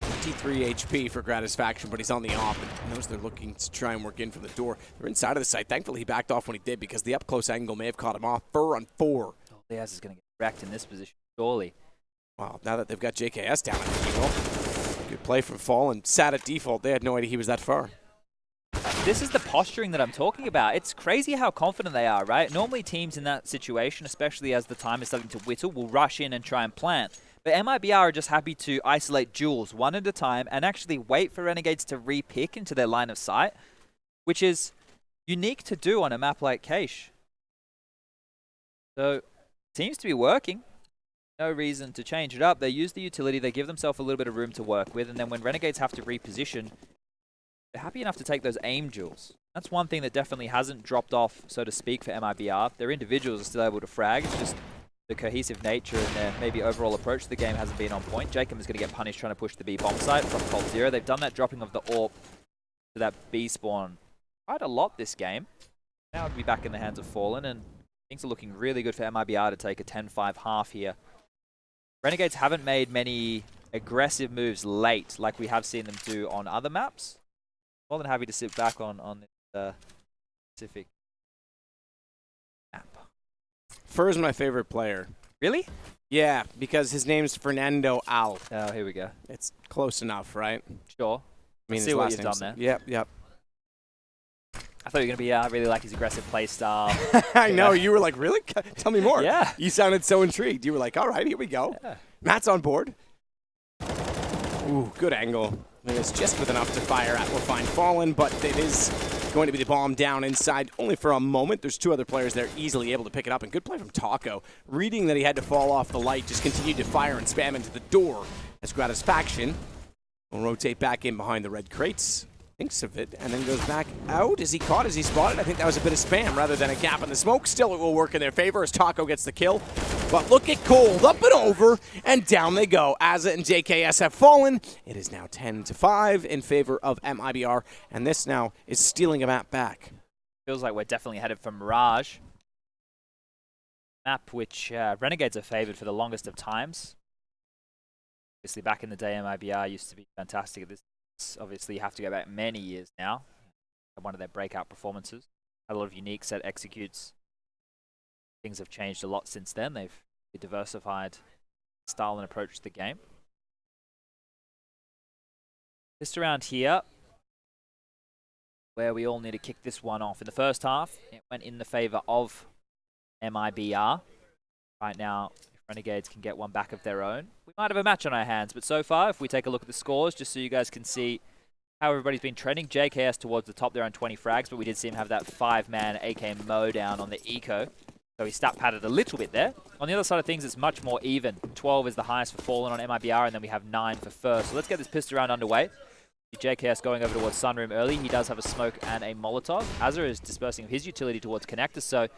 23 HP for Gratisfaction, but he's on the off and knows they're looking to try and work in from the door. They're inside of the site. Thankfully, he backed off when he did because the up-close angle may have caught him off. Fur on 4. Oh, Leaz is going to get wrecked in this position, surely. Wow, now that they've got JKS down, I think he will. Good play from Fallen. Sat at default. They had no idea he was that far. This is the posturing that I'm talking about. It's crazy how confident they are, right? Normally teams in that situation, especially as the time is starting to whittle, will rush in and try and plant. But MIBR are just happy to isolate duels one at a time and actually wait for Renegades to re-pick into their line of sight, which is unique to do on a map like Cache. So, seems to be working. No reason to change it up. They use the utility, they give themselves a little bit of room to work with, and then when Renegades have to reposition, they're happy enough to take those aim duels. That's one thing that definitely hasn't dropped off, so to speak, for MIBR. Their individuals are still able to frag. It's just the cohesive nature and their maybe overall approach to the game hasn't been on point. Jacob is going to get punished trying to push the B bomb site from Coldzera. They've done that dropping of the AWP to that B spawn quite a lot this game. Now it'll be back in the hands of Fallen, and things are looking really good for MIBR to take a 10-5 half here. Renegades haven't made many aggressive moves late like we have seen them do on other maps. More than happy to sit back on this specific map. Fur is my favorite player. Really? Yeah, because his name's Fernando Al. Oh, here we go. It's close enough, right? Sure. I mean, see what you've done there. Yep, yep. I thought you were going to be really like his aggressive play style. I know, you were like, really? Tell me more. Yeah. You sounded so intrigued. You were like, all right, here we go. Yeah. Matt's on board. Ooh, good angle. It's just with enough to fire at. We'll find Fallen, but it is going to be the bomb down inside only for a moment. There's 2 other players there easily able to pick it up, and good play from Taco. Reading that he had to fall off the light, just continued to fire and spam into the door as Gratisfaction will rotate back in behind the red crates. Thinks of it, and then goes back out. Is he caught? Is he spotted? I think that was a bit of spam rather than a gap in the smoke. Still, it will work in their favor as Taco gets the kill. But look at Cold, up and over, and down they go. Azza and JKS have fallen. It is now 10-5 in favor of MIBR, and this now is stealing a map back. Feels like we're definitely headed for Mirage. Map which Renegades are favored for the longest of times. Obviously, back in the day, MIBR used to be fantastic at this. Obviously, you have to go back many years now. One of their breakout performances. Had a lot of unique set executes. Things have changed a lot since then. They've diversified style and approach to the game. Just around here, where we all need to kick this one off. In the first half, it went in the favor of MIBR. Right now, if Renegades can get one back of their own, we might have a match on our hands. But so far, if we take a look at the scores, just so you guys can see how everybody's been trending. JKS towards the top there on 20 frags, but we did see him have that 5-man AK mow down on the eco. So he stat padded a little bit there. On the other side of things, it's much more even. 12 is the highest for Fallen on MIBR, and then we have 9 for First. So let's get this pistol round underway. JKS going over towards Sunroom early. He does have a smoke and a Molotov. Azza is dispersing his utility towards Connector, so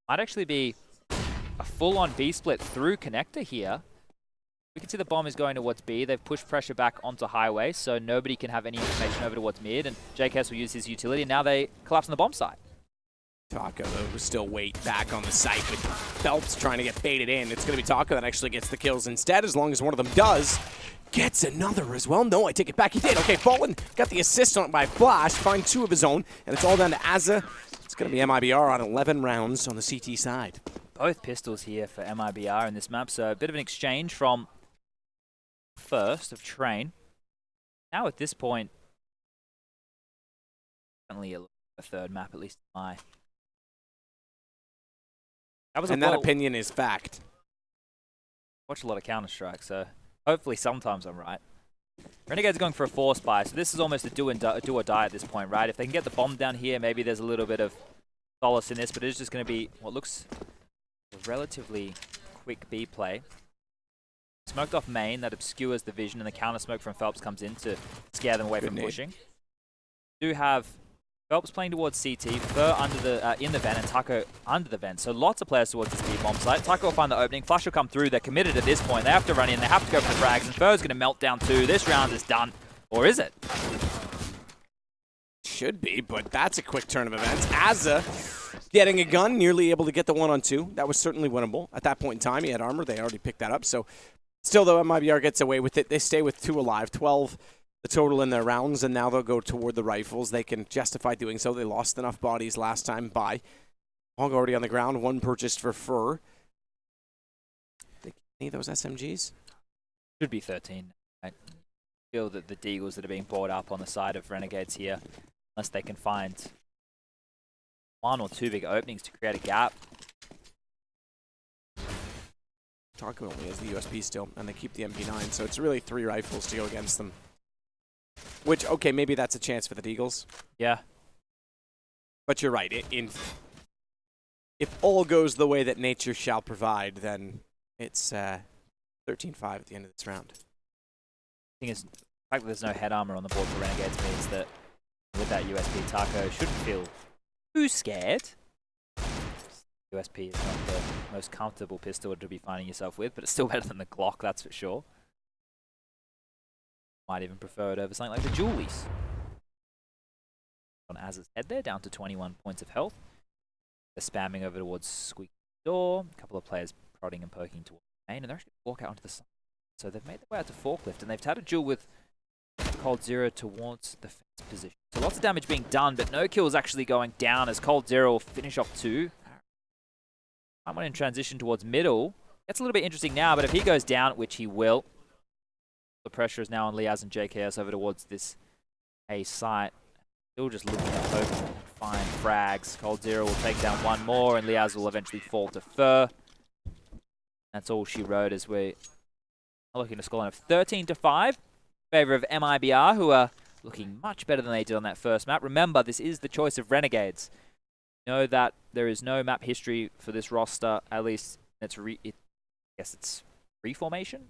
might actually be a full-on B-split through Connector here. We can see the bomb is going towards B. They've pushed pressure back onto Highway, so nobody can have any information over towards mid, and JKS will use his utility. Now they collapse on the bomb site. Taco, though, will still wait back on the site with Phelps trying to get baited in. It's going to be Taco that actually gets the kills instead, as long as one of them does. Gets another as well. No, I take it back. He did. Okay, Fallen got the assist on it by Flash. Find 2 of his own, and it's all down to Azza. It's going to be MIBR on 11 rounds on the CT side. Both pistols here for MIBR in this map, so a bit of an exchange from First of Train. Now at this point, definitely a third map, at least in my... That opinion is fact. Watch a lot of Counter-Strike, so hopefully sometimes I'm right. Renegades are going for a force buy, so this is almost a do or die at this point, right? If they can get the bomb down here, maybe there's a little bit of solace in this, but it's just going to be what looks a relatively quick B play. Smoked off main, that obscures the vision, and the counter smoke from Phelps comes in to scare them away from pushing. Do have Phelps playing towards CT, Fur under the in the vent, and Taco under the vent. So lots of players towards the B bomb site. Taco will find the opening. Flash will come through. They're committed at this point. They have to run in. They have to go for the frags. And Fur's going to melt down too. This round is done. Or is it? Should be, but that's a quick turn of events. Azza getting a gun, nearly able to get the 1-on-2. That was certainly winnable. At that point in time, he had armor. They already picked that up. So still, though, MIBR gets away with it. They stay with 2 alive. 12 the total in their rounds, and now they'll go toward the rifles. They can justify doing so. They lost enough bodies last time by Hog already on the ground. 1 purchased for Fur. Any of those SMGs? Should be 13. I feel that the Deagles that are being brought up on the side of Renegades here, unless they can find 1 or 2 big openings to create a gap. Taco only has the USP still, and they keep the MP9, so it's really 3 rifles to go against them. Which, okay, maybe that's a chance for the Deagles. Yeah. But you're right. If all goes the way that nature shall provide, then it's 13-5 at the end of this round. The thing is, the fact that there's no head armor on the board for Renegades means that with that USP, Taco shouldn't feel too scared. USP is not the most comfortable pistol to be finding yourself with, but it's still better than the Glock, that's for sure. Might even prefer it over something like the Julies. On Az's head there, down to 21 points of health. They're spamming over towards Squeaky Door. A couple of players prodding and poking towards the main, and they're actually going to walk out onto the side. So they've made their way out to Forklift, and they've had a duel with Cold Zero towards the fence position. So lots of damage being done, but no kills actually going down as Cold Zero will finish off 2. Someone in transition towards middle. Gets a little bit interesting now, but if he goes down, which he will, the pressure is now on Liaz and JKS over towards this A site. Still just looking to hope and find frags. Cold Zero will take down 1 more, and Liaz will eventually fall to Fur. That's all she wrote as we are looking to score of 13-5 in favor of MIBR, who are looking much better than they did on that first map. Remember, this is the choice of Renegades. Know that there is no map history for this roster, at least it's I guess it's reformation.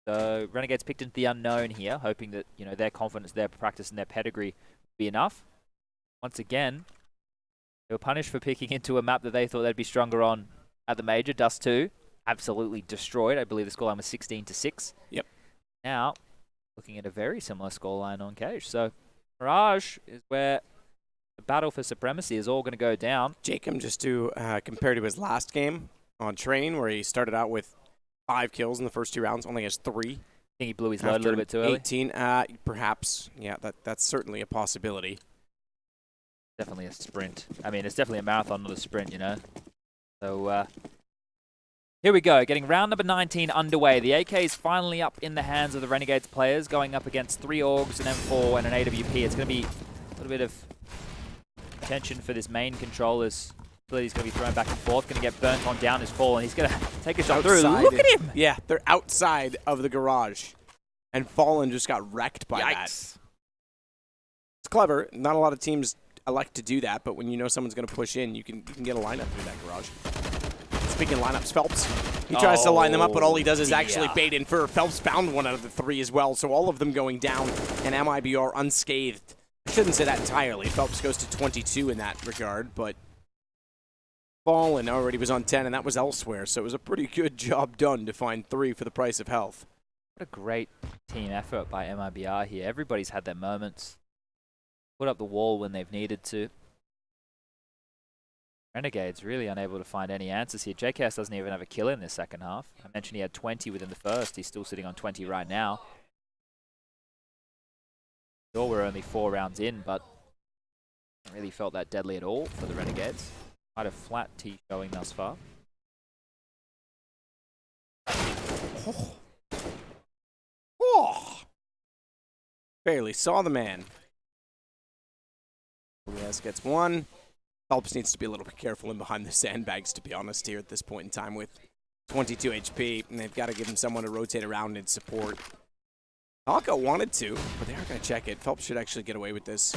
So Renegades picked into the unknown here, hoping that their confidence, their practice, and their pedigree would be enough. Once again, they were punished for picking into a map that they thought they'd be stronger on at the major. Dust 2 absolutely destroyed. I believe the scoreline was 16-6. Yep. Now looking at a very similar scoreline on Cage. So Mirage is where the battle for supremacy is all going to go down. Jacob, just to compare to his last game on Train, where he started out with 5 kills in the first 2 rounds, only has 3. I think he blew his load a little bit too early. 18, perhaps. Yeah, that's certainly a possibility. Definitely a sprint. I mean, it's definitely a marathon, not a sprint, So here we go, getting round number 19 underway. The AK is finally up in the hands of the Renegades players, going up against 3 Orgs, an M4, and an AWP. It's going to be a little bit of tension for this main control as he's going to be thrown back and forth, going to get burnt on down his fall, and he's going to take a shot through. Look at him! Yeah, they're outside of the garage. And Fallen just got wrecked by that. It's clever. Not a lot of teams elect to do that, but when you know someone's going to push in, you can get a lineup through that garage. Speaking of lineups, Phelps, he tries to line them up, but all he does is actually bait in for Phelps found one out of the 3 as well, so all of them going down, and MIBR unscathed. I shouldn't say that entirely. Phelps goes to 22 in that regard, but Fallen already was on 10, and that was elsewhere, so it was a pretty good job done to find 3 for the price of health. What a great team effort by MIBR here. Everybody's had their moments. Put up the wall when they've needed to. Renegades really unable to find any answers here. JKS doesn't even have a kill in this second half. I mentioned he had 20 within the first. He's still sitting on 20 right now. Sure, we're only 4 rounds in, but haven't really felt that deadly at all for the Renegades. Quite a flat T showing thus far. Oh. Barely saw the man. Yes, gets 1. Phelps needs to be a little bit careful in behind the sandbags, to be honest, here at this point in time with 22 HP, and they've got to give him someone to rotate around and support. Taco wanted to, but they aren't going to check it. Phelps should actually get away with this.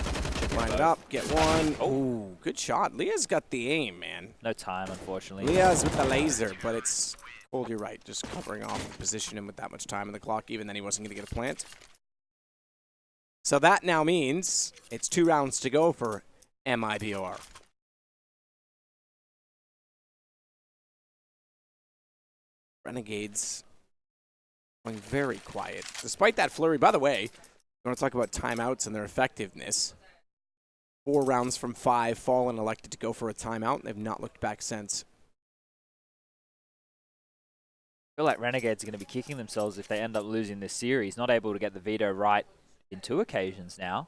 Line it up, get 1. Oh, good shot. Leah's got the aim, man. No time, unfortunately. Leah's with the laser, but it's... Well, you're right, just covering off the position him with that much time on the clock, even then he wasn't going to get a plant. So that now means it's 2 rounds to go for MIBR. Renegades going very quiet. Despite that flurry, by the way, you want to talk about timeouts and their effectiveness. 4 rounds from 5, Fallen elected to go for a timeout. They've not looked back since. I feel like Renegades are going to be kicking themselves if they end up losing this series. Not able to get the veto right in 2 occasions now.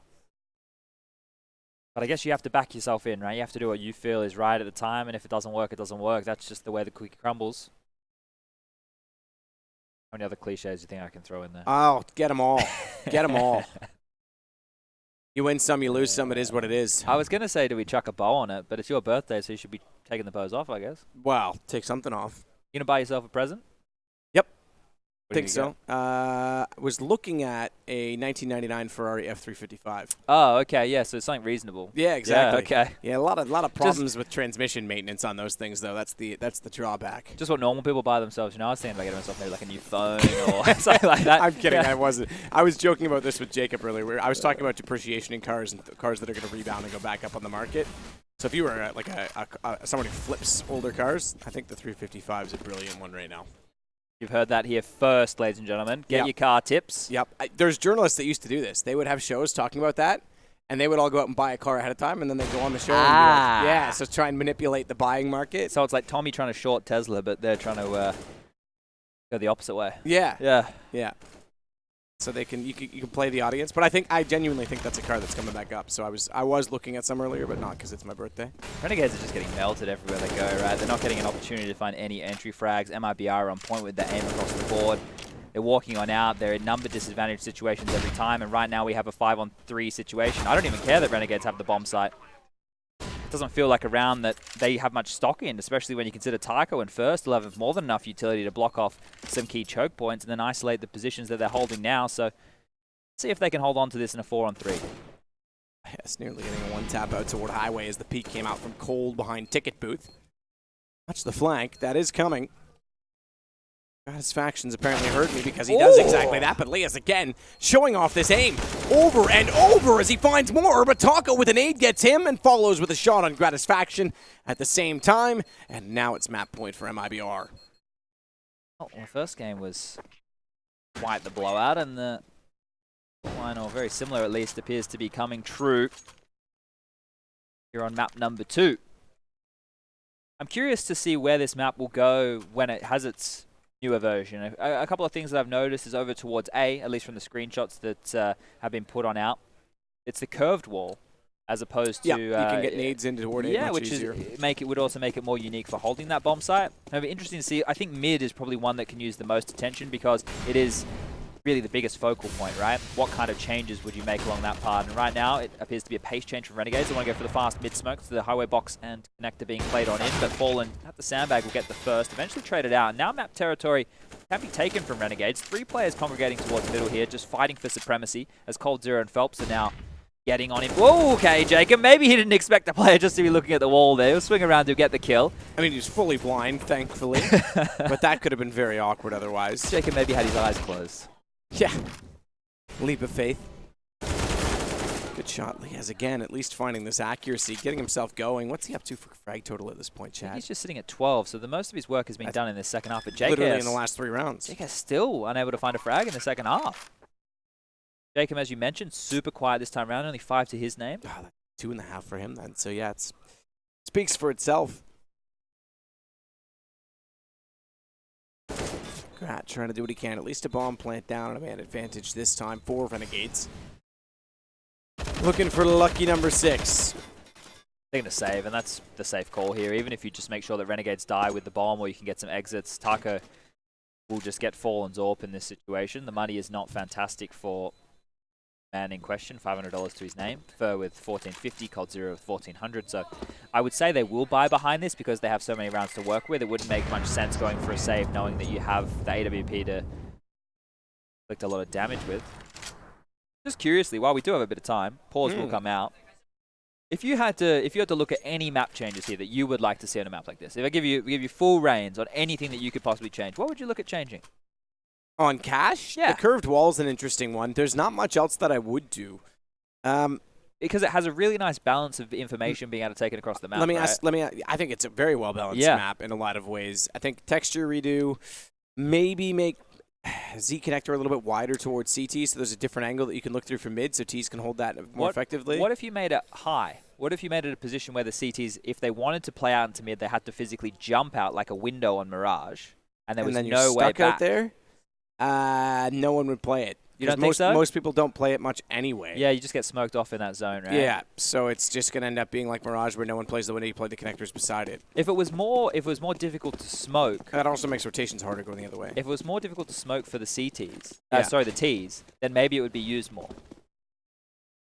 But I guess you have to back yourself in, right? You have to do what you feel is right at the time, and if it doesn't work, it doesn't work. That's just the way the cookie crumbles. How many other cliches do you think I can throw in there? Oh, get them all. Get them all. You win some, you lose some. It is what it is. I was going to say, do we chuck a bow on it? But it's your birthday, so you should be taking the bows off, I guess. Well, take something off. You going to buy yourself a present? Yep. What think so. I was looking at a 1999 Ferrari F355. Oh, okay. Yeah, so it's something reasonable. Yeah, exactly. Yeah, okay. Yeah, a lot of problems with transmission maintenance on those things, though. That's the drawback. Just what normal people buy themselves. You know, I was thinking about getting myself maybe like a new phone or something like that. I'm kidding. Yeah. I wasn't. I was joking about this with Jacob earlier. I was talking about depreciation in cars and cars that are going to rebound and go back up on the market. So if you were like someone who flips older cars, I think the 355 is a brilliant one right now. You've heard that here first, ladies and gentlemen. Get your car tips. Yep. There's journalists that used to do this. They would have shows talking about that, and they would all go out and buy a car ahead of time, and then they'd go on the show and be like, yeah, so try and manipulate the buying market. So it's like Tommy trying to short Tesla, but they're trying to go the opposite way. Yeah. Yeah. Yeah. So you can play the audience, but I genuinely think that's a car that's coming back up. So I was looking at some earlier, but not because it's my birthday. Renegades are just getting melted everywhere they go, right? They're not getting an opportunity to find any entry frags. MIBR are on point with their aim across the board. They're walking on out. They're in number disadvantage situations every time, and right now we have a 5-on-3 situation. I don't even care that Renegades have the bomb site. It doesn't feel like a round that they have much stock in, especially when you consider Tycho in first will have more than enough utility to block off some key choke points and then isolate the positions that they're holding now. So let's see if they can hold on to this in a 4-on-3. Yes, nearly getting a 1 tap out toward Highway as the peak came out from cold behind Ticket Booth. Watch the flank. That is coming. Satisfaction's apparently heard me because he does exactly that, but Leah's again showing off this aim over and over as he finds more, but Taco with an aid gets him and follows with a shot on Gratisfaction at the same time, and now it's map point for MIBR. Well, the first game was quite the blowout, and the final, very similar at least, appears to be coming true here on map number 2. I'm curious to see where this map will go when it has its newer version. A couple of things that I've noticed is over towards A, at least from the screenshots that have been put on out. It's the curved wall, as opposed to you can get nades into toward it much which easier. Would also make it more unique for holding that bomb site. It'll be interesting to see. I think mid is probably one that can use the most attention because it is really the biggest focal point, right? What kind of changes would you make along that part? And right now, it appears to be a pace change from Renegades. They want to go for the fast mid-smoke, so the highway box and connector being played on in, but Fallen at the sandbag will get the first, eventually traded out. Now map territory can be taken from Renegades. 3 players congregating towards the middle here, just fighting for supremacy, as Cold Zero and Phelps are now getting on him. Whoa, okay, Jacob. Maybe he didn't expect the player just to be looking at the wall there. He'll swing around to get the kill. I mean, he was fully blind, thankfully. But that could have been very awkward otherwise. Jacob maybe had his eyes closed. Yeah. Leap of faith. Good shot, Liaz again, at least finding this accuracy, getting himself going. What's he up to for frag total at this point, Chad? He's just sitting at 12, so the most of his work has been done in this second half. But JKS, literally in the last 3 rounds. JKS still unable to find a frag in the second half. Jacob, as you mentioned, super quiet this time around, only 5 to his name. Oh, 2.5 for him then, so yeah, it speaks for itself. Grat trying to do what he can, at least a bomb plant down, and a man advantage this time for Renegades. Looking for lucky number 6. They're going to save, and that's the safe call here. Even if you just make sure that Renegades die with the bomb or you can get some exits, Taco will just get Fallen's AWP in this situation. The money is not fantastic for man in question, $500 to his name. Fur with 1450, Cold Zero with 1400. So I would say they will buy behind this because they have so many rounds to work with. It wouldn't make much sense going for a save knowing that you have the AWP to inflict a lot of damage with. Just curiously, while we do have a bit of time, pause will come out. If you had to look at any map changes here that you would like to see on a map like this, if I give you full reins on anything that you could possibly change, what would you look at changing? On Cash? Yeah. The curved wall is an interesting one. There's not much else that I would do. Because it has a really nice balance of information being able to take it across the map. I think it's a very well balanced map in a lot of ways. I think texture redo, maybe make Z connector a little bit wider towards CT, so there's a different angle that you can look through from mid, so T's can hold that more effectively. What if you made it high? What if you made it a position where the CTs, if they wanted to play out into mid, they had to physically jump out like a window on Mirage, and there was no way back? Out there? No one would play it. You don't think so? Most people don't play it much anyway. Yeah, you just get smoked off in that zone, right? Yeah, so it's just going to end up being like Mirage where no one plays the window, you play the connectors beside it. If it was more difficult to smoke... That also makes rotations harder going the other way. If it was more difficult to smoke for the CTs, the Ts, then maybe it would be used more.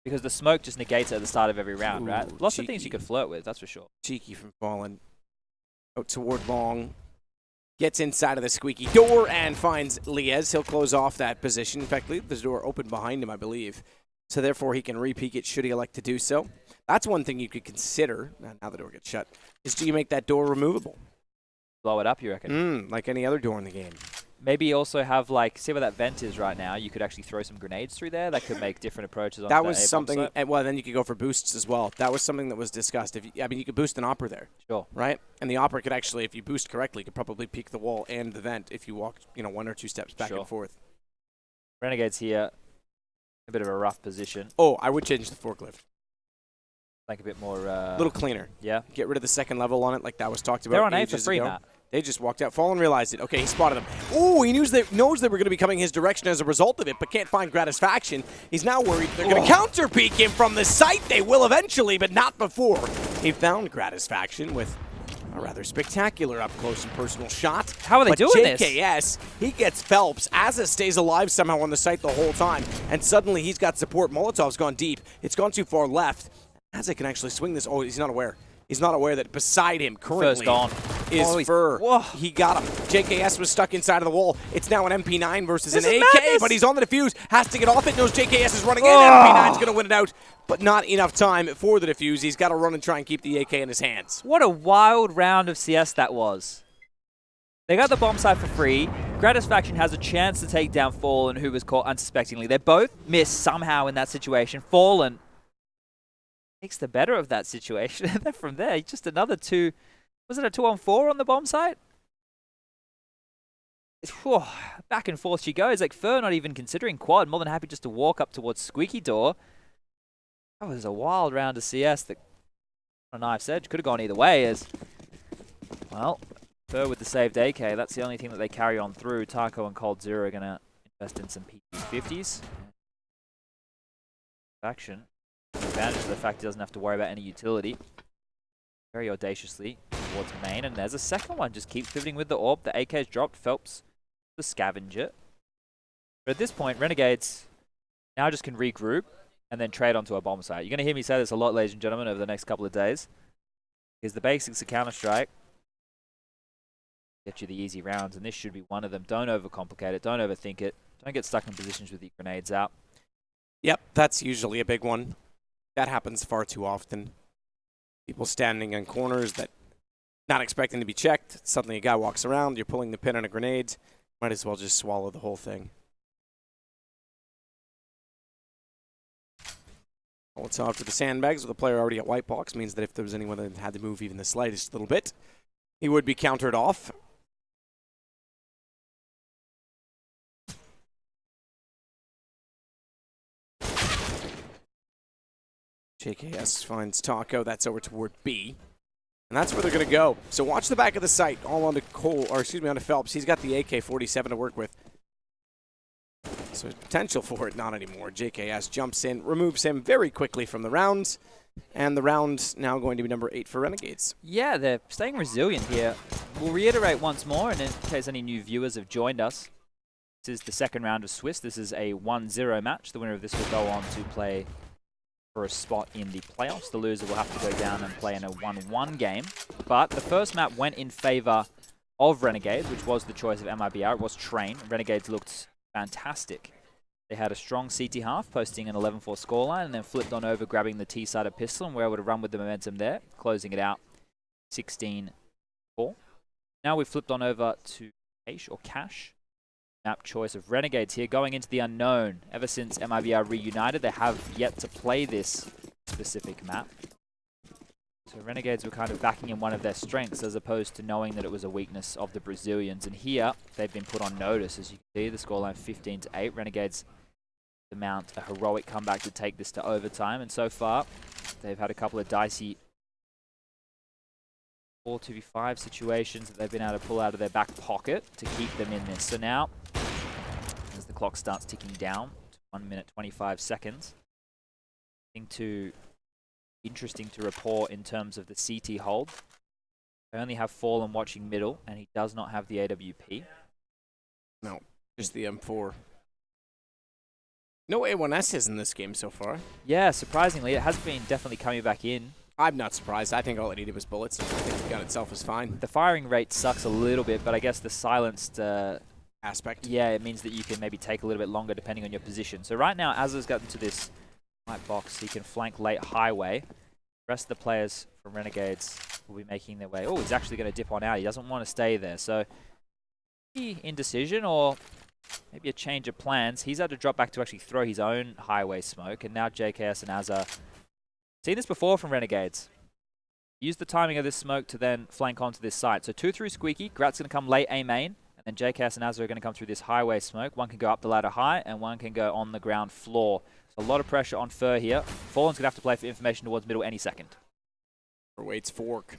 Because the smoke just negates it at the start of every round, right? Lots of things you could flirt with, that's for sure. Cheeky from Fallen. Out toward Long. Gets inside of the squeaky door and finds Liaz. He'll close off that position. In fact, leave the door open behind him, I believe. So therefore, he can re-peek it should he elect to do so. That's one thing you could consider, now the door gets shut, is do you make that door removable? Blow it up, you reckon? Like any other door in the game. Maybe also have, like, see where that vent is right now. You could actually throw some grenades through there. That could make different approaches on that was something, well, then you could go for boosts as well. That was something that was discussed. You could boost an Opera there. Sure. Right? And the Opera could actually, if you boost correctly, could probably peek the wall and the vent if you walked, 1 or 2 steps back and forth. Renegades here, a bit of a rough position. Oh, I would change the forklift. Like a bit more... a little cleaner. Yeah. Get rid of the second level on it like that was talked about. They're on A for 3, Matt. They just walked out. Fallen realized it. Okay, he spotted them. Ooh, he knows they were going to be coming his direction as a result of it, but can't find Gratisfaction. He's now worried they're going to counter peek him from the site. They will eventually, but not before. He found Gratisfaction with a rather spectacular up-close and personal shot. How are they doing this? JKS, he gets Phelps. Asa stays alive somehow on the site the whole time, and suddenly he's got support. Molotov's gone deep. It's gone too far left. Asa can actually swing this. Oh, he's not aware. He's not aware that beside him currently is Fur. Whoa. He got him. JKS was stuck inside of the wall. It's now an MP9 versus an AK, but he's on the defuse. Has to get off it. Knows JKS is running in. MP9's going to win it out, but not enough time for the defuse. He's got to run and try and keep the AK in his hands. What a wild round of CS that was. They got the bomb site for free. Gratisfaction has a chance to take down Fallen, who was caught unsuspectingly. They both missed somehow in that situation. Fallen takes the better of that situation. And then from there, just another 2. Was it a 2-on-4 on the bomb site? Back and forth she goes. Like Fur not even considering quad. More than happy just to walk up towards Squeaky Door. That was a wild round of CS that, on a knife's edge, could have gone either way. Well, Fur with the saved AK. That's the only thing that they carry on through. Taco and Cold Zero are going to invest in some PT50s. Faction. Advantage of the fact he doesn't have to worry about any utility. Very audaciously towards main, and there's a second one. Just keeps pivoting with the AWP. The AK's dropped. Phelps, the scavenger. But at this point, Renegades now just can regroup and then trade onto a bomb site. You're going to hear me say this a lot, ladies and gentlemen, over the next couple of days. Because the basics of Counter-Strike get you the easy rounds, and this should be one of them. Don't overcomplicate it. Don't overthink it. Don't get stuck in positions with the grenades out. Yep, that's usually a big one. That happens far too often. People standing in corners that not expecting to be checked. Suddenly a guy walks around, you're pulling the pin on a grenade. Might as well just swallow the whole thing. Well, it's off to the sandbags with a player already at white box. Means that if there was anyone that had to move even the slightest little bit, he would be countered off. JKS finds Taco. That's over toward B. And that's where they're going to go. So watch the back of the site. All onto Cole, or excuse me, onto Phelps. He's got the AK-47 to work with. So potential for it, not anymore. JKS jumps in, removes him very quickly from the rounds. And the round now going to be number 8 for Renegades. Yeah, they're staying resilient here. We'll reiterate once more, and in case any new viewers have joined us, this is the second round of Swiss. This is a 1-0 match. The winner of this will go on to play for a spot in the playoffs. The loser will have to go down and play in a 1-1 game. But the first map went in favor of Renegades, which was the choice of MIBR. It was Train. Renegades looked fantastic. They had a strong CT half, posting an 11-4 scoreline, and then flipped on over, grabbing the T-sided pistol, and were able to run with the momentum there, closing it out 16-4. Now we've flipped on over to Cash. Map choice of Renegades here, going into the unknown. Ever since MIBR reunited, they have yet to play this specific map. So Renegades were kind of backing in one of their strengths as opposed to knowing that it was a weakness of the Brazilians. And here, they've been put on notice. As you can see, the scoreline 15-8. Renegades to mount a heroic comeback to take this to overtime. And so far, they've had a couple of dicey 4-2v5 situations that they've been able to pull out of their back pocket to keep them in this. So now, as the clock starts ticking down to 1 minute 25 seconds, interesting to report in terms of the CT hold. I only have Fallen watching middle, and he does not have the AWP. No, just the M4. No A1Ss in this game so far. Yeah, surprisingly, it has been definitely coming back in. I'm not surprised. I think all it needed was bullets. I think the gun itself is fine. The firing rate sucks a little bit, but I guess the silenced aspect. Yeah, it means that you can maybe take a little bit longer depending on your position. So right now, Azza's gotten to this white box. He can flank late highway. The rest of the players from Renegades will be making their way. Oh, he's actually going to dip on out. He doesn't want to stay there. So indecision or maybe a change of plans. He's had to drop back to actually throw his own highway smoke. And now JKS and Azza. Seen this before from Renegades. Use the timing of this smoke to then flank onto this site. So 2 through Squeaky. Grat's going to come late A main. And then JKS and Azza are going to come through this highway smoke. One can go up the ladder high, and one can go on the ground floor. So a lot of pressure on Fur here. Fallen's going to have to play for information towards middle any second. Waits fork.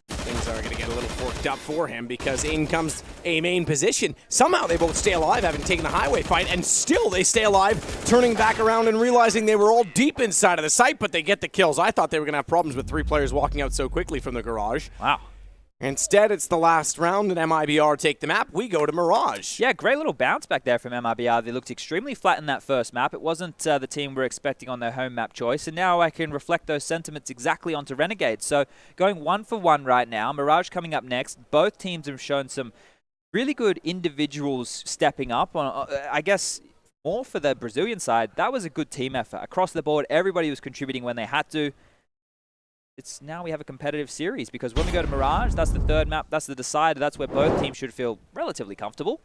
Things are going to get a little forked up for him because in comes a main position. Somehow they both stay alive, having taken the highway fight, and still they stay alive, turning back around and realizing they were all deep inside of the site, but they get the kills. I thought they were going to have problems with 3 players walking out so quickly from the garage. Wow. Instead, it's the last round, and MIBR take the map. We go to Mirage. Yeah, great little bounce back there from MIBR. They looked extremely flat in that first map. It wasn't the team we're expecting on their home map choice, and now I can reflect those sentiments exactly onto Renegades. So going 1 for 1 right now. Mirage coming up next. Both teams have shown some really good individuals stepping up. I guess more for the Brazilian side, that was a good team effort. Across the board, everybody was contributing when they had to. It's now we have a competitive series because when we go to Mirage, that's the third map, that's the decider, that's where both teams should feel relatively comfortable.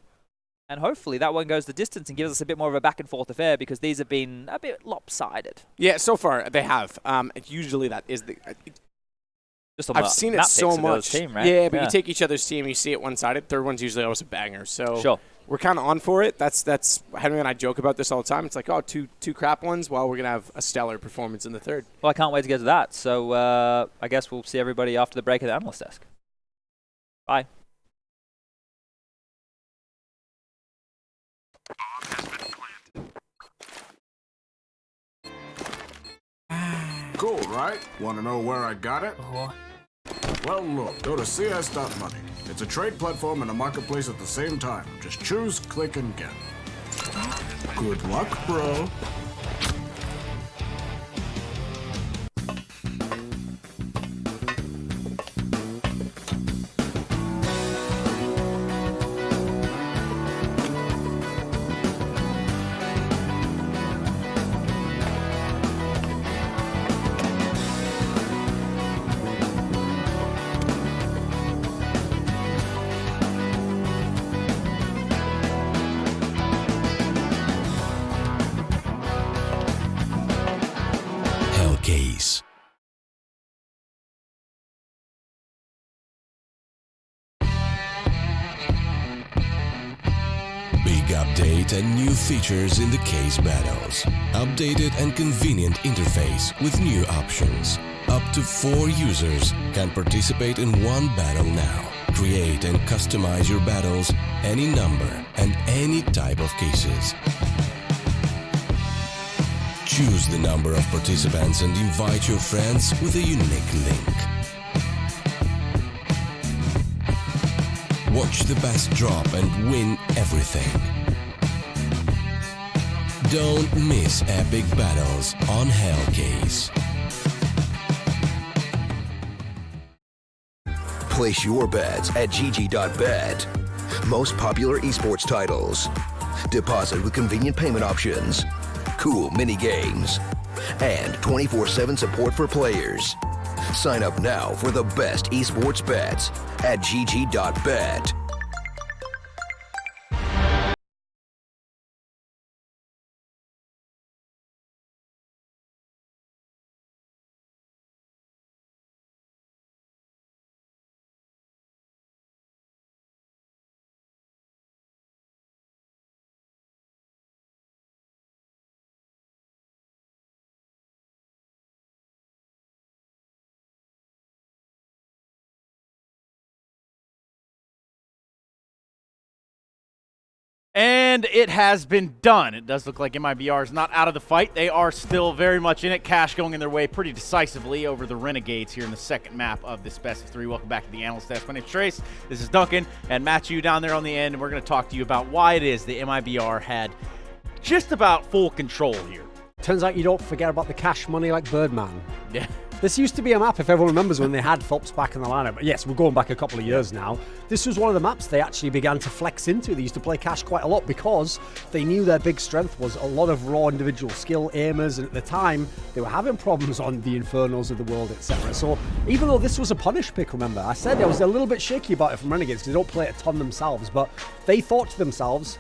And hopefully that one goes the distance and gives us a bit more of a back and forth affair because these have been a bit lopsided. Yeah, so far they have. Usually that is the... Just on I've seen it so much. Team, right? Yeah, but you take each other's team, you see it one-sided. Third one's usually always a banger. So sure. We're kind of on for it. That's Henry and I joke about this all the time. It's like, oh, two crap ones. Well, we're gonna have a stellar performance in the third. Well, I can't wait to get to that. So I guess we'll see everybody after the break at the analyst desk. Bye. Cool, right? Want to know where I got it? Well, look, go to cs.money. It's a trade platform and a marketplace at the same time. Just choose, click, and get. Good luck, bro. case. Big update and new features in the case battles. Updated and convenient interface with new options. Up to 4 users can participate in one battle now. Create and customize your battles, any number and any type of cases. Choose the number of participants and invite your friends with a unique link. Watch the best drop and win everything. Don't miss epic battles on Hellcase. Place your bets at Csgo.bet. Most popular esports titles. Deposit with convenient payment options. Cool mini games. And 24/7 support for players. Sign up now for the best esports bets at Csgo.bet. And it has been done. It does look like MIBR is not out of the fight. They are still very much in it. Cash going in their way pretty decisively over the Renegades here in the second map of this best of 3. Welcome back to the Analyst Desk. My name's Trace. This is Duncan. And Matthew down there on the end. And we're going to talk to you about why it is the MIBR had just about full control here. Turns out you don't forget about the cash money like Birdman. Yeah. This used to be a map, if everyone remembers, when they had Phelps back in the lineup. But yes, we're going back a couple of years now. This was one of the maps they actually began to flex into. They used to play cash quite a lot because they knew their big strength was a lot of raw individual skill, aimers, and at the time, they were having problems on the Infernos of the world, etc. So even though this was a punish pick, remember, I said I was a little bit shaky about it from Renegades because they don't play it a ton themselves, but they thought to themselves,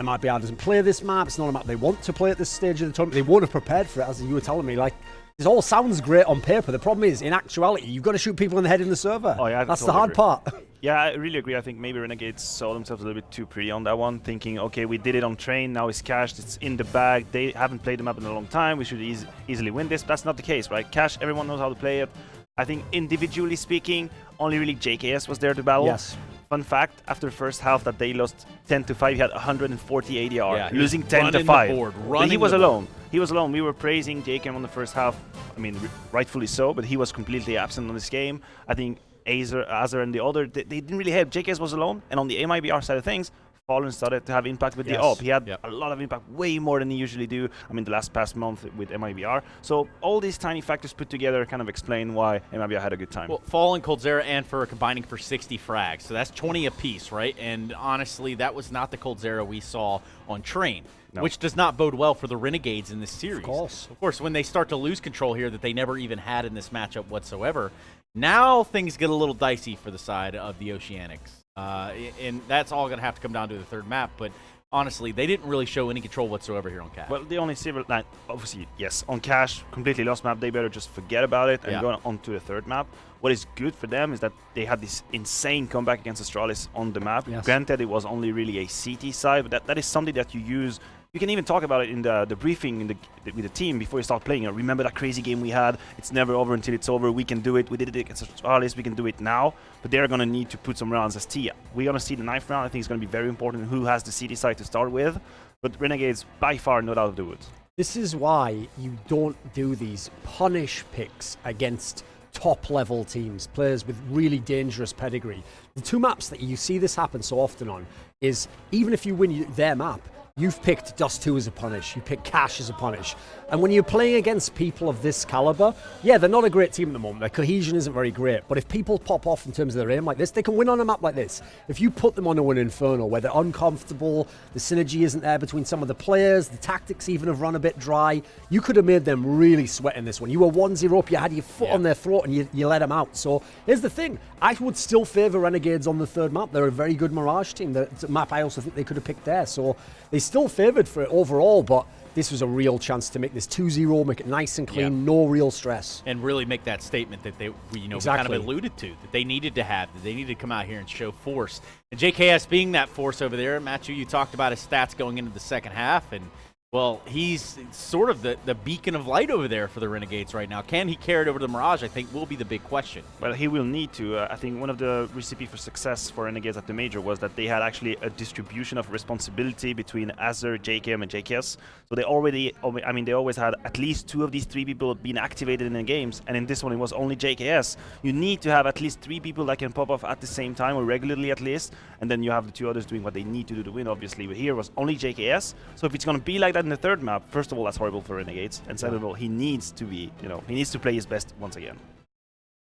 MIBR doesn't play this map, it's not a map they want to play at this stage of the tournament, they won't have prepared for it, as you were telling me, like, this all sounds great on paper. The problem is, in actuality, you've got to shoot people in the head in the server. Oh, yeah, that's totally the hard agree. part. Yeah, I really agree. I think maybe Renegades saw themselves a little bit too pretty on that one, thinking, okay, we did it on train, now it's cashed, it's in the bag, they haven't played the map in a long time, we should easily win this. That's not the case, right? Cash, everyone knows how to play it. I think individually speaking, only really JKS was there to battle. Yes. Fun fact, after the first half that they lost 10-5, he had 140 ADR, Yeah, losing 10-5. But he was alone. He was alone. We were praising JKM on the first half. I mean, rightfully so, but he was completely absent on this game. I think Azar and the other, they didn't really help. JKS was alone, and on the MIBR side of things, Fallen started to have impact with the AWP. He had a lot of impact, way more than he usually do. I mean, the past month with MIBR. So all these tiny factors put together kind of explain why MIBR had a good time. Well, Fallen, Coldzera, and Fur combining for 60 frags. So that's 20 apiece, right? And honestly, that was not the Coldzera we saw on Train. No. Which does not bode well for the Renegades in this series. Of course, when they start to lose control here that they never even had in this matchup whatsoever, now things get a little dicey for the side of the Oceanics. And that's all going to have to come down to the third map. But honestly, they didn't really show any control whatsoever here on Cash. Well, the only silver line, obviously, yes, on Cash, completely lost map. They better just forget about it and go on to the third map. What is good for them is that they had this insane comeback against Astralis on the map. Yes. Granted, it was only really a CT side, but that is something that you use. You can even talk about it in the briefing with the team before you start playing. Remember that crazy game we had? It's never over until it's over. We can do it. We did it against Astralis. We can do it now. But they're going to need to put some rounds as T. We're going to see the 9th round. I think it's going to be very important who has the CT side to start with. But Renegades, by far, not out of the woods. This is why you don't do these punish picks against top-level teams, players with really dangerous pedigree. The two maps that you see this happen so often on is, even if you win their map, you've picked Dust 2 as a punish, you pick Cash as a punish. And when you're playing against people of this caliber, yeah, they're not a great team at the moment. Their cohesion isn't very great. But if people pop off in terms of their aim like this, they can win on a map like this. If you put them onto an Inferno where they're uncomfortable, the synergy isn't there between some of the players, the tactics even have run a bit dry, you could have made them really sweat in this one. You were 1-0 up, you had your foot on their throat and you let them out. So here's the thing. I would still favour Renegades on the third map. They're a very good Mirage team. It's a map I also think they could have picked there. So they still favored for it overall, but this was a real chance to make this 2-0, make it nice and clean, no real stress. And really make that statement that they, we kind of alluded to, that they needed to have, that they needed to come out here and show force. And JKS being that force over there, Matthew, you talked about his stats going into the second half, and well, he's sort of the beacon of light over there for the Renegades right now. Can he carry it over to Mirage, I think, will be the big question. Well, he will need to. I think one of the recipe for success for Renegades at the Major was that they had actually a distribution of responsibility between Azer, JKM, and JKS. So they already, I mean, they always had at least 2 of these 3 people being activated in the games, and in this one it was only JKS. You need to have at least 3 people that can pop off at the same time, or regularly at least, and then you have the 2 others doing what they need to do to win, obviously. But here was only JKS, so if it's going to be like that in the third map, first of all, that's horrible for Renegades, and second of all, he needs to be, he needs to play his best once again.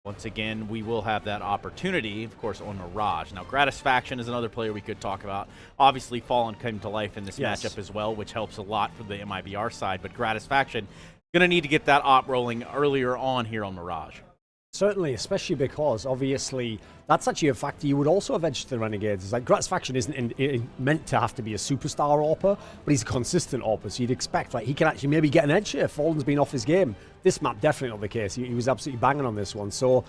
Once again, we will have that opportunity, of course, on Mirage. Now, Gratisfaction is another player we could talk about. Obviously, Fallen came to life in this matchup as well, which helps a lot for the MIBR side, but Gratisfaction going to need to get that op rolling earlier on here on Mirage. Certainly, especially because, obviously, that's actually a factor you would also have edged the Renegades. It's like, Gratisfaction isn't meant to have to be a superstar AWPer, but he's a consistent AWPer, so you'd expect, he can actually maybe get an edge here. Fallen's been off his game. This map, definitely not the case. He was absolutely banging on this one. So,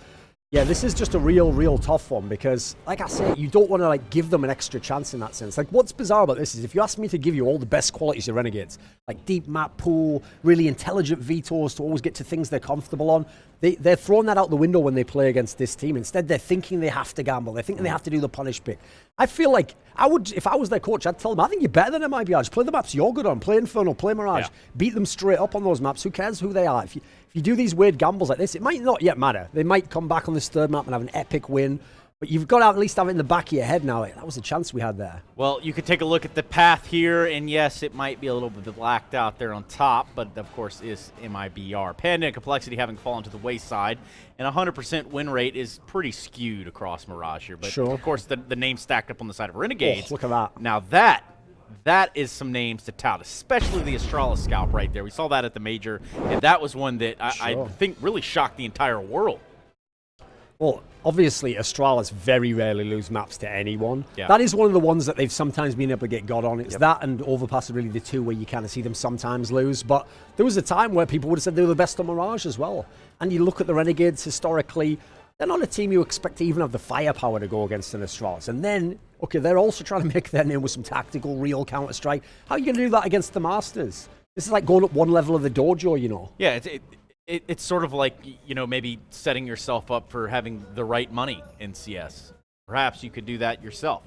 yeah, this is just a real tough one because, like I say, you don't want to give them an extra chance in that sense. What's bizarre about this is if you ask me to give you all the best qualities of Renegades, like deep map pool, really intelligent vetoes to always get to things they're comfortable on, they're throwing that out the window when they play against this team. Instead, they're thinking they have to gamble. They're thinking they have to do the punish pick. I feel like if I was their coach, I'd tell them, I think you're better than MIBR. Just play the maps you're good on. Play Inferno, play Mirage. Beat them straight up on those maps. Who cares who they are? If you do these weird gambles like this, it might not yet matter. They might come back on this third map and have an epic win. But you've got to at least have it in the back of your head now. That was a chance we had there. Well, you could take a look at the path here, and yes, it might be a little bit blacked out there on top, but of course is MIBR. Panda and Complexity having fallen to the wayside, and 100% win rate is pretty skewed across Mirage here. But of course, the name stacked up on the side of Renegades. Look at that. Now that is some names to tout, especially the Astralis scalp right there. We saw that at the Major, and that was one that I think really shocked the entire world. Well, obviously, Astralis very rarely lose maps to anyone. Yeah. That is one of the ones that they've sometimes been able to get God on. It's that and Overpass are really the 2 where you kind of see them sometimes lose. But there was a time where people would have said they were the best on Mirage as well. And you look at the Renegades historically, they're not a team you expect to even have the firepower to go against an Astralis. And then, okay, they're also trying to make their name with some tactical, real Counter-Strike. How are you going to do that against the Masters? This is like going up one level of the dojo, Yeah, it's sort of like, maybe setting yourself up for having the right money in CS. Perhaps you could do that yourself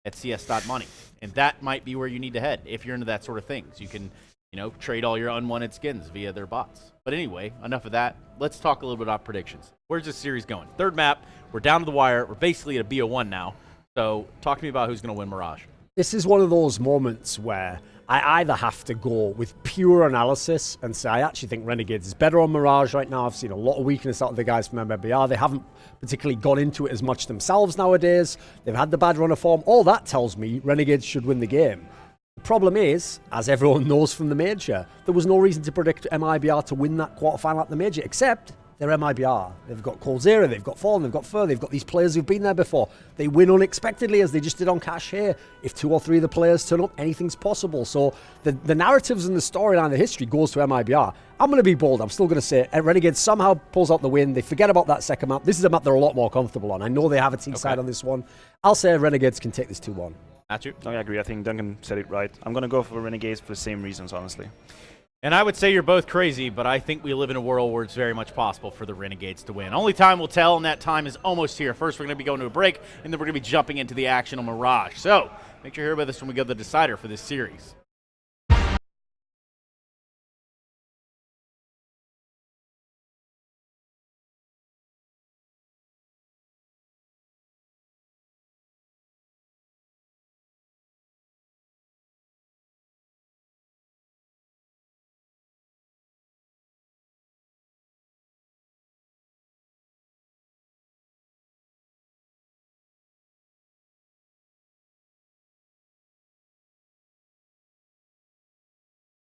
at cs.money. And that might be where you need to head if you're into that sort of things. You can, trade all your unwanted skins via their bots. But anyway, enough of that. Let's talk a little bit about predictions. Where's this series going? Third map. We're down to the wire. We're basically at a BO1 now. So talk to me about who's going to win Mirage. This is one of those moments where I either have to go with pure analysis and say I actually think Renegades is better on Mirage right now. I've seen a lot of weakness out of the guys from MIBR. They haven't particularly got into it as much themselves nowadays. They've had the bad run of form. All that tells me Renegades should win the game. The problem is, as everyone knows from the Major, there was no reason to predict MIBR to win that quarterfinal at the Major, except they're MIBR. They've got Coldzera, they've got Fallen, they've got Fur, they've got these players who've been there before. They win unexpectedly, as they just did on Cash here. If 2 or 3 of the players turn up, anything's possible. So the narratives and the storyline, the history goes to MIBR. I'm going to be bold. I'm still going to say Renegades somehow pulls out the win. They forget about that second map. This is a map they're a lot more comfortable on. I know they have a team side on this one. I'll say Renegades can take this 2-1. Matthew? I agree. I think Duncan said it right. I'm going to go for Renegades for the same reasons, honestly. And I would say you're both crazy, but I think we live in a world where it's very much possible for the Renegades to win. Only time will tell, and that time is almost here. First, we're going to be going to a break, and then we're going to be jumping into the action on Mirage. So make sure you're here with us when we go to the decider for this series.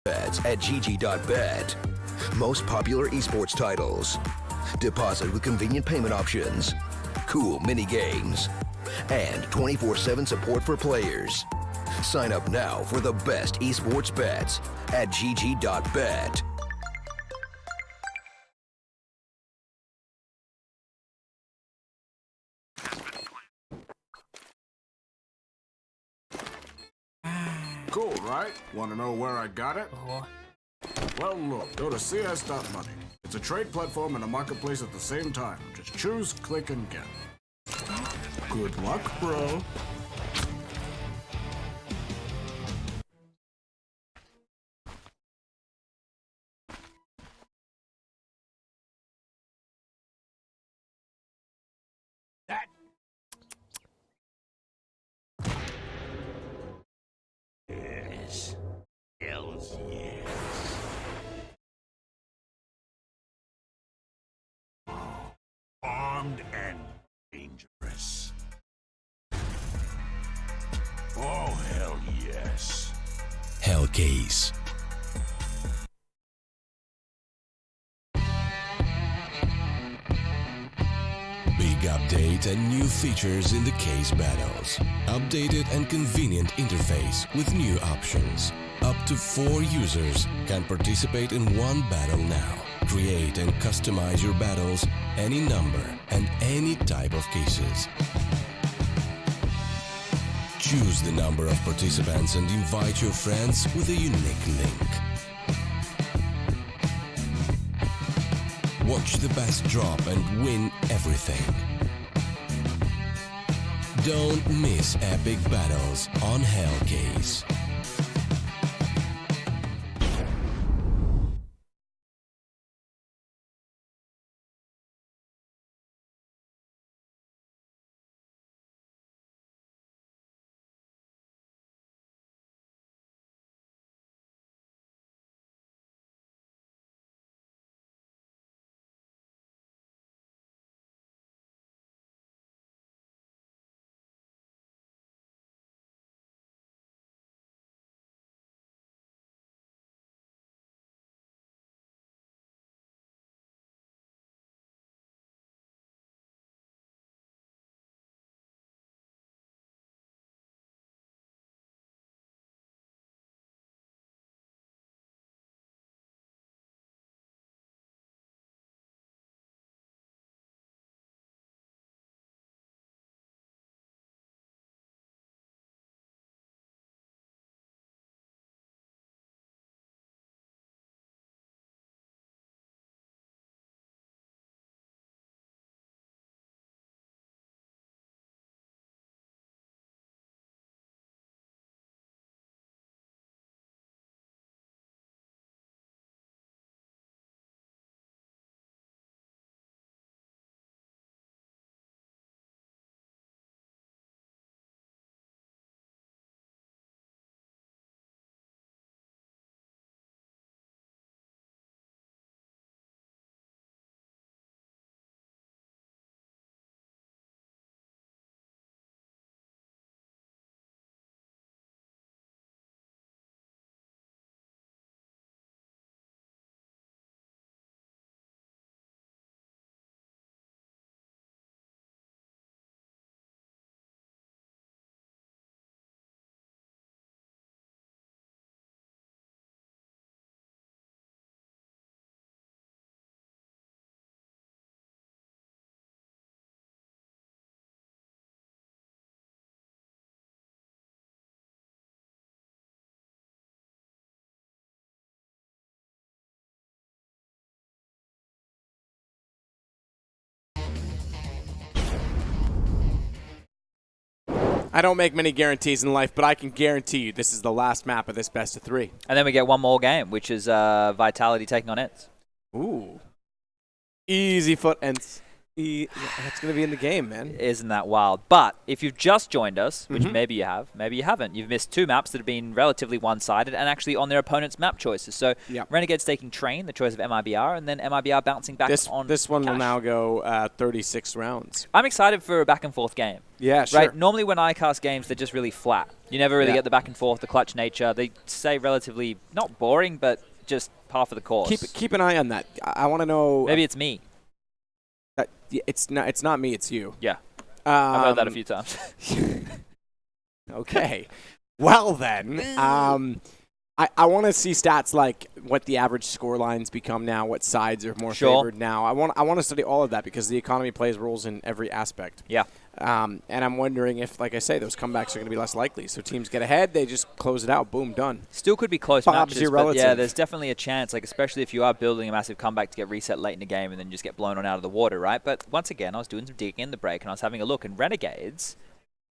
Bets at Gg.bet. Most popular esports titles. Deposit with convenient payment options. Cool mini games. And 24/7 support for players. Sign up now for the best esports bets at gg.bet. Cool, right? Want to know where I got it? Well, look, go to cs.money. It's a trade platform and a marketplace at the same time. Just choose, click, and get. Good luck, bro. Yes. Hells yes. Armed and dangerous. Oh, hell yes. Hellcase. Big update and new features in the case battles. Updated and convenient interface with new options. Up to 4 users can participate in one battle now. Create and customize your battles, any number and any type of cases. Choose the number of participants and invite your friends with a unique link. Watch the best drop and win everything. Don't miss epic battles on Hellcase. I don't make many guarantees in life, but I can guarantee you this is the last map of this best of 3. And then we get one more game, which is Vitality taking on ENCE. Ooh. Easy foot ENCE. That's going to be in the game, man. Isn't that wild? But if you've just joined us, which maybe you have, maybe you haven't, you've missed 2 maps that have been relatively one-sided and actually on their opponent's map choices. So Renegades taking Train, the choice of MIBR, and then MIBR bouncing back on This one Cash. will now go 36 rounds. I'm excited for a back-and-forth game. Yeah, sure. Right? Normally when I cast games, they're just really flat. You never really get the back-and-forth, the clutch nature. They stay relatively, not boring, but just par for the course. Keep an eye on that. I want to know. Maybe it's me. It's not me. It's you. Yeah, I've heard that a few times. Okay. Well then, I want to see stats like what the average score lines become now, what sides are more favored now. I want to study all of that because the economy plays roles in every aspect. Yeah. And I'm wondering if, like I say, those comebacks are going to be less likely. So teams get ahead, they just close it out, boom, done. Still could be close Bob's matches, your but relative. yeah, there's definitely a chance, like especially if you are building a massive comeback to get reset late in the game and then just get blown on out of the water, right? But once again, I was doing some digging in the break and I was having a look, and Renegades,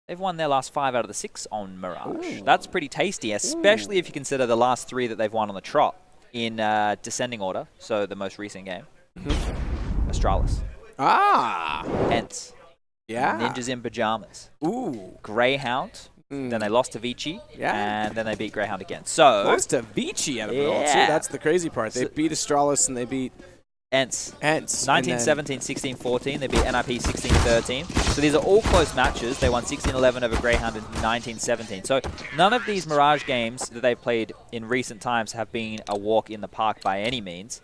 they've won their last 5 out of the 6 on Mirage. Ooh. That's pretty tasty, especially if you consider the last 3 that they've won on the trot in descending order, so the most recent game. Astralis. ENCE. Yeah. Ninjas in Pajamas. Ooh. Greyhound. Then they lost to Vici. Yeah. And then they beat Greyhound again. So lost to Vici out of it all, too. That's the crazy part. They beat Astralis and they beat ENCE. 19-17, 16-14. They beat NIP 16-13. So these are all close matches. They won 16-11 over Greyhound and 19-17. So none of these Mirage games that they've played in recent times have been a walk in the park by any means.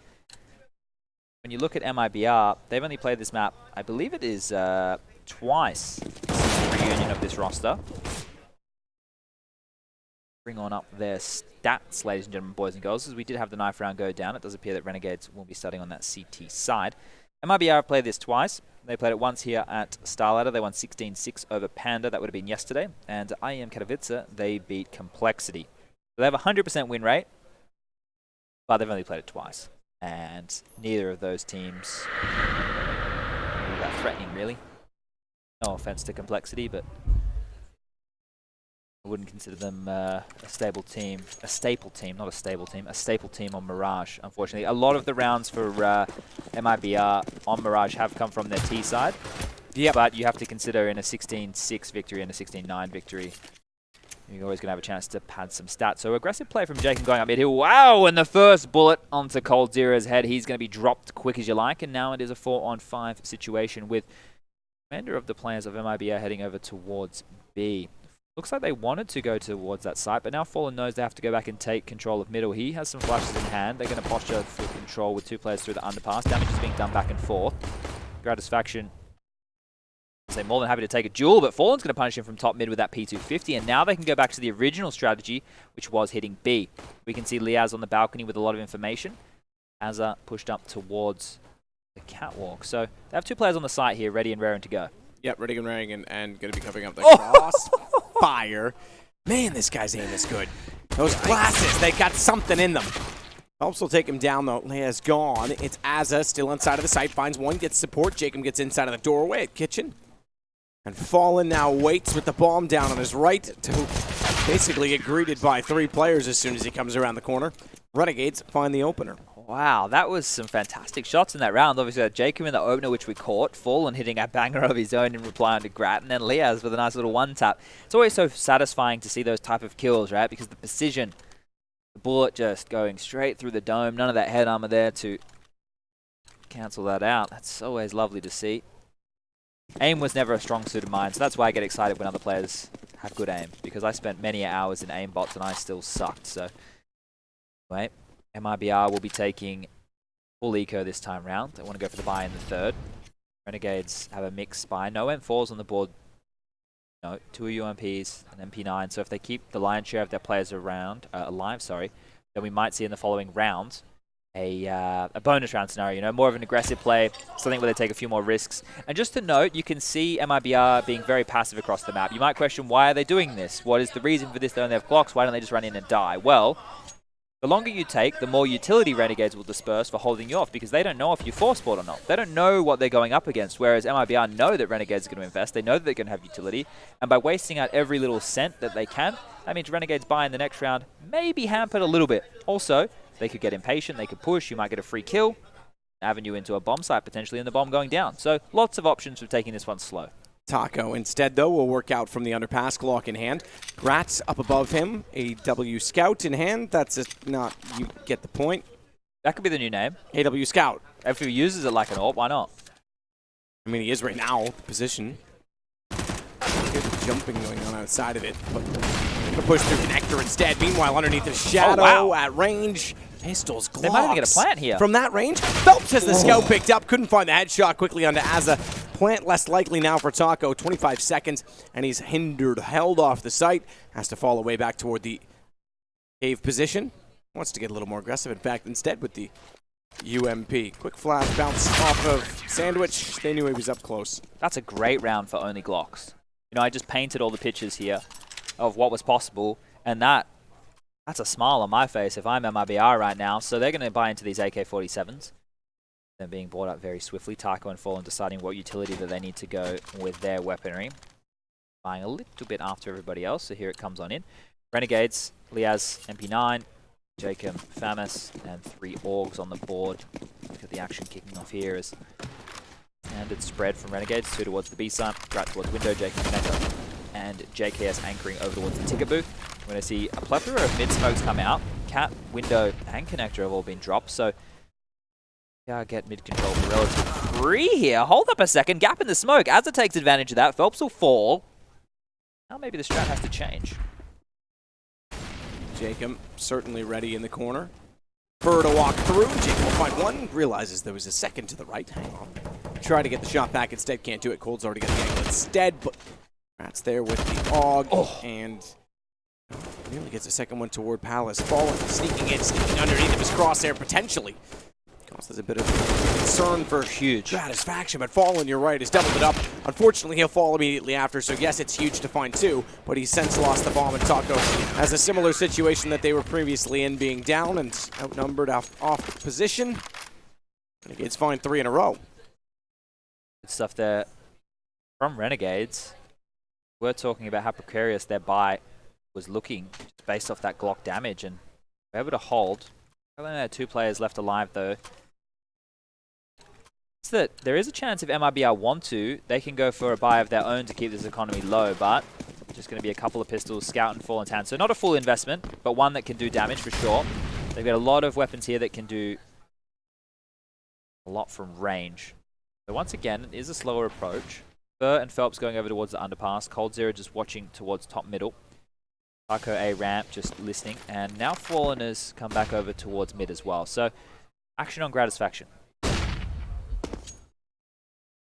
When you look at MIBR, they've only played this map, I believe it is twice since the reunion of this roster. Bring on up their stats, ladies and gentlemen, boys and girls, as we did have the knife round go down. It does appear that Renegades will be starting on that CT side. MIBR have played this twice. They played it once here at Starladder. They won 16-6 over Panda. That would have been yesterday. And IEM Katowice, they beat Complexity. So they have a 100% win rate, but they've only played it twice. And neither of those teams are that threatening, really. No offense to Complexity, but I wouldn't consider them a staple team on Mirage, unfortunately. A lot of the rounds for MIBR on Mirage have come from their T side. Yeah. But you have to consider in a 16-6 victory and a 16-9 victory, you're always going to have a chance to pad some stats. So aggressive play from Jacob going up mid-hill. Wow, and the first bullet onto Cold Zero's head. He's going to be dropped quick as you like, and now it is a 4-on-5 situation with commander of the players of MIBR heading over towards B. Looks like they wanted to go towards that site, but now Fallen knows they have to go back and take control of middle. He has some flashes in hand. They're going to posture for control with 2 players through the underpass. Damage is being done back and forth. Gratisfaction, say more than happy to take a duel, but Fallen's going to punish him from top mid with that P250, and now they can go back to the original strategy, which was hitting B. We can see Liaz on the balcony with a lot of information. Azza pushed up towards the catwalk. So they have 2 players on the site here, ready and raring to go. Yep, ready and raring and going to be covering up the crossfire. Man, this guy's aim is good. Those glasses, they got something in them. Helps will take him down, though. Leia's gone. It's Azza still inside of the site. Finds one, gets support. Jacob gets inside of the doorway at Kitchen. And Fallen now waits with the bomb down on his right to basically get greeted by 3 players as soon as he comes around the corner. Renegades find the opener. Wow, that was some fantastic shots in that round. Obviously, Jacob in the opener, which we caught. Fallen hitting a banger of his own in reply onto Grat. And then Liaz with a nice little one-tap. It's always so satisfying to see those type of kills, right? Because the precision, the bullet just going straight through the dome. None of that head armor there to cancel that out. That's always lovely to see. Aim was never a strong suit of mine, so that's why I get excited when other players have good aim. Because I spent many hours in aimbots and I still sucked, so... Anyway, MIBR will be taking full eco this time round. They want to go for the buy in the third. Renegades have a mixed buy. No M4s on the board. No, 2 UMPs, an MP9. So if they keep the lion's share of their players alive, then we might see in the following round a bonus round scenario. You know, more of an aggressive play, something where they take a few more risks. And just to note, you can see MIBR being very passive across the map. You might question, why are they doing this? What is the reason for this? They only have Glocks. Why don't they just run in and die? Well, the longer you take, the more utility Renegades will disperse for holding you off, because they don't know if you force spawn or not. They don't know what they're going up against, whereas MIBR know that Renegades are going to invest. They know that they're going to have utility, and by wasting out every little cent that they can, that means Renegades buy in the next round may be hampered a little bit. Also, they could get impatient, they could push, you might get a free kill, avenue into a bomb site potentially, and the bomb going down. So lots of options for taking this one slow. Taco instead, though, will work out from the underpass, Glock in hand. Gratz up above him, AW Scout in hand. That's not, you get the point. That could be the new name. AW Scout. If he uses it like an AWP, why not? I mean, he is right now, position. Good jumping going on outside of it, but gonna push through connector instead. Meanwhile, underneath the shadow at range, pistols, Glocks. They might even get a plant here. From that range, Phelps has the scout picked up. Couldn't find the headshot quickly onto Azza. plant less likely now for Taco. 25 seconds, and he's held off the site. Has to fall away back toward the cave position. Wants to get a little more aggressive, in fact, instead with the UMP. Quick flash bounce off of Sandwich. They knew he was up close. That's a great round for only Glocks. You know, I just painted all the pictures here of what was possible, and that's a smile on my face if I'm MIBR right now. So they're going to buy into these AK-47s. They're being brought up very swiftly. Taco and Fallen deciding what utility that they need to go with their weaponry. Buying a little bit after everybody else, so here it comes on in. Renegades, Liaz, MP9, Jacob, Famis, and 3 Orgs on the board. Look at the action kicking off here as standard spread from Renegades, 2 towards the B site, right towards window, Jacob connector, and JKS anchoring over towards the ticket booth. We're going to see a plethora of mid smokes come out. Cat, window, and connector have all been dropped, so yeah, get mid control for relative free here. Hold up a second, gap in the smoke. As it takes advantage of that, Phelps will fall. Now maybe the strat has to change. Jacob certainly ready in the corner. Fur to walk through. Jacob will find one. Realizes there was a second to the right. Hang on. Try to get the shot back instead. Can't do it. Cold's already got the angle instead. But Rat's there with the AUG. And nearly gets a second one toward Palace. Fallen, sneaking in, sneaking underneath of his crosshair potentially. Causes a bit of concern for huge Gratisfaction, but Fallen, you're right, has doubled it up. Unfortunately, he'll fall immediately after, so yes, it's huge to find 2, but he's since lost the bomb, and Taco has a similar situation that they were previously in, being down and outnumbered off position. Renegades find 3 in a row. Good stuff there from Renegades. We're talking about how precarious their buy was looking just based off that Glock damage, and we're able to hold. I only had 2 players left alive, though. It's that there is a chance if MIBR want to, they can go for a buy of their own to keep this economy low, but just going to be a couple of pistols, Scout and Fallen's hand. So not a full investment, but one that can do damage for sure. They've got a lot of weapons here that can do a lot from range. So once again, it is a slower approach. Fur and Phelps going over towards the underpass. Cold Zero just watching towards top middle. Taco A ramp just listening. And now Fallen has come back over towards mid as well. So action on Gratisfaction.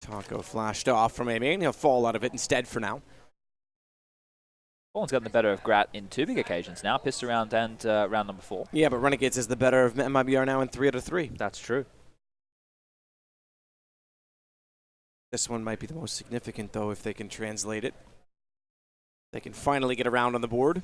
Taco flashed off from A main. He'll fall out of it instead for now. Fallen's gotten the better of Grat in 2 big occasions now. Pissed around and round number 4. Yeah, but Renegades is the better of MIBR now in 3 out of 3. That's true. This one might be the most significant, though, if they can translate it. They can finally get around on the board.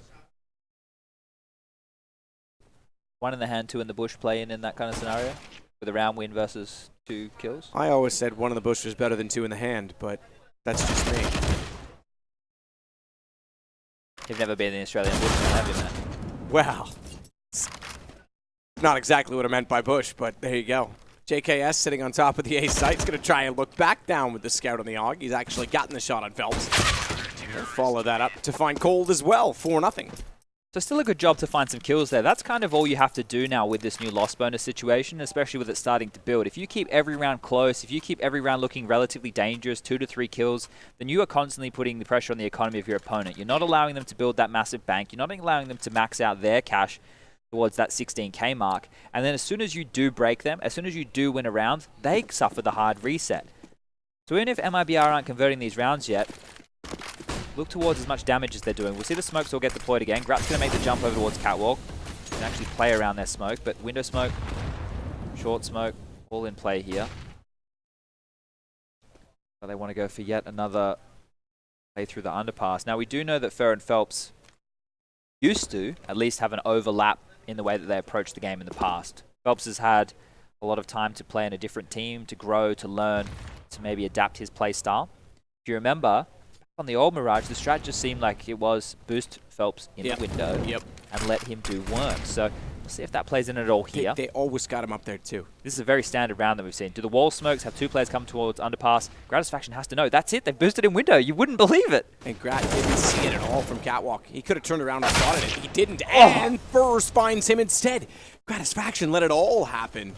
1 in the hand, 2 in the bush play in that kind of scenario? With a round win versus 2 kills? I always said 1 in the bush was better than 2 in the hand, but that's just me. You've never been in the Australian bush, have you, man? Well, not exactly what I meant by bush, but there you go. JKS sitting on top of the A site. He's going to try and look back down with the scout on the AUG. He's actually gotten the shot on Phelps. He'll follow that up to find Cold as well, 4-0. So still a good job to find some kills there. That's kind of all you have to do now with this new loss bonus situation, especially with it starting to build. If you keep every round close, if you keep every round looking relatively dangerous, 2 to 3 kills, then you are constantly putting the pressure on the economy of your opponent. You're not allowing them to build that massive bank. You're not allowing them to max out their cash towards that 16k mark. And then as soon as you do break them, as soon as you do win a round, they suffer the hard reset. So even if MIBR aren't converting these rounds yet, look towards as much damage as they're doing. We'll see the smokes all get deployed again. Grat's going to make the jump over towards Catwalk. Can actually play around their smoke, but window smoke, short smoke, all in play here. So they want to go for yet another play through the underpass. Now we do know that Fur and Phelps used to at least have an overlap in the way that they approached the game in the past. Phelps has had a lot of time to play in a different team, to grow, to learn, to maybe adapt his play style. If you remember, on the old Mirage, the strat just seemed like it was boost Phelps in the window and let him do work. So we'll see if that plays in at all here. They always got him up there too. This is a very standard round that we've seen. Do the wall smokes have 2 players come towards underpass? Gratisfaction has to know. That's it. They've boosted in window. You wouldn't believe it. And Grat didn't see it at all from Catwalk. He could have turned around and spotted it. He didn't. And Furs finds him instead. Gratisfaction let it all happen.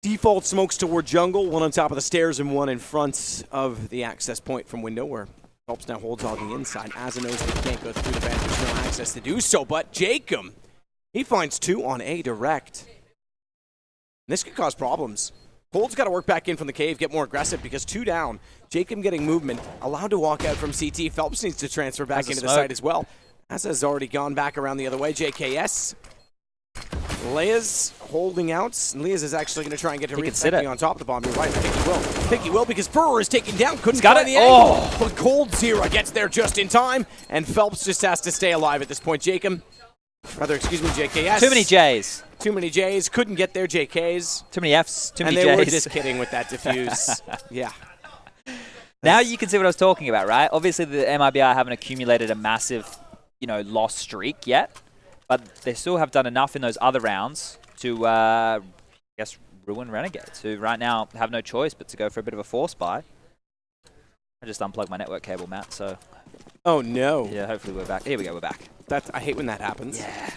Default smokes toward jungle, 1 on top of the stairs and 1 in front of the access point from window, where Phelps now holds on the inside. Asa knows that he can't go through the vent. There's no access to do so, but Jacob, he finds 2 on A direct. This could cause problems. Cold's got to work back in from the cave, get more aggressive, because 2 down. Jacob getting movement, allowed to walk out from CT. Phelps needs to transfer back into the site as well. Asa has already gone back around the other way. JKS. Leia's holding out. Leia's is actually going to try and get to Reed on top of the bomb. You're right, I think he will. I think he will because Burr is taken down. Couldn't find the angle. But Cold Zero gets there just in time, and Phelps just has to stay alive at this point. JKS. Too many J's. Too many J's. Couldn't get there, JKs. Too many F's. Too many J's. And they were just kidding with that defuse. Yeah. Now you can see what I was talking about, right? Obviously, the MIBR haven't accumulated a massive, loss streak yet. But they still have done enough in those other rounds to, I guess, ruin Renegades, who right now have no choice but to go for a bit of a force buy. I just unplugged my network cable, Matt, so... Oh, no. Yeah, hopefully we're back. Here we go, we're back. I hate when that happens. Yeah.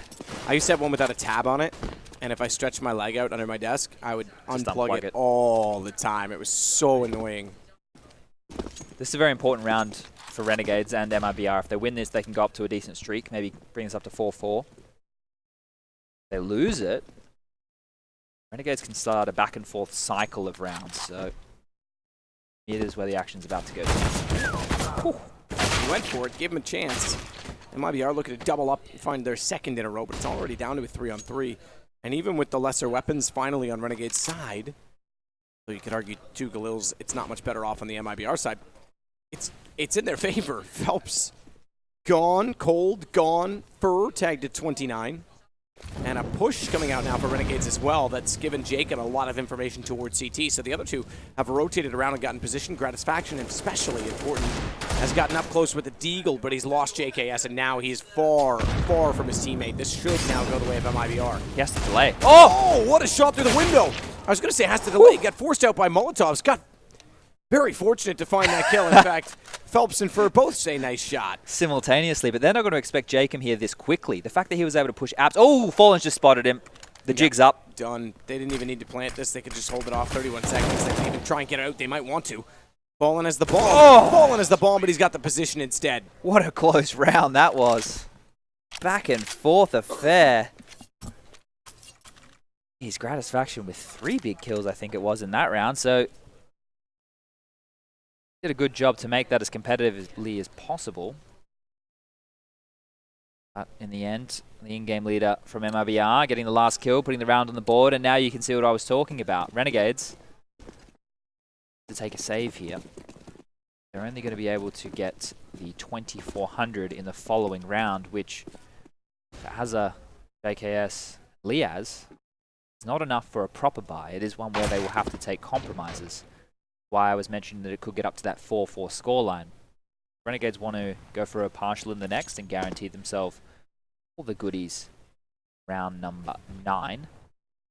I used to have one without a tab on it, and if I stretched my leg out under my desk, I would unplug it all the time. It was so annoying. This is a very important round for Renegades and MIBR. If they win this, they can go up to a decent streak, maybe bring us up to 4-4. They lose it, Renegades can start a back and forth cycle of rounds, so it is where the action's about to go. He went for it, gave him a chance. MIBR looking to double up and find their second in a row, but it's already down to a 3-on-3. And even with the lesser weapons finally on Renegade's side, so you could argue 2 Galils, it's not much better off on the MIBR side. It's in their favor. Phelps gone, Cold gone, Fur tagged at 29. And a push coming out now for Renegades as well that's given Jacob a lot of information towards CT. So the other 2 have rotated around and gotten position. Gratisfaction, especially important, has gotten up close with the Deagle, but he's lost JKS, and now he's far, far from his teammate. This should now go the way of MIBR. He has to delay. Oh, what a shot through the window. I was going to say has to delay. He got forced out by Molotovs. Got very fortunate to find that kill. In fact, Phelps and Fur both say nice shot. Simultaneously, but they're not going to expect Jacob here this quickly. The fact that he was able to push Apps. Oh, Fallen's just spotted him. The jig's up. Done. They didn't even need to plant this. They could just hold it off 31 seconds. They can even try and get it out. They might want to. Fallen has the bomb. Oh! Fallen has the bomb, but he's got the position instead. What a close round that was. Back and forth affair. His Gratisfaction with 3 big kills, I think it was, in that round. So did a good job to make that as competitively as possible. But in the end, the in-game leader from MIBR getting the last kill, putting the round on the board, and now you can see what I was talking about. Renegades to take a save here. They're only going to be able to get the 2400 in the following round, which has a JKS Liaz. It's not enough for a proper buy. It is one where they will have to take compromises. Why I was mentioning that it could get up to that 4-4 scoreline. Renegades want to go for a partial in the next and guarantee themselves all the goodies round number 9.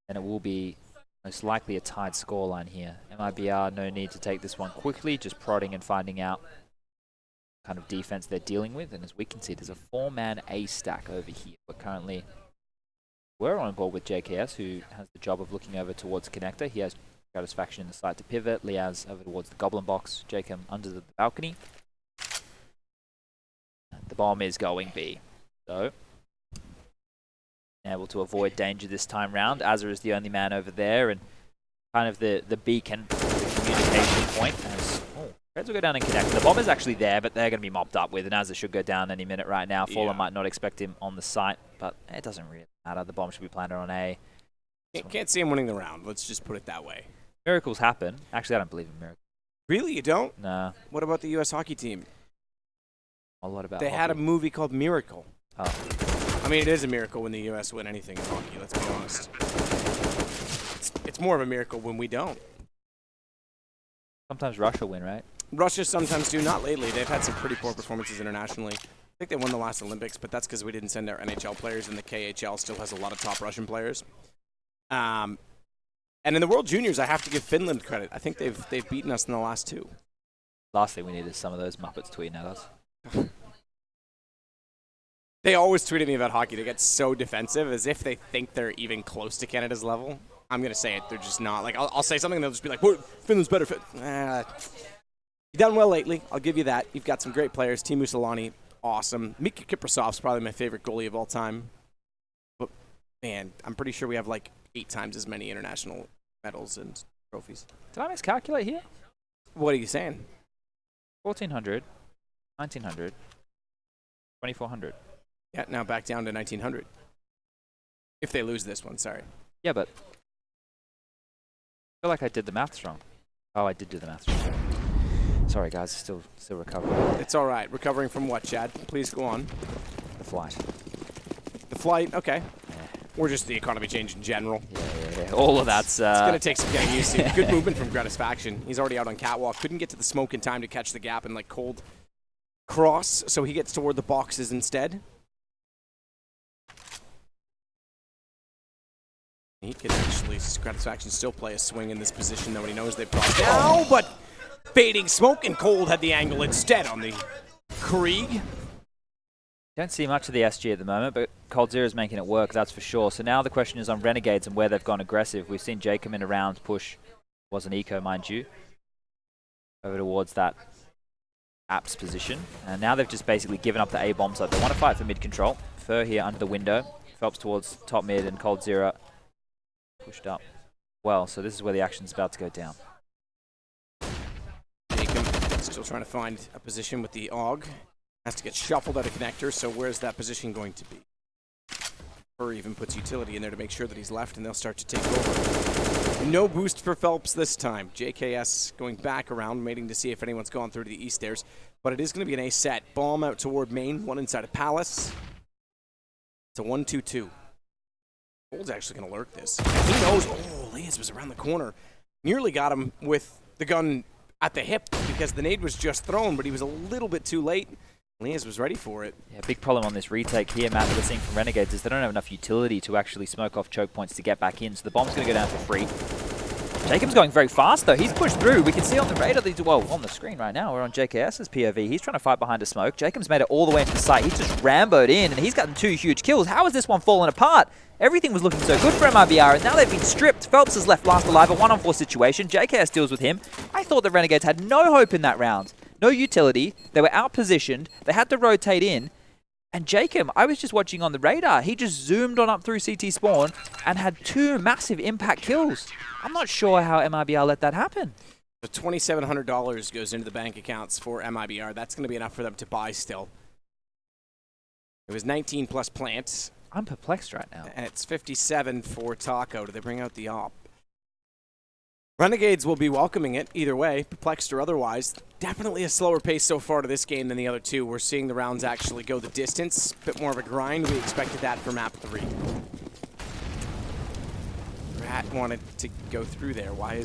And it will be most likely a tied scoreline here. MIBR, no need to take this one quickly, just prodding and finding out what kind of defense they're dealing with. And as we can see, there's a 4-man A stack over here. We're on board with JKS, who has the job of looking over towards Connector. He has Gratisfaction in the side to pivot. Liaz over towards the Goblin box. Jacob under the balcony. The bomb is going B. So, able to avoid danger this time round. Azza is the only man over there, and kind of the beacon, the communication point. As Reds will go down and connect. The bomb is actually there, but they're going to be mopped up with, and Azza should go down any minute right now. Fallen might not expect him on the site, but it doesn't really matter. The bomb should be planted on A. Can't see him winning the round. Let's just put it that way. Miracles happen. Actually, I don't believe in miracles. Really? You don't? No. What about the U.S. hockey team? A lot about They had a movie called Miracle. Oh. I mean, it is a miracle when the U.S. win anything in hockey, let's be honest. It's more of a miracle when we don't. Sometimes Russia win, right? Russia sometimes do. Not lately. They've had some pretty poor performances internationally. I think they won the last Olympics, but that's because we didn't send our NHL players, and the KHL still has a lot of top Russian players. And in the World Juniors, I have to give Finland credit. I think they've beaten us in the last 2. Last thing we need is some of those Muppets tweeting at us. They always tweet at me about hockey. They get so defensive, as if they think they're even close to Canada's level. I'm going to say it. They're just not. Like, I'll say something, and they'll just be like, Finland's better. You've done well lately. I'll give you that. You've got some great players. Teemu Selanne, awesome. Mika Kiprasov's probably my favorite goalie of all time. But, man, I'm pretty sure we have like 8 times as many international medals and trophies. Did I miscalculate here? What are you saying? 1400, 1900, 2400. Yeah, now back down to 1900. If they lose this one, sorry. Yeah, but I feel like I did the maths wrong. Oh, I did do the maths wrong. Sorry, guys, still recovering. It's all right. Recovering from what, Chad? Please go on. The flight. The flight, okay. Yeah. Or just the economy change in general. Yeah. All of that's... it's going to take some getting used to. Good movement from Gratisfaction. He's already out on catwalk. Couldn't get to the smoke in time to catch the gap and like cold cross, so he gets toward the boxes instead. He can actually, Gratisfaction still play a swing in this position, though, when he knows they've brought down, but fading smoke and cold had the angle instead on the Krieg. Don't see much of the SG at the moment, but Cold Zero is making it work, that's for sure. So now the question is on Renegades and where they've gone aggressive. We've seen Jacob in a round push, was an eco, mind you, over towards that apps position. And now they've just basically given up the A-bomb, so they want to fight for mid control. Fur here under the window, Phelps towards top mid, and Cold Zero pushed up well, so this is where the action's about to go down. Jacob still trying to find a position with the AUG. Has to get shuffled out of connector, so where's that position going to be? Or even puts utility in there to make sure that he's left, and they'll start to take over. No boost for Phelps this time. JKS going back around, waiting to see if anyone's gone through to the east stairs, but it is going to be an A set. Bomb out toward main, one inside of Palace. It's a 1-2-2. Cold's actually going to lurk this. He knows, oh, Leas was around the corner. Nearly got him with the gun at the hip because the nade was just thrown, but he was a little bit too late. Leas was ready for it. Yeah, big problem on this retake here, Matt, that we're seeing from Renegades is they don't have enough utility to actually smoke off choke points to get back in, so the bomb's going to go down for free. Jacob's going very fast, though. He's pushed through. We can see on the radar, well, on the screen right now, we're on JKS's POV. He's trying to fight behind a smoke. Jacob's made it all the way into the site. He's just Ramboed in, and he's gotten 2 huge kills. How is this one falling apart? Everything was looking so good for MIBR, and now they've been stripped. Phelps is left last alive, a 1-on-4 situation. JKS deals with him. I thought the Renegades had no hope in that round. No utility. They were out-positioned. They had to rotate in. And Jacob, I was just watching on the radar. He just zoomed on up through CT spawn and had 2 massive impact kills. I'm not sure how MIBR let that happen. The $2,700 goes into the bank accounts for MIBR. That's going to be enough for them to buy still. It was 19 plus plants. I'm perplexed right now. And it's 57 for Taco. Do they bring out the op? Renegades will be welcoming it either way, perplexed or otherwise. Definitely a slower pace so far to this game than the other two. We're seeing the rounds actually go the distance. A bit more of a grind. We expected that for map 3. Rat wanted to go through there. Why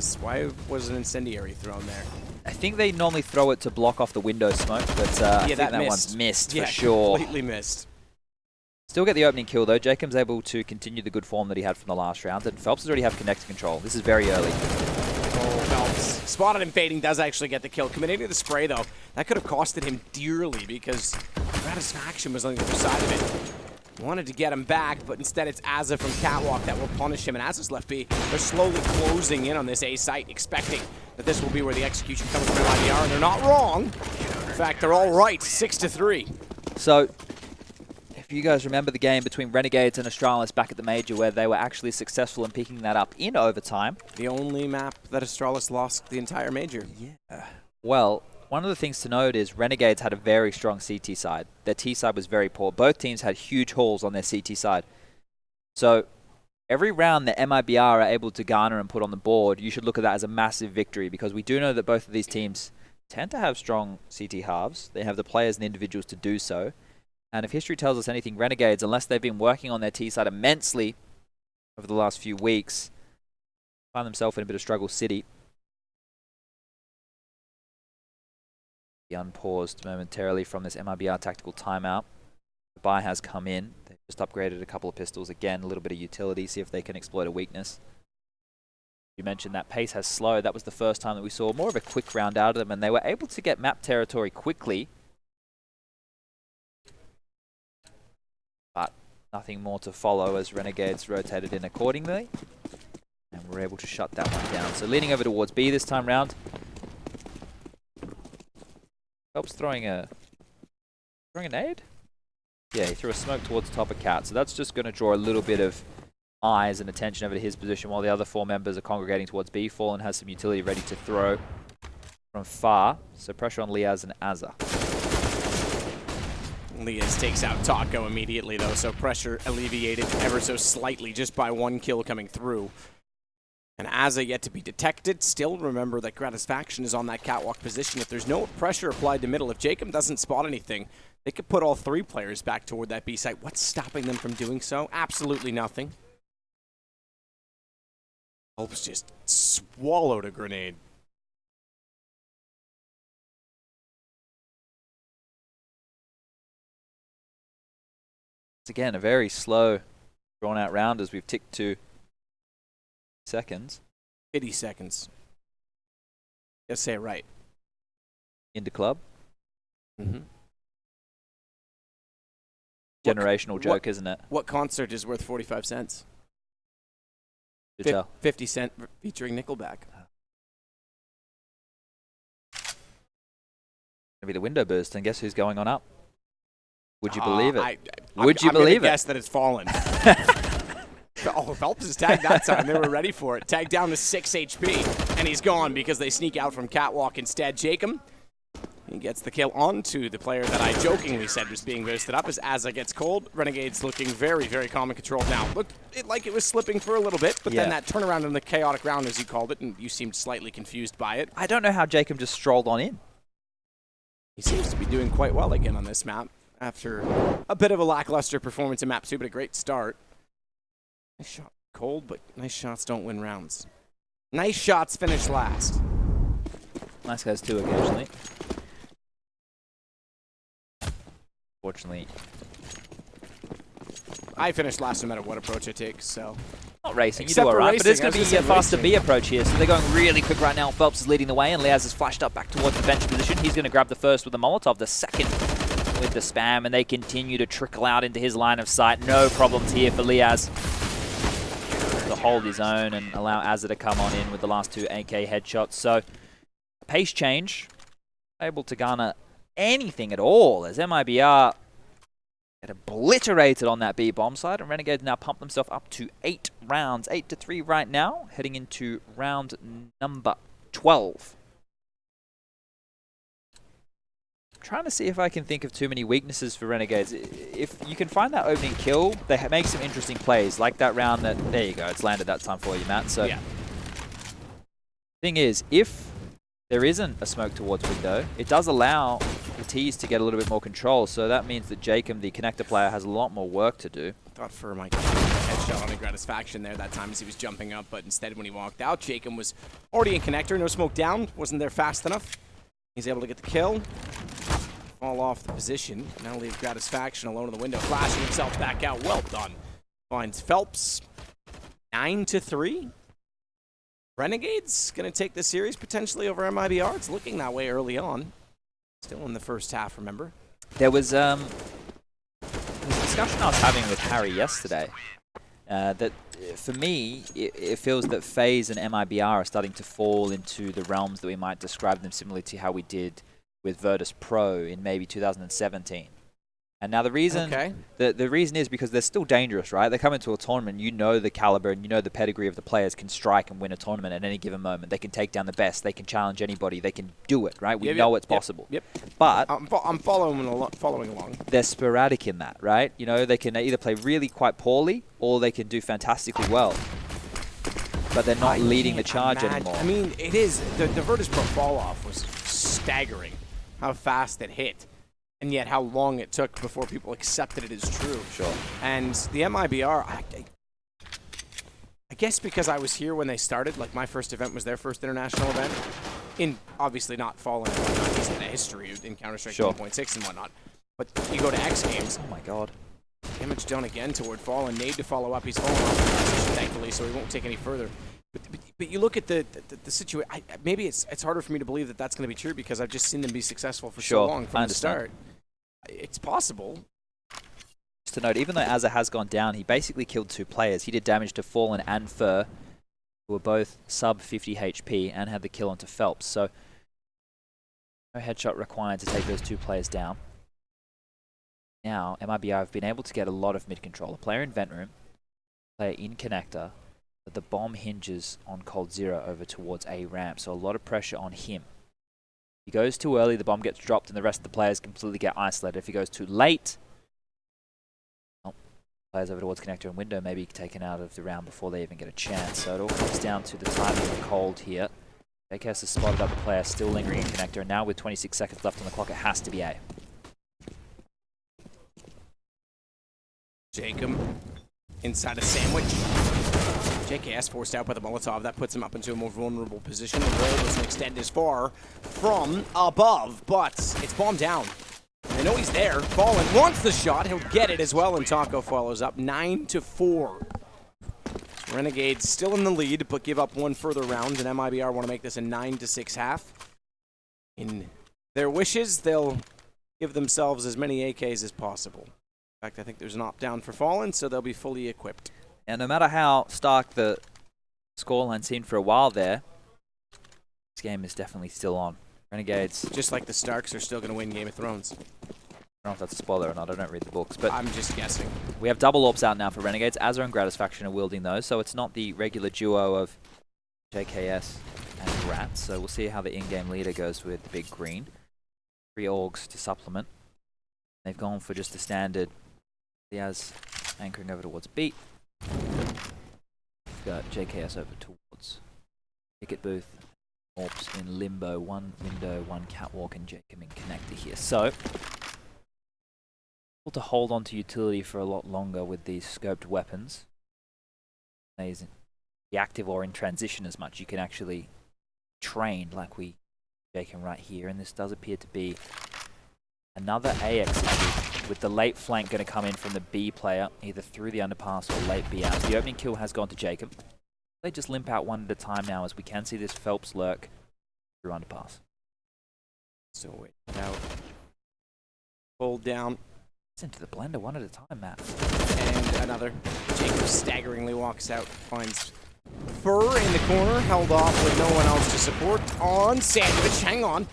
was an incendiary thrown there? I think they normally throw it to block off the window smoke, but I think that one's missed for sure. Completely missed. Still get the opening kill though. Jacob's able to continue the good form that he had from the last round, and Phelps has already have connector control. This is very early. Oh, Phelps. Spotted him fading, does actually get the kill. Committing to the spray though, that could have costed him dearly because Gratisfaction was on the other side of it. Wanted to get him back, but instead it's Azza from Catwalk that will punish him, and Azza's left B. They're slowly closing in on this A site, expecting that this will be where the execution comes from MIBR, and they're not wrong. In fact, they're all right, 6-3. So, if you guys remember the game between Renegades and Astralis back at the Major where they were actually successful in picking that up in overtime. The only map that Astralis lost the entire Major. Yeah. Well, one of the things to note is Renegades had a very strong CT side. Their T side was very poor. Both teams had huge hauls on their CT side. So, every round that MIBR are able to garner and put on the board, you should look at that as a massive victory because we do know that both of these teams tend to have strong CT halves. They have the players and individuals to do so. And if history tells us anything, Renegades, unless they've been working on their T-side immensely over the last few weeks, find themselves in a bit of struggle city. Be unpaused momentarily from this MIBR tactical timeout. The buy has come in. They've just upgraded a couple of pistols. Again, a little bit of utility, see if they can exploit a weakness. You mentioned that pace has slowed. That was the first time that we saw more of a quick round out of them, and they were able to get map territory quickly. But nothing more to follow as Renegades rotated in accordingly. And we're able to shut that one down. So leaning over towards B this time round. Helps throwing a nade? Yeah, he threw a smoke towards the top of Cat. So that's just going to draw a little bit of eyes and attention over to his position while the other 4 members are congregating towards B. Fallen has some utility ready to throw from far. So pressure on Liaz and Azza. Liaz takes out Taco immediately, though, so pressure alleviated ever so slightly just by 1 kill coming through. And Azza yet to be detected. Still remember that Gratisfaction is on that catwalk position. If there's no pressure applied to middle, if Jacob doesn't spot anything, they could put all 3 players back toward that B site. What's stopping them from doing so? Absolutely nothing. Phelps just swallowed a grenade. It's again a very slow, drawn-out round as we've ticked to seconds. 80 seconds. Let's say it right. Into club. Mm-hmm. Generational joke, isn't it? What concert is worth 45 cents? 50 Cent featuring Nickelback. Gonna be the window burst, and guess who's going on up? Would you believe it? Would you believe it? Guess that it's fallen. Oh, Phelps is tagged that time. They were ready for it. Tagged down to 6 HP, and he's gone because they sneak out from catwalk instead. Jacob, he gets the kill onto the player that I jokingly said was being boosted up as Azza gets cold. Renegades looking very, very calm and controlled now. Looked like it was slipping for a little bit, but then that turnaround in the chaotic round, as you called it, and you seemed slightly confused by it. I don't know how Jacob just strolled on in. He seems to be doing quite well again on this map after a bit of a lackluster performance in map 2, but a great start. Nice shot. Cold, but nice shots don't win rounds. Nice shots finish last. Nice guys too occasionally. Fortunately, I finished last no matter what approach I take, so. Not racing, you Except do for alright, but it's racing, going to be a faster racing. B approach here, so they're going really quick right now. Phelps is leading the way, and Liaz has flashed up back towards the bench position. He's going to grab the first with the Molotov, the second with the spam, and they continue to trickle out into his line of sight. No problems here for Liaz to hold his own and allow Azza to come on in with the last 2 AK headshots. So, a pace change, able to garner anything at all as MIBR get obliterated on that B bomb side, and Renegades now pump themselves up to 8 rounds, 8-3 right now, heading into round number 12. Trying to see if I can think of too many weaknesses for Renegades. If you can find that opening kill, they make some interesting plays, like that round that, there you go, it's landed that time for you, Matt. So, yeah. Thing is, if there isn't a smoke towards window, it does allow the T's to get a little bit more control, so that means that Jacob, the connector player, has a lot more work to do. Thought for my headshot on a Gratisfaction there that time as he was jumping up, but instead when he walked out, Jacob was already in connector, no smoke down, wasn't there fast enough. He's able to get the kill. Fall off the position. Now leave Gratisfaction alone in the window, flashing himself back out. Well done. Finds Phelps. 9-3. Renegades going to take the series potentially over MIBR. It's looking that way early on. Still in the first half, remember? There was a discussion I was having with Harry yesterday that for me, it feels that FaZe and MIBR are starting to fall into the realms that we might describe them similarly to how we did with Virtus Pro in maybe 2017. And now the reason the reason is because they're still dangerous, right? They come into a tournament, you know the caliber and you know the pedigree of the players can strike and win a tournament at any given moment. They can take down the best, they can challenge anybody, they can do it, right? We know it's possible. Yep. But I'm following along. They're sporadic in that, right? You know, they can either play really quite poorly or they can do fantastically well. But they're not leading the charge anymore. I mean, it is. The Virtus Pro fall-off was staggering, how fast it hit. And yet how long it took before people accepted it as true. Sure. And the MIBR, I guess because I was here when they started, like my first event was their first international event, in obviously not Fallen and whatnot, he's in the history in Counter-Strike 1.6 and whatnot. But you go to X Games. Oh my god. Damage done again toward Fallen. Nade to follow up. He's fallen off the position, thankfully, so he won't take any further. But you look at the situation, maybe it's harder for me to believe that that's going to be true because I've just seen them be successful for so long from the start. It's possible. Just to note, even though Azza has gone down, he basically killed 2 players. He did damage to Fallen and Fur, who were both sub 50 HP and had the kill onto Phelps. So no headshot required to take those 2 players down. Now, MIBR have been able to get a lot of mid control. A player in Vent Room, player in connector, but the bomb hinges on Cold Zero over towards A ramp, so a lot of pressure on him. If he goes too early, the bomb gets dropped and the rest of the players completely get isolated. If he goes too late, well, players over towards connector and window may be taken out of the round before they even get a chance. So it all comes down to the timing of Cold here. JKS has spotted up the player still lingering in connector, and now with 26 seconds left on the clock, it has to be A. Jacob inside a sandwich. JKS forced out by the Molotov. That puts him up into a more vulnerable position. The roll doesn't extend as far from above, but it's bombed down. I know he's there. Fallen wants the shot. He'll get it as well, and Taco follows up 9-4. Renegades still in the lead, but give up one further round, and MIBR want to make this a 9-6 half. In their wishes, they'll give themselves as many AKs as possible. In fact, I think there's an opt-down for Fallen, so they'll be fully equipped. And no matter how stark the scoreline seemed for a while there, this game is definitely still on. Renegades. Just like the Starks are still going to win Game of Thrones. I don't know if that's a spoiler or not, I don't read the books, but I'm just guessing. We have double orbs out now for Renegades. Azza and Gratis faction are wielding those, so it's not the regular duo of JKS and Rats, so we'll see how the in-game leader goes with the big green. 3 orgs to supplement. They've gone for just the standard Liaz anchoring over towards B. We've got JKS over towards Ticket Booth. Orbs in limbo, 1 window, 1 catwalk, and Jacob in connector here. So to hold on to utility for a lot longer with these scoped weapons. They isn't be active or in transition as much. You can actually train like we Jacob right here, and this does appear to be another A execute with the late flank going to come in from the B player, either through the underpass or late B out. The opening kill has gone to Jacob. They just limp out one at a time now, as we can see this Phelps lurk through underpass. So wait out. Hold down. It's into the blender one at a time, Matt. And another. Jacob staggeringly walks out, finds Fur in the corner, held off with no one else to support on Sandwich. Hang on.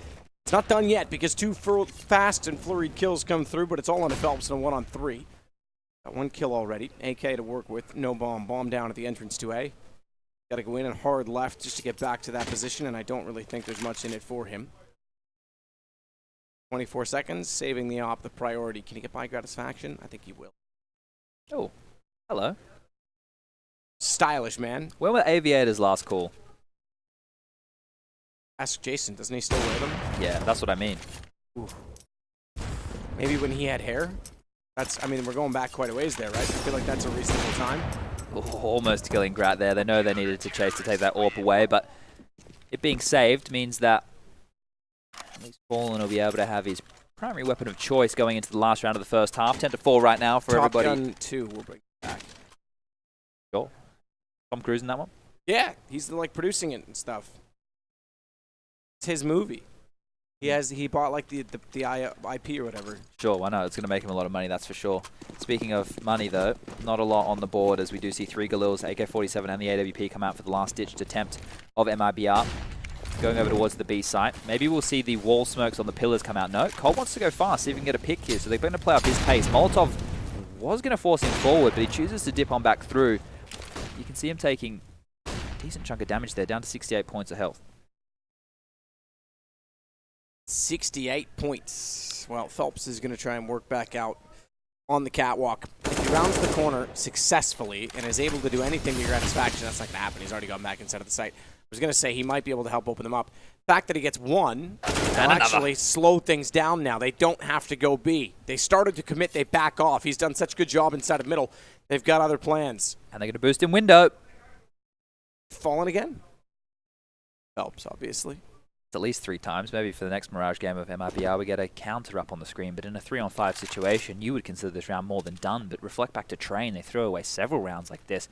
It's not done yet because 2 fast and flurried kills come through, but it's all on Phelps and a 1-on-3. Got 1 kill already. AK to work with. No bomb. Bomb down at the entrance to A. Got to go in and hard left just to get back to that position, and I don't really think there's much in it for him. 24 seconds, saving the op the priority. Can he get by Gratisfaction? I think he will. Oh, hello. Stylish, man. When were Aviator's last call? Ask Jason, doesn't he still wear them? Yeah, that's what I mean. Ooh. Maybe when he had hair? I mean, we're going back quite a ways there, right? I feel like that's a reasonable time. Oh, almost killing Grat there. They know they needed to chase to take that AWP away, but it being saved means that at least Fallen will be able to have his primary weapon of choice going into the last round of the first half. 10-4 right now for everybody. Top Gun 2 will bring it back. Sure. Tom Cruise in that one? Yeah, he's like producing it and stuff. It's his movie. He bought like the IP or whatever. Sure, why not? It's going to make him a lot of money, that's for sure. Speaking of money, though, not a lot on the board as we do see 3 Galils, AK-47 and the AWP come out for the last-ditched attempt of MIBR. Going over towards the B site. Maybe we'll see the wall smokes on the pillars come out. No, Cole wants to go fast, see if he can get a pick here, so they're going to play up his pace. Molotov was going to force him forward, but he chooses to dip on back through. You can see him taking a decent chunk of damage there, down to 68 points of health. 68 points. Well, Phelps is going to try and work back out on the catwalk. If he rounds the corner successfully and is able to do anything to your satisfaction, that's not going to happen. He's already gone back inside of the site. I was going to say he might be able to help open them up. The fact that he gets 1 will actually slow things down now. They don't have to go B. They started to commit. They back off. He's done such a good job inside of middle. They've got other plans. And they're going to boost in window. Fallen again? Phelps, obviously. At least 3 times. Maybe for the next Mirage game of MIBR, we get a counter up on the screen. But in a 3-on-5 situation, you would consider this round more than done. But reflect back to Train. They throw away several rounds like this.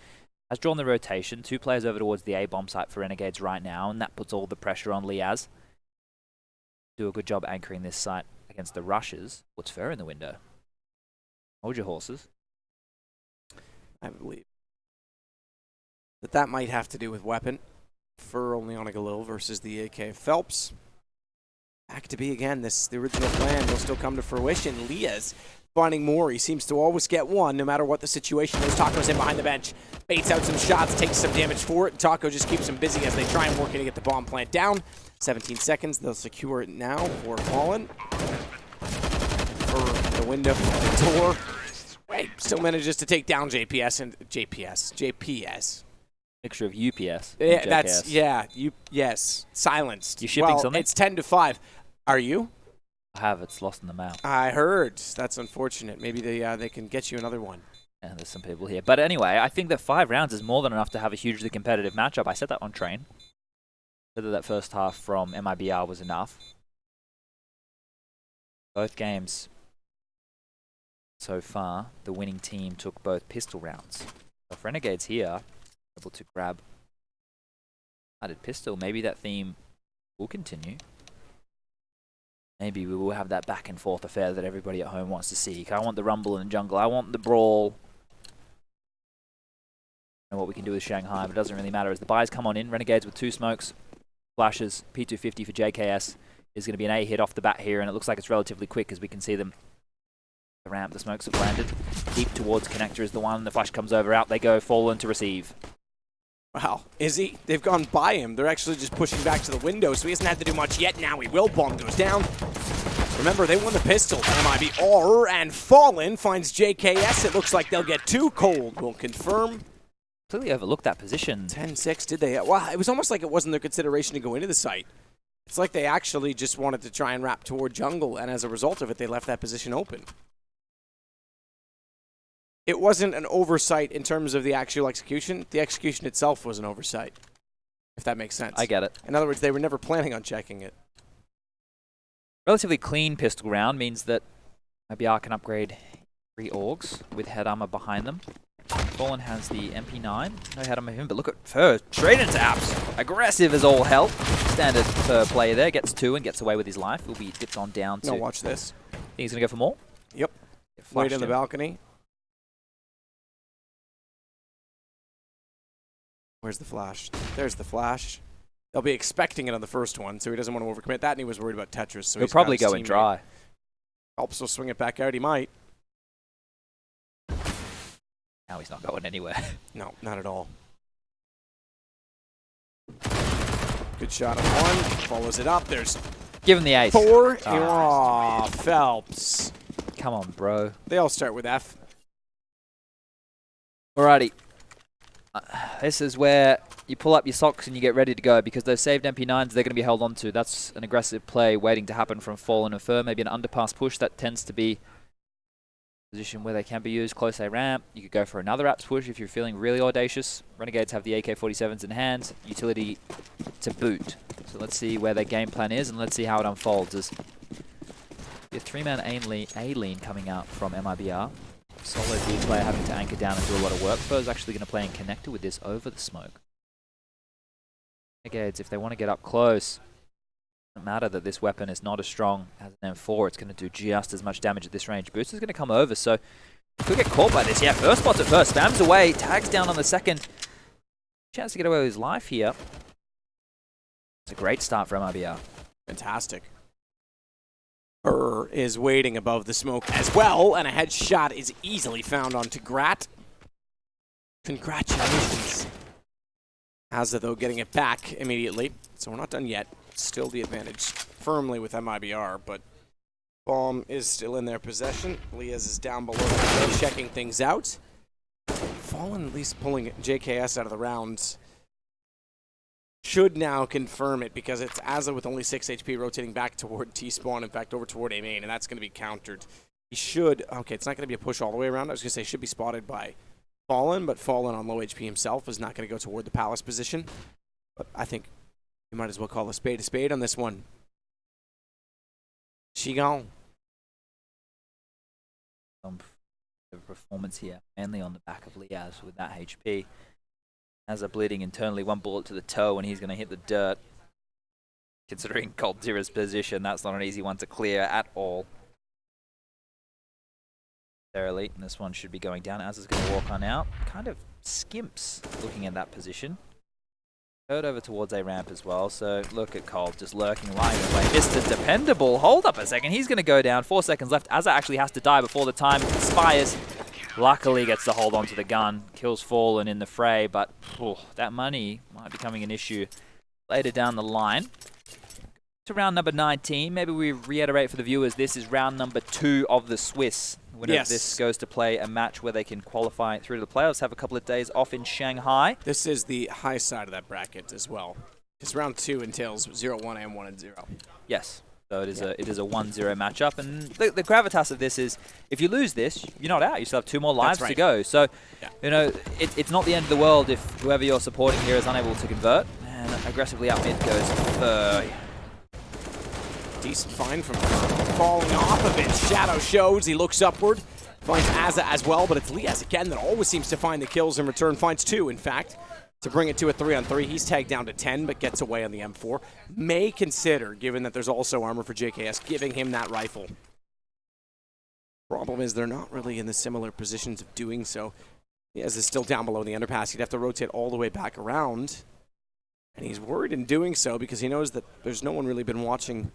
Has drawn the rotation. 2 players over towards the A-bomb site for Renegades right now. And that puts all the pressure on Liaz. Do a good job anchoring this site against the rushes. What's fair in the window? Hold your horses. I believe that might have to do with weapon. Fur only on a Galil versus the AK Phelps. Back to B again. The original plan will still come to fruition. Liaz finding more. He seems to always get one, no matter what the situation is. Taco's in behind the bench, baits out some shots, takes some damage for it. Taco just keeps him busy as they try and work in to get the bomb plant down. 17 seconds, they'll secure it now for Fallen. For the window, the door. Wait, still manages to take down JPS. Mixture of UPS. Yeah, and that's, JKS. yes, silenced. You shipping well, something? It's 10-5. Are you? I have. It's lost in the mail. I heard. That's unfortunate. Maybe they can get you another one. Yeah, there's some people here. But anyway, I think that 5 rounds is more than enough to have a hugely competitive matchup. I said that on train. Whether that first half from MIBR was enough. Both games so far, the winning team took both pistol rounds. So if Renegades here able to grab added pistol, maybe that theme will continue. Maybe we will have that back and forth affair that everybody at home wants to see. I want the rumble in the jungle. I want the brawl. And what we can do with Shanghai, but it doesn't really matter as the buys come on in. Renegades with 2 smokes, flashes, P250 for JKS is going to be an A hit off the bat here, and it looks like it's relatively quick as we can see them. The ramp, the smokes have landed. Deep towards connector is the one. The flash comes over, out they go, Fallen to receive. Wow, is he? They've gone by him. They're actually just pushing back to the window, so he hasn't had to do much yet. Now he will. Bomb goes down. Remember, they won the pistol. MIBR and Fallen finds JKS. It looks like they'll get 2. Cold will confirm. Completely overlooked that position. 10-6, did they? Wow, it was almost like it wasn't their consideration to go into the site. It's like they actually just wanted to try and wrap toward jungle, and as a result of it, they left that position open. It wasn't an oversight in terms of the actual execution. The execution itself was an oversight, if that makes sense. I get it. In other words, they were never planning on checking it. Relatively clean pistol round means that MIBR can upgrade 3 Orgs with head armor behind them. Fallen has the MP9, no head armor him, but look at Fur, straight into apps. Aggressive as all hell. Standard Fur player there, gets 2 and gets away with his life. Will be dipped on down to... No, watch this. Think he's going to go for more? Yep. Wait in the balcony. Where's the flash? There's the flash. They'll be expecting it on the first one, so he doesn't want to overcommit that, and he was worried about Tetris. So he'll probably go in dry. Helps will swing it back out. He might. Now he's not going anywhere. No, not at all. Good shot on 1. Follows it up. There's... Give him the ace. 4. Oh, Phelps. Come on, bro. They all start with F. Alrighty. This is where you pull up your socks and you get ready to go because those saved MP9s they're going to be held on to. That's an aggressive play waiting to happen from Fallen and Fur. Maybe an underpass push. That tends to be a position where they can be used. Close A ramp. You could go for another apps push if you're feeling really audacious. Renegades have the AK-47s in hand. Utility to boot. So let's see where their game plan is and let's see how it unfolds. There's a 3-man A-lean coming out from MIBR. Solo B player having to anchor down and do a lot of work. Fur's actually going to play in connector with this over the smoke. Renegades, if they want to get up close, it doesn't matter that this weapon is not as strong as an M4. It's going to do just as much damage at this range. Booster's going to come over, so could get caught by this. Yeah, first spots it first. Spams away, tags down on the second. Chance to get away with his life here. It's a great start for MIBR. Fantastic. Is waiting above the smoke as well, and a headshot is easily found onto Grat. Congratulations. Hazza, though, getting it back immediately. So we're not done yet. Still the advantage firmly with MIBR, but bomb is still in their possession. Liaz is down below, checking things out. Fallen at least pulling JKS out of the rounds. Should now confirm it because it's Azza with only 6 HP rotating back toward T-spawn, in fact over toward A main, and that's going to be countered. He should, okay, it's not going to be a push all the way around. I was going to say should be spotted by Fallen, but Fallen on low HP himself is not going to go toward the palace position. But I think you might as well call a spade on this one. Csgo. Performance here, mainly on the back of Liaz with that HP. Azza bleeding internally, 1 bullet to the toe, and he's going to hit the dirt. Considering Coldzera's position, that's not an easy one to clear at all. And this one should be going down. Azza's going to walk on out. Kind of skimps looking at that position. Heard over towards a ramp as well, so look at Cold just lurking, lying away. Mr. Dependable, hold up a second, he's going to go down. 4 seconds left. Azza actually has to die before the time expires. Luckily gets to hold onto the gun, kills Fallen in the fray, but that money might be becoming an issue later down the line. To round number 19, maybe we reiterate for the viewers, this is round number 2 of the Swiss. Winner of this goes to play a match where they can qualify through to the playoffs, have a couple of days off in Shanghai. This is the high side of that bracket as well. Because round 2 entails 0-1 and 1-0. Yes. So it is a 1-0 matchup, and the gravitas of this is, if you lose this, you're not out. You still have 2 more lives to go. So, you know, it's not the end of the world if whoever you're supporting here is unable to convert. And aggressively out mid goes Fur. Decent find from falling off of it. Shadow shows, he looks upward, finds Azza as well, but it's Liaz again that always seems to find the kills in return. Finds 2, in fact, to bring it to a 3-on-3. He's tagged down to 10, but gets away on the M4. May consider, given that there's also armor for JKS, giving him that rifle. Problem is they're not really in the similar positions of doing so. Liaz is still down below the underpass. He'd have to rotate all the way back around. And he's worried in doing so because he knows that there's no one really been watching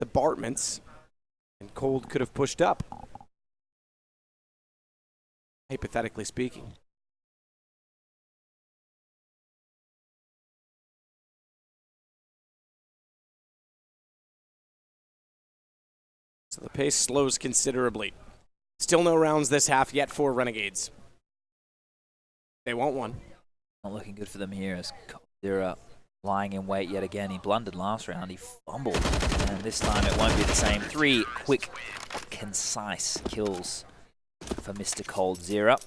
the Bartments, and Cold could have pushed up, hypothetically speaking. So the pace slows considerably. Still no rounds this half yet for Renegades. They want one. Not looking good for them here as they're lying in wait yet again. He blundered last round, he fumbled, and this time it won't be the same. 3 quick, concise kills for Mr. Cold Zero.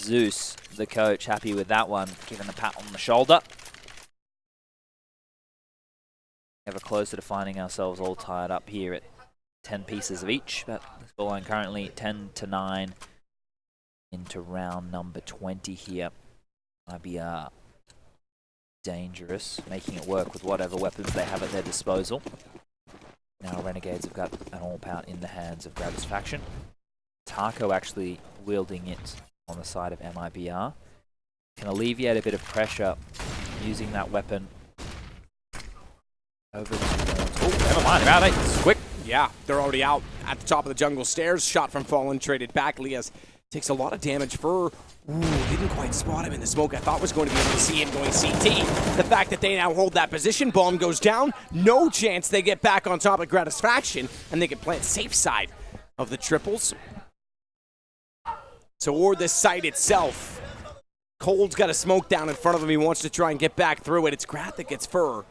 Zeus, the coach, happy with that one, given a pat on the shoulder. Ever closer to finding ourselves all tied up here at 10 pieces of each, but the scoreline currently 10-9 into round number 20 here. MIBR dangerous, making it work with whatever weapons they have at their disposal. Now Renegades have got an AWP in the hands of Gravis Faction. Taco actually wielding it on the side of MIBR. Can alleviate a bit of pressure using that weapon over the... Oh, never mind, they're out, it's quick. Yeah, they're already out at the top of the jungle stairs. Shot from Fallen, traded back. Liaz takes a lot of damage. Fur, didn't quite spot him in the smoke. I thought was going to be able to see him going CT. The fact that they now hold that position, bomb goes down. No chance they get back on top of Gratis Faction, and they can play it safe side of the triples. Toward the site itself. Cold's got a smoke down in front of him. He wants to try and get back through it. It's Grath that gets Fur.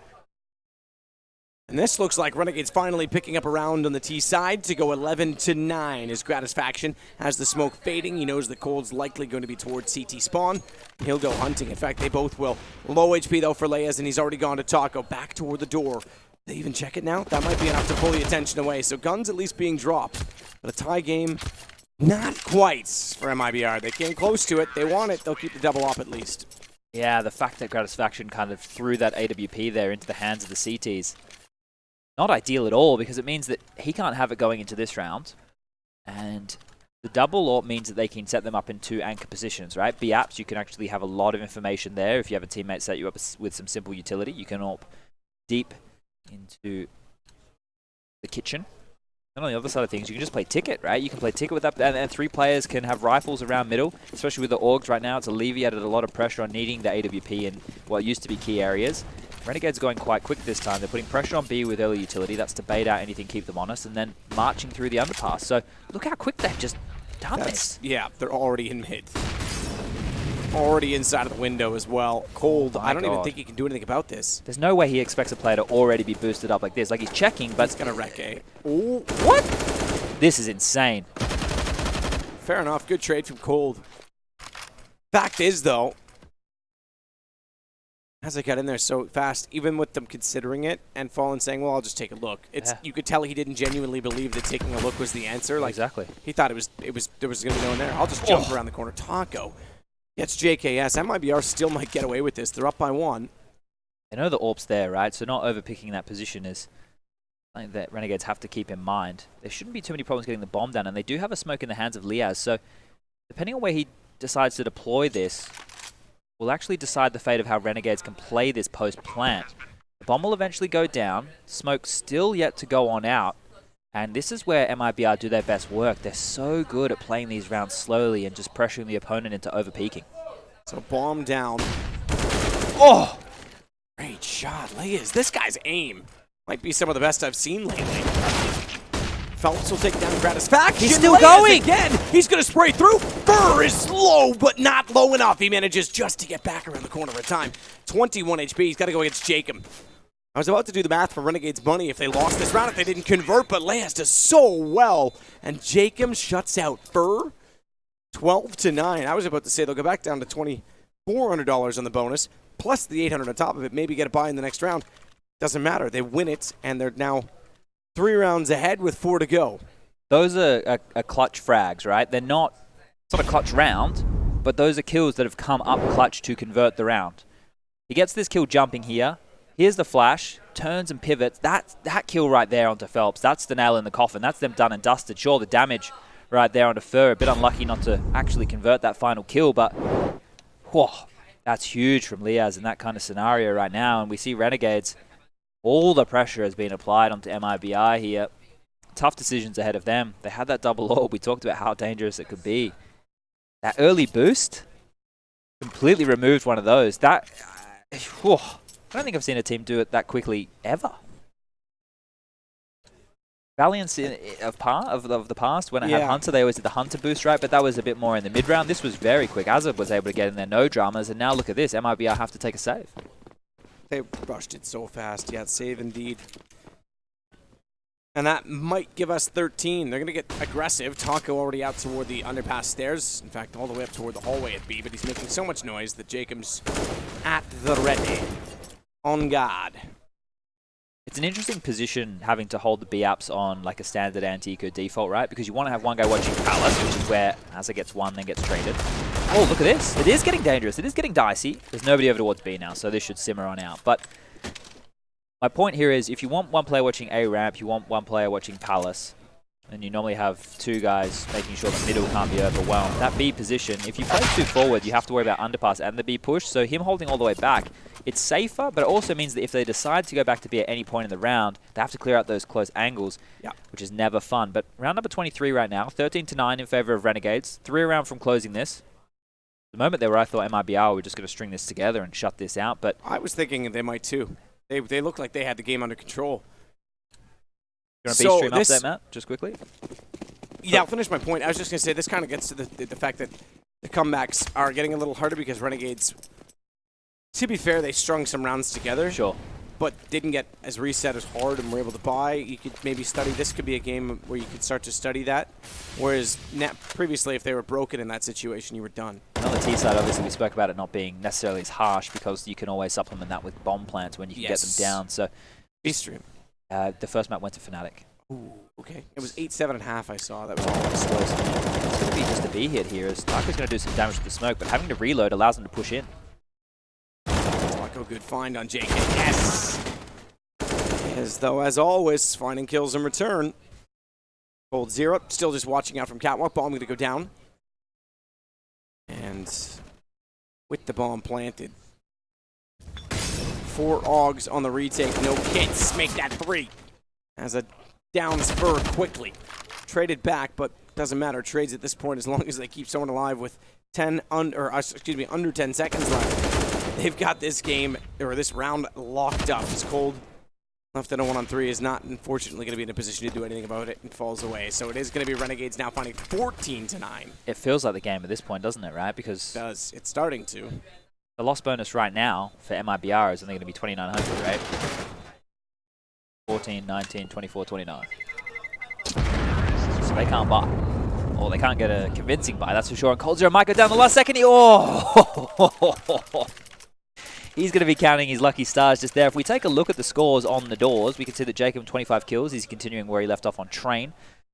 And this looks like Renegades finally picking up a round on the T side to go 11-9 as Gratis Faction has the smoke fading. He knows the Cold's likely going to be towards CT spawn. He'll go hunting. In fact, they both will. Low HP though for Leias, and he's already gone to Taco. Back toward the door. They even check it now? That might be enough to pull the attention away. So guns at least being dropped. But a tie game, not quite for MIBR. They came close to it. They want it. They'll keep the double up at least. Yeah, the fact that Gratis Faction kind of threw that AWP there into the hands of the CTs. Not ideal at all, because it means that he can't have it going into this round. And the double AWP means that they can set them up in 2 anchor positions, right? BAPs, you can actually have a lot of information there. If you have a teammate set you up with some simple utility, you can AWP deep into the kitchen. And on the other side of things, you can just play Ticket, right? You can play Ticket with that, and 3 players can have rifles around middle, especially with the AUGs right now. It's alleviated a lot of pressure on needing the AWP in what used to be key areas. Renegades going quite quick this time. They're putting pressure on B with early utility. That's to bait out anything, keep them honest, and then marching through the underpass. So look how quick they've just done this. Yeah, they're already in mid. Already inside of the window as well. Cold, I don't even think he can do anything about this. There's no way he expects a player to already be boosted up like this. Like, he's checking, but... He's going to wreck A. Ooh, what? This is insane. Fair enough. Good trade from Cold. Fact is, though, as I got in there so fast, even with them considering it and Fallen saying, well, I'll just take a look. You could tell he didn't genuinely believe that taking a look was the answer. Like, exactly. He thought there was going to be no one there. I'll just jump around the corner. Taco gets JKS. MIBR still might get away with this. They're up by 1. They know the AWP's there, right? So not overpicking that position is something that Renegades have to keep in mind. There shouldn't be too many problems getting the bomb down, and they do have a smoke in the hands of Liaz. So depending on where he decides to deploy this, will actually decide the fate of how Renegades can play this post-plant. The bomb will eventually go down. Smoke still yet to go on out. And this is where MIBR do their best work. They're so good at playing these rounds slowly and just pressuring the opponent into over-peaking. So bomb down. Oh! Great shot. Leas, this guy's aim might be some of the best I've seen lately. Phelps will take down Gratisfaction. He's still going! Again! He's going to spray through. Burr is low, but not low enough. He manages just to get back around the corner in time. 21 HP. He's got to go against Jacob. I was about to do the math for Renegade's money if they lost this round, if they didn't convert, but Leas does so well. And Jacob shuts out Burr 12-9. I was about to say they'll go back down to $2,400 on the bonus, plus the $800 on top of it, maybe get a buy in the next round. Doesn't matter. They win it, and they're now 3 rounds ahead with 4 to go. Those are clutch frags, right? They're not, it's not a clutch round, but those are kills that have come up clutch to convert the round. He gets this kill jumping here. Here's the flash, turns and pivots. That kill right there onto Phelps, that's the nail in the coffin. That's them done and dusted. Sure, the damage right there onto Fur, a bit unlucky not to actually convert that final kill, but whoa, that's huge from Leas in that kind of scenario right now. And we see Renegades, all the pressure has been applied onto MIBR here. Tough decisions ahead of them. They had that double orb. We talked about how dangerous it could be. That early boost completely removed one of those. That, whew, I don't think I've seen a team do it that quickly ever. Valiance of the past, when it had Hunter, they always did the Hunter boost, right? But that was a bit more in the mid-round. This was very quick. Azab was able to get in there, no dramas. And now look at this. MIBR have to take a save. They rushed it so fast. Yeah, save indeed. And that might give us 13. They're going to get aggressive. Taco already out toward the underpass stairs. In fact, all the way up toward the hallway at B. But he's making so much noise that Jacob's at the ready. On guard. It's an interesting position having to hold the B-apps on like a standard anti-eco default, right? Because you want to have one guy watching Palace, which is where Asa gets one, then gets traded. Oh, look at this. It is getting dangerous. It is getting dicey. There's nobody over towards B now, so this should simmer on out. But my point here is, if you want one player watching A ramp, you want one player watching Palace, and you normally have 2 guys making sure the middle can't be overwhelmed. That B position, if you play 2 forward, you have to worry about underpass and the B push, so him holding all the way back, it's safer, but it also means that if they decide to go back to B at any point in the round, they have to clear out those close angles, which is never fun. But round number 23 right now, 13-9 in favor of Renegades, 3 around from closing this. The moment there where I thought MIBR were just going to string this together and shut this out, but I was thinking they might too. They looked like they had the game under control. You want to B-stream up there, Matt, just quickly? Yeah, I'll finish my point. I was just going to say, this kind of gets to the fact that the comebacks are getting a little harder because Renegades, to be fair, they strung some rounds together. Sure. But didn't get as reset as hard and were able to buy. You could maybe study. This could be a game where you could start to study that. Whereas previously, if they were broken in that situation, you were done. And on the T side, obviously, we spoke about it not being necessarily as harsh because you can always supplement that with bomb plants when you can get them down. So, B-stream. The first map went to Fnatic. Ooh, okay. It was 8-7.5 I saw. That was all explosive. It's going to be just a B hit here as Taco's going to do some damage with the smoke, but having to reload allows him to push in. Taco, good find on JK. Yes! As though, as always, finding kills in return. Cold Zero, still just watching out from Catwalk. Bomb going to go down. And with the bomb planted. 4 Augs on the retake, no kits. Make that 3. As a down spur quickly. Traded back, but doesn't matter. Trades at this point as long as they keep someone alive with under 10 seconds left. They've got this game, or this round, locked up. It's Cold. Left at a 1-on-3 is not, unfortunately, going to be in a position to do anything about it and falls away. So it is going to be Renegades now finding 14-9. It feels like the game at this point, doesn't it, right? Because it does. It's starting to. The loss bonus right now for MIBR is only going to be 2,900, right? 14, 19, 24, 29. So they can't buy. Or they can't get a convincing buy, that's for sure. And Cold Zero might go down the last second. Oh! He's going to be counting his lucky stars just there. If we take a look at the scores on the doors, we can see that Jacob 25 kills. He's continuing where he left off on Train.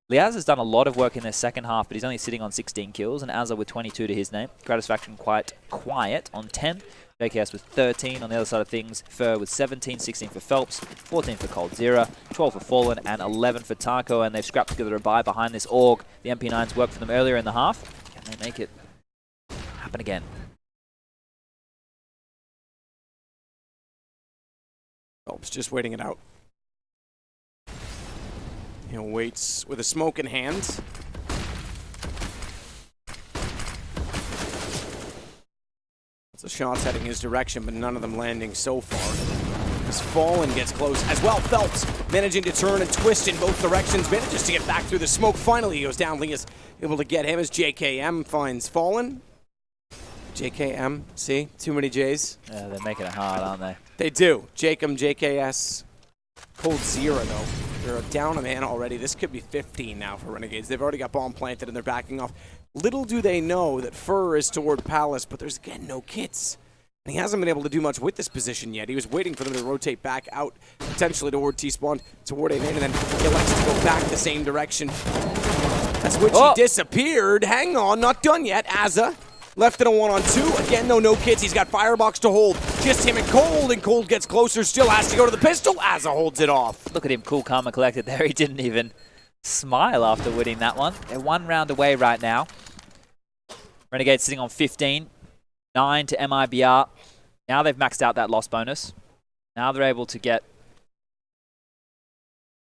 Liaz has done a lot of work in the second half, but he's only sitting on 16 kills, and Azza with 22 to his name. Gratisfaction quite quiet on 10. JKS with 13 on the other side of things. Fur with 17, 16 for Phelps, 14 for Cold Zero, 12 for Fallen, and 11 for Taco, and they've scrapped together a buy behind this AUG. The MP9s worked for them earlier in the half. Can they make it happen again? Phelps just waiting it out. He'll waits with a smoke in hand. Lots of shots heading his direction, but none of them landing so far. As Fallen gets close as well. Phelps managing to turn and twist in both directions, manages to get back through the smoke. Finally, he goes down. Lee is able to get him as JKM finds Fallen. JKM, see? Too many J's. Yeah, they're making it hard, aren't they? They do. Jacob, JKS. Cold 0, though. They're down a man already. This could be 15 now for Renegades. They've already got bomb planted and they're backing off. Little do they know that Fur is toward Palace, but there's, again, no kits. And he hasn't been able to do much with this position yet. He was waiting for them to rotate back out, potentially toward T-spawn, toward A-main, and then he elects to go back the same direction. As which he disappeared. Hang on, not done yet. Azza left in a 1-on-2. Again, though, no kits. He's got Firebox to hold. Just him and Cold gets closer. Still has to go to the pistol. Azza holds it off. Look at him, cool, calm, and collected there. He didn't even smile after winning that one. They're 1 round away right now. Renegades sitting on 15. 9 to MIBR. Now they've maxed out that loss bonus. Now they're able to get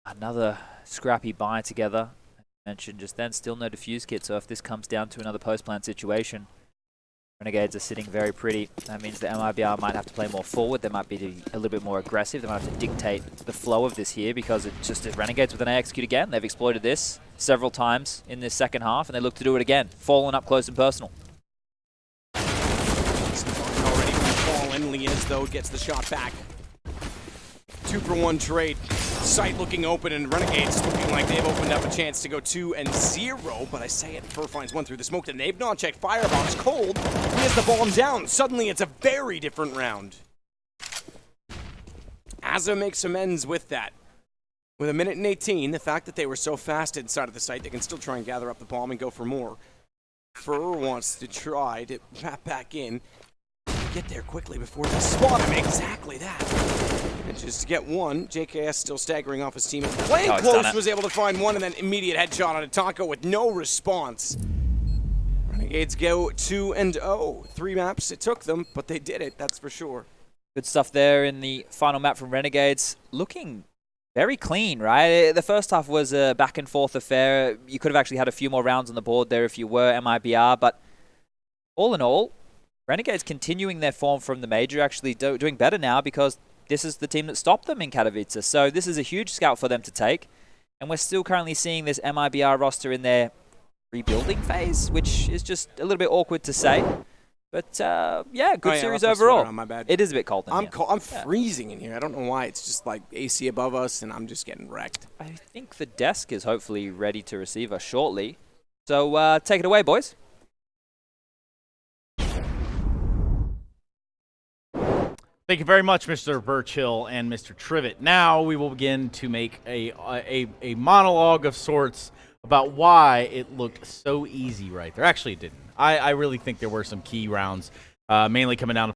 another scrappy buy together. I mentioned just then, still no defuse kit, so if this comes down to another post-plant situation, Renegades are sitting very pretty. That means the MIBR might have to play more forward. They might be a little bit more aggressive. They might have to dictate the flow of this here because it just is Renegades with an A execute again. They've exploited this several times in this second half, and they look to do it again. Fallen up close and personal. Already Fallen. Lias, though, gets the shot back. 2-for-1 trade. Sight looking open, and Renegades looking like they've opened up a chance to go 2-0, but I say it, Fur finds one through the smoke, and they've not checked Firebox. Cold, he has the bomb down. Suddenly, it's a very different round. Azza makes amends with that. With 1:18, the fact that they were so fast inside of the site, they can still try and gather up the bomb and go for more. Fur wants to try to wrap back in, get there quickly before they spot him. Exactly that. And just to get one, JKS still staggering off his team. Playing close, was able to find one, and then immediate headshot on Atako with no response. Renegades go 2-0. 3 maps it took them, but they did it, that's for sure. Good stuff there in the final map from Renegades. Looking very clean, right? The first half was a back and forth affair. You could have actually had a few more rounds on the board there if you were MIBR, but all in all, Renegades continuing their form from the major, actually doing better now because this is the team that stopped them in Katowice. So this is a huge scout for them to take. And we're still currently seeing this MIBR roster in their rebuilding phase, which is just a little bit awkward to say. But yeah, good series overall. On, my bad. It is a bit cold in here. I'm freezing in here. I don't know why. It's just like AC above us, and I'm just getting wrecked. I think the desk is hopefully ready to receive us shortly. So take it away, boys. Thank you very much, Mr. Birchill and Mr. Trivet. Now we will begin to make a monologue of sorts about why it looked so easy right there. Actually, it didn't. I really think there were some key rounds, mainly coming down to